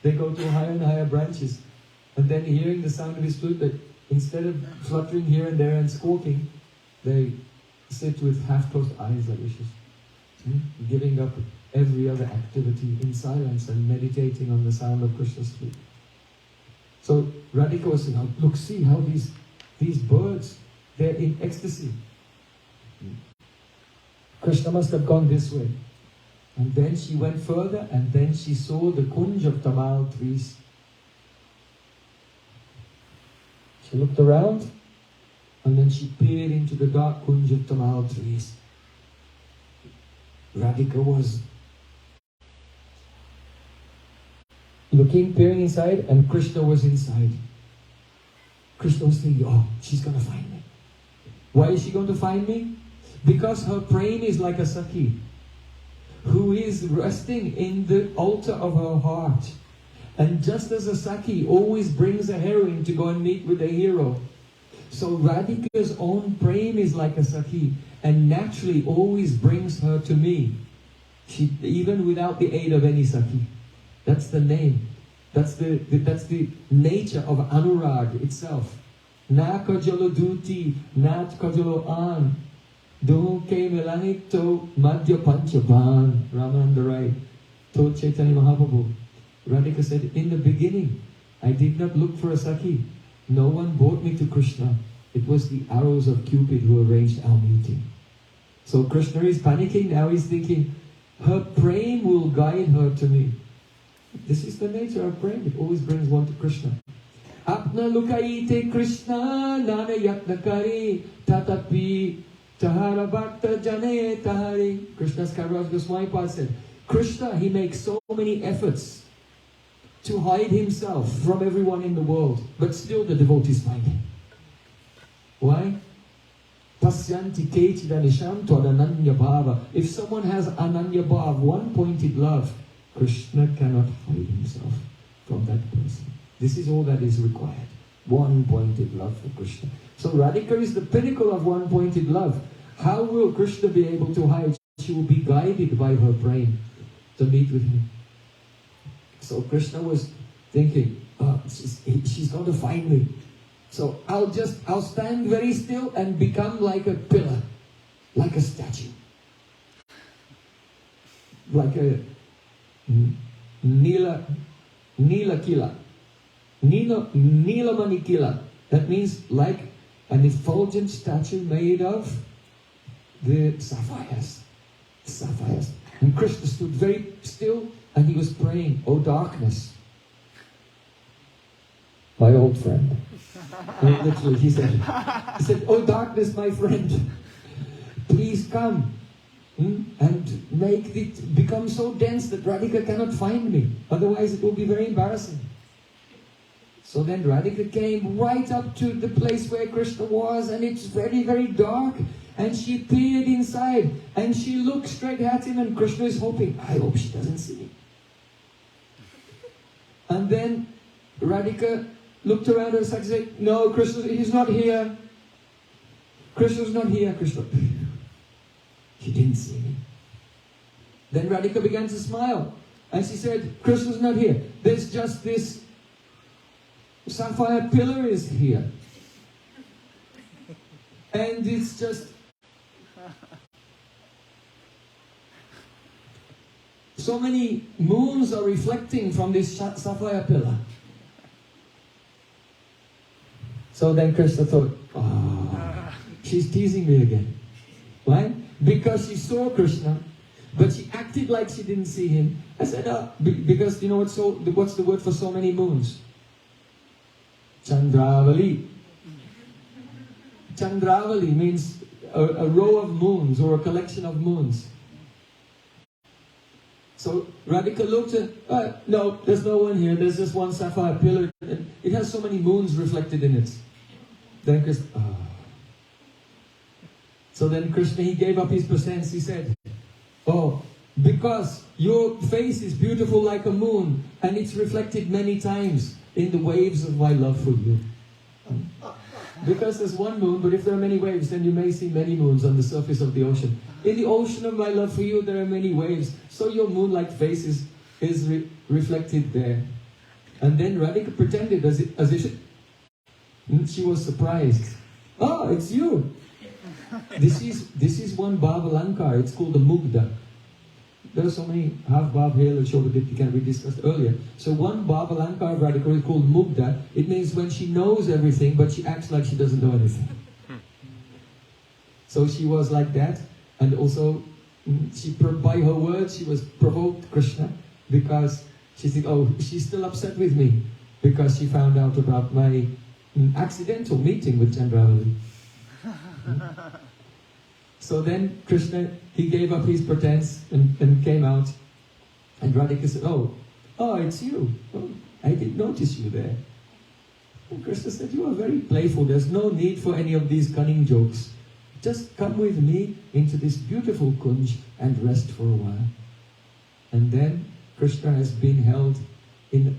[SPEAKER 3] they go to higher and higher branches. And then hearing the sound of his flute, that instead of fluttering here and there and squawking, they sit with half-closed eyes like wishes, giving up every other activity in silence and meditating on the sound of Krishna's flute. So Radhika was saying, look, see how these birds, they're in ecstasy. Krishna must have gone this way. And then she went further, and then she saw the kunj of tamal trees. She looked around, and then she peered into the dark kunj of tamal trees. Radhika was looking, peering inside, and Krishna was inside. Krishna was thinking, oh, she's going to find me. Why is she going to find me? Because her prem is like a Sakhi, who is resting in the altar of her heart. And just as a Sakhi always brings a heroine to go and meet with a hero, so Radhika's own prem is like a Sakhi, and naturally always brings her to me. She, even without the aid of any Sakhi. That's the name. That's the nature of Anurag itself. Na kajalo duti, nat kajalo an, do ke melanito madhya panchapan. Ramananda Rai told Chaitanya Mahaprabhu. Radhika said, in the beginning, I did not look for a Sakhi. No one brought me to Krishna. It was the arrows of Cupid who arranged our meeting. So Krishna is panicking. Now he's thinking, her prem will guide her to me. This is the nature of prem. It always brings one to Krishna. Apna lukaite Krishna nana yatna kari tatapi tahara bhakta jane tahari. Krishna's Kaviraj Goswami Pad said, Krishna, he makes so many efforts to hide himself from everyone in the world, but still the devotees find him. Why? Pasyanti kechida nisham tvadananya bhava. If someone has ananya bhava, one-pointed love, Krishna cannot hide himself from that person. This is all that is required. One-pointed love for Krishna. So Radhika is the pinnacle of one-pointed love. How will Krishna be able to hide? She will be guided by her prem to meet with him. So Krishna was thinking, she's going to find me. So I'll stand very still and become like a pillar, like a statue, like a Nila Kila. Nilamanikila. That means like an effulgent statue made of the sapphires. Sapphires. And Krishna stood very still and he was praying, "Oh darkness, my old friend." Literally, he said, "Oh darkness, my friend, please come and make it become so dense that Radhika cannot find me. Otherwise it will be very embarrassing." So then Radhika came right up to the place where Krishna was, and it's very, very dark. And she peered inside and she looked straight at him, and Krishna is hoping, "I hope she doesn't see me." And then Radhika looked around her and said, "No, Krishna, he's not here. Krishna's not here, Krishna." He didn't see me. Then Radhika began to smile and she said, "Krishna's not here. There's just this sapphire pillar is here. And it's just so many moons are reflecting from this sapphire pillar." So then Krishna thought, she's teasing me again. Why? Because she saw Krishna, but she acted like she didn't see him. I said, because you know what's the word for so many moons? Chandravali. Chandravali means a row of moons or a collection of moons. So Radhika looked at, "No, there's no one here. There's just one sapphire pillar. It has so many moons reflected in it." Then Krishna, So then Krishna, he gave up his pretense. He said, "Oh, because your face is beautiful like a moon, and it's reflected many times in the waves of my love for you." Because there's one moon, but if there are many waves, then you may see many moons on the surface of the ocean. In the ocean of my love for you, there are many waves. So your moon-like face is reflected there. And then Radhika pretended as if she was surprised. "Oh, it's you." This is one Bhav Alankar. It's called the Mugdha. There are so many half Bhav here that we discussed earlier. So one Bhav Alankar of Radhika is called Mugdha. It means when she knows everything, but she acts like she doesn't know anything. So she was like that, and also by her words she was provoked Krishna, because she said, "Oh, she's still upset with me because she found out about my accidental meeting with Chandravali." So then Krishna, he gave up his pretense and came out, and Radhika said, "Oh, it's you. Oh, I didn't notice you there." And Krishna said, "You are very playful. There's no need for any of these cunning jokes. Just come with me into this beautiful kunj and rest for a while." And then Krishna has been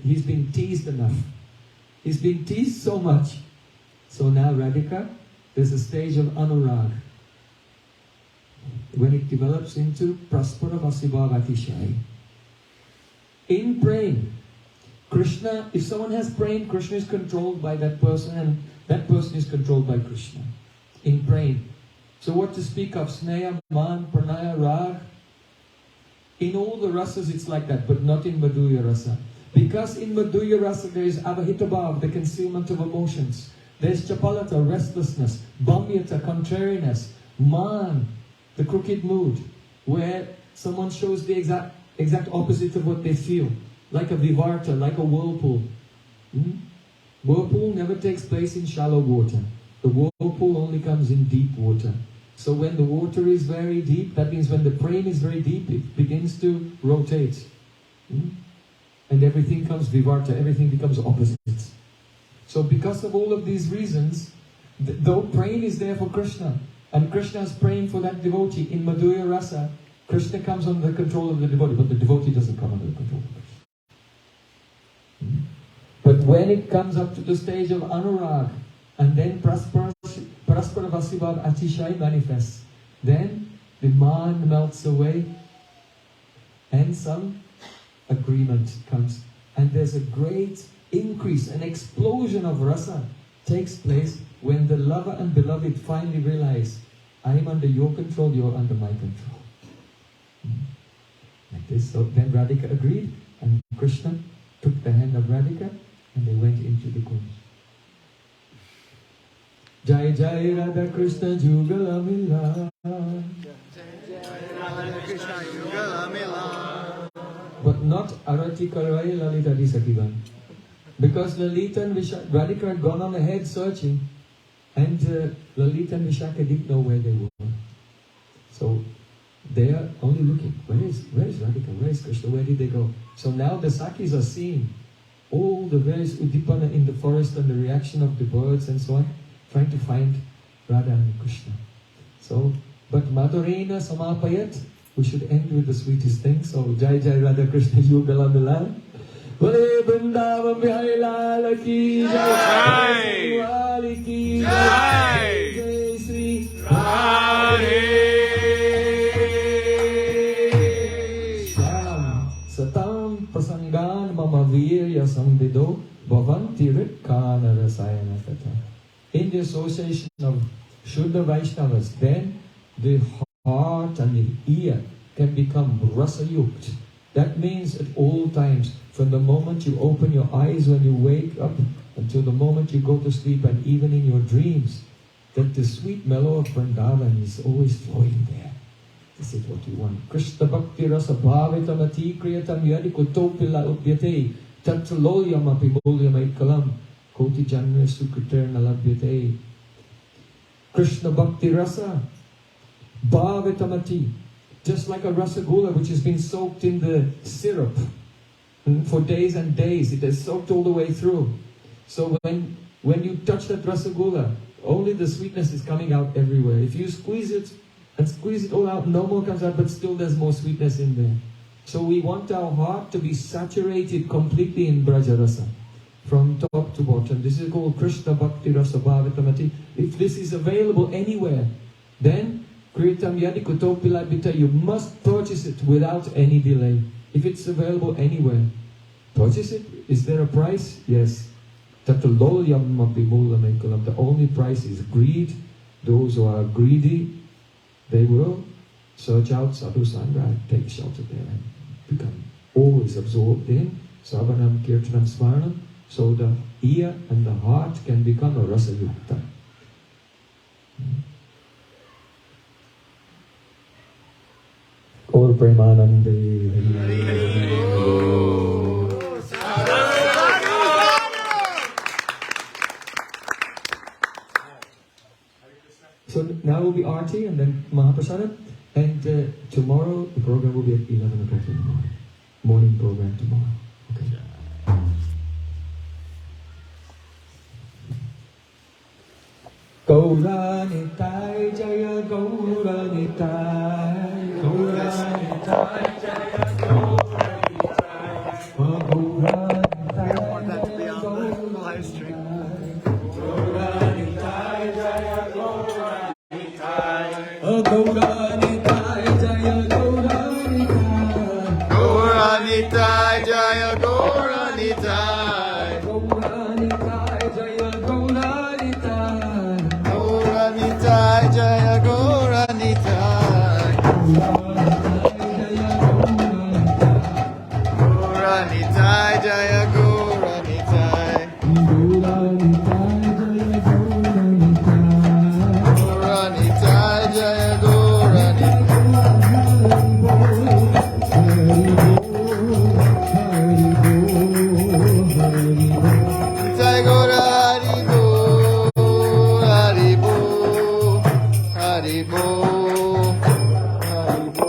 [SPEAKER 3] he's been teased enough. He's been teased so much. So now Radhika, there's a stage of anurag, when it develops into praspara vasibhavatishai. In praying, Krishna, if someone has praying, Krishna is controlled by that person, and that person is controlled by Krishna. In praying. So what to speak of? Sneha, Man, Pranaya, Rag. In all the rasas it's like that, but not in Madhurya rasa. Because in Madhurya rasa there is avahitabhav, the concealment of emotions. There's chapalata, restlessness, bhamyata, contrariness, man, the crooked mood, where someone shows the exact opposite of what they feel, like a vivarta, like a whirlpool. Whirlpool never takes place in shallow water. The whirlpool only comes in deep water. So when the water is very deep, that means when the prem is very deep, it begins to rotate. And everything comes vivarta, everything becomes opposites. So because of all of these reasons, though praying is there for Krishna, and Krishna is praying for that devotee in Madhurya rasa, Krishna comes under the control of the devotee, but the devotee doesn't come under the control of Krishna. But when it comes up to the stage of anurag, and then praspara vasibhav atishai manifests, then the man melts away, and some agreement comes, and there's a great increase, an explosion of rasa takes place when the lover and beloved finally realize, I am under your control, you're under my control. Like this. So then Radhika agreed, and Krishna took the hand of Radhika And they went into the Kunj. Jai Jai Radha Krishna Jugala Mila. But not Arati Karai Lalita Disakiban. Because Lalita and Radhika had gone on ahead searching, and Lalita and Vishaka didn't know where they were. So they are only looking, where is Radhika, where is Krishna, where did they go? So now the Sakis are seeing all the various Udipana in the forest and the reaction of the birds and so on, trying to find Radha and Krishna. So, but Madhurena Samapayat, we should end with the sweetest thing. So, Jai Jai Radha Krishna Yugala Milan. Vale Vrindavan Bihari Lal ki Jai, Jai ki Jai, Jai Sri Radhe. Shyam Satam Prasangan Mama Virya Samvido Bhavanti Rikkana Rasayana Kata. In the association of Shuddha Vaishnavas, then the heart and the ear can become rasayukt. That means at all times, from the moment you open your eyes when you wake up until the moment you go to sleep, and even in your dreams, that the sweet mellow of Vrindavan is always flowing there. This is what you want. Krishna bhakti rasa bhavitam ati kriyatam yadi kutopila upyate tatraloyam apibolyam aikalam koti janma sukriterna labhyate. Krishna bhakti rasa bhavitamati, just like a rasagula which has been soaked in the syrup for days and days. It has soaked all the way through. So when you touch that rasagula, only the sweetness is coming out everywhere. If you squeeze it and squeeze it all out, no more comes out, but still there's more sweetness in there. So we want our heart to be saturated completely in Braja Rasa, from top to bottom. This is called Krishna Bhakti Rasa Bhavitamati. If this is available anywhere, then Kritam Yadi Kutopila Bita, you must purchase it without any delay. If it's available anywhere, purchase it. Is there a price? Yes. The only price is greed. Those who are greedy, they will search out Sadhu Sangha and take shelter there and become always absorbed in Savanam Kirtanam Smaranam. So the ear and the heart can become a rasa yukta. Or Premanande. So now will be Arti and then Mahaprasada. And tomorrow the program will be at 11 o'clock in the morning. Morning program tomorrow. Okay. Gauranitai Jaya Gauranitai, Gauranitai Jaya Gauranitai, Gauranitai Jaya Gauranitai, Gauranitai Jaya Gauranitai, Gauranitai Jaya Gauranitai, Gauranitai Jaya Gauranitai, Gauranitai Jaya Gauranitai. Jaya Gauranitai, Gauranitai Jaya Gauranitai, Gauranitai Jaya Haribo, Haribo.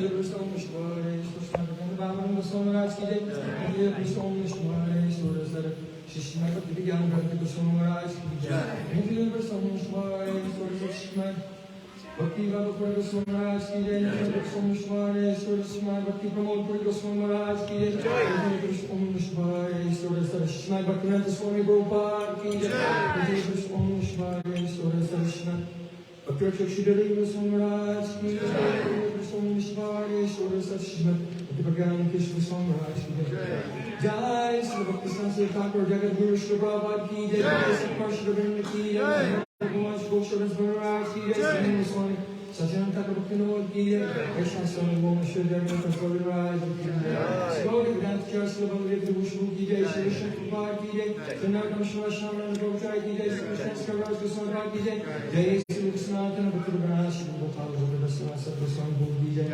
[SPEAKER 3] Krishna Om Shivaya Krishna Bhagavan Goswami Maharaj ki jai Hare Krishna Om Shivaya Surasara Shishma Bhakti Vigyan Bhakti Goswami Maharaj ki jai Hare Krishna Om Shivaya Surasara Shishma Bhakti Bhagavad Goswami Maharaj ki jai Hare Krishna Om Shivaya Surasara Bhakti Pramod Puri Goswami Maharaj ki jai Hare Krishna Om Shivaya Surasara Shishma Bhaktivinoda Swami Prabhupada ki jai Hare Krishna Om Shivaya Surasara Shishma Bhakti Shridhari Goswami Maharaj ki jai Hare Krishna Om Shivaya Surasara Shishma Bhakti Bhagwan Krishna Goswami Maharaj ki jai Jai Sri Bhakti Sanskrit Thakur Jagat Guru Shri Prabhupada ki jai Jai Sri Krishna Vrinda ki jai Bhagwan Goswami Maharaj ki jai Sri Goswami Sajan Thakur Bhaktivinoda ki jai Krishna Swami Goma Shri Jagat Guru Maharaj ki jai Gauri Granth Sri Bhagavad Vishnu ki jai Sri Krishna Prabhupada ki jai Janardam Shiva Shaman Gopchai ki jai Sri Krishna Skaraj Goswami Maharaj ki jai Jai Sri Krishna Bhakti Bhagwan Shri Gopal Gopal Goswami ki jai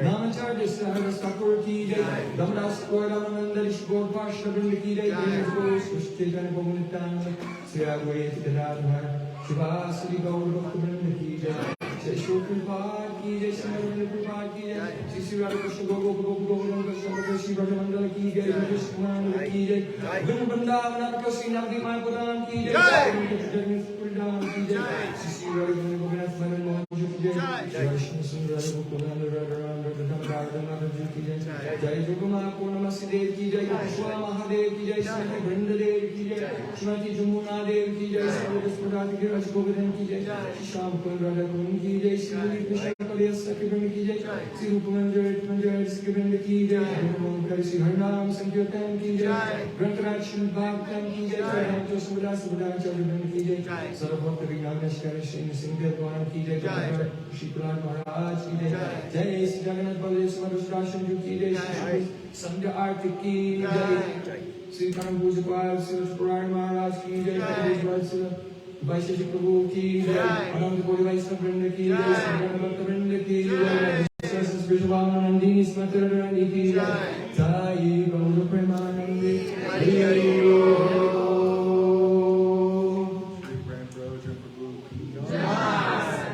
[SPEAKER 3] Namacharya Sri Haras Thakur ki jai Damdas Gauramananda Rishi Gaur Parshna Vrinda ki jai Jai Guru Sri Chaitanya Prabhu Nityananda Sri Advaita Gadadhar Shiva Sri Gaur Bhakti Vrinda ki jai Jai Shri Prabhupada ki jai Sri Narendra Prabhupada ki jai Sri Radha Krishna Goku Goku Goku Krishna Sri Brajamandala ki jai Krishna Mandala ki jai Vrinda Vrindavana Sri Navdi Mayapadam ki jai Jagni Purdam ki jai Sri Radha Govindath Manan Mohan ki jai Jai Krishna Sundara Gokunanda Radha Ram Radha Dam Radha Madhav ki jai Jai Jagama Purnamasi Dev ki jai Krishna Mahadev ki jai Sri Vrinda Dev ki jai Srimati Jamuna Dev ki jai Sri Radha Giraj Govindan ki jai Sham Kund Radha Kund ki jai Sri Krishna Kalya Sakhi Vrinda ki jai Sri Rupamanjay Manjay Sri Vrinda ki jai Sri Harinam Sankirtan ki jai Grantaraj Sri Bhagavatam ki jai Ramjo Suvada Suvadacharya Vrinda ki jai Sarvabhakta Vignanashkara Sri Singhdevvanam ki jai Shri Prahlad Maharaj ki jai Jai Sri Jagannath Baladev Samadhi Rasham Ju ki jai Shri Sandhya Arti ki jai Sri Karan Pujapal Sri Purana Maharaj ki jai Sri Vaishnav Prabhu ki jai Anand Kori Vaishnav Vrinda ki jai Sri Bhakta Vrinda ki jai Sri Vishwavana Nandini Smriti Rani ki jai Jai Gaura Premanandi Hari Hari Om Sri Prem Prayojan Prabhu ki jai.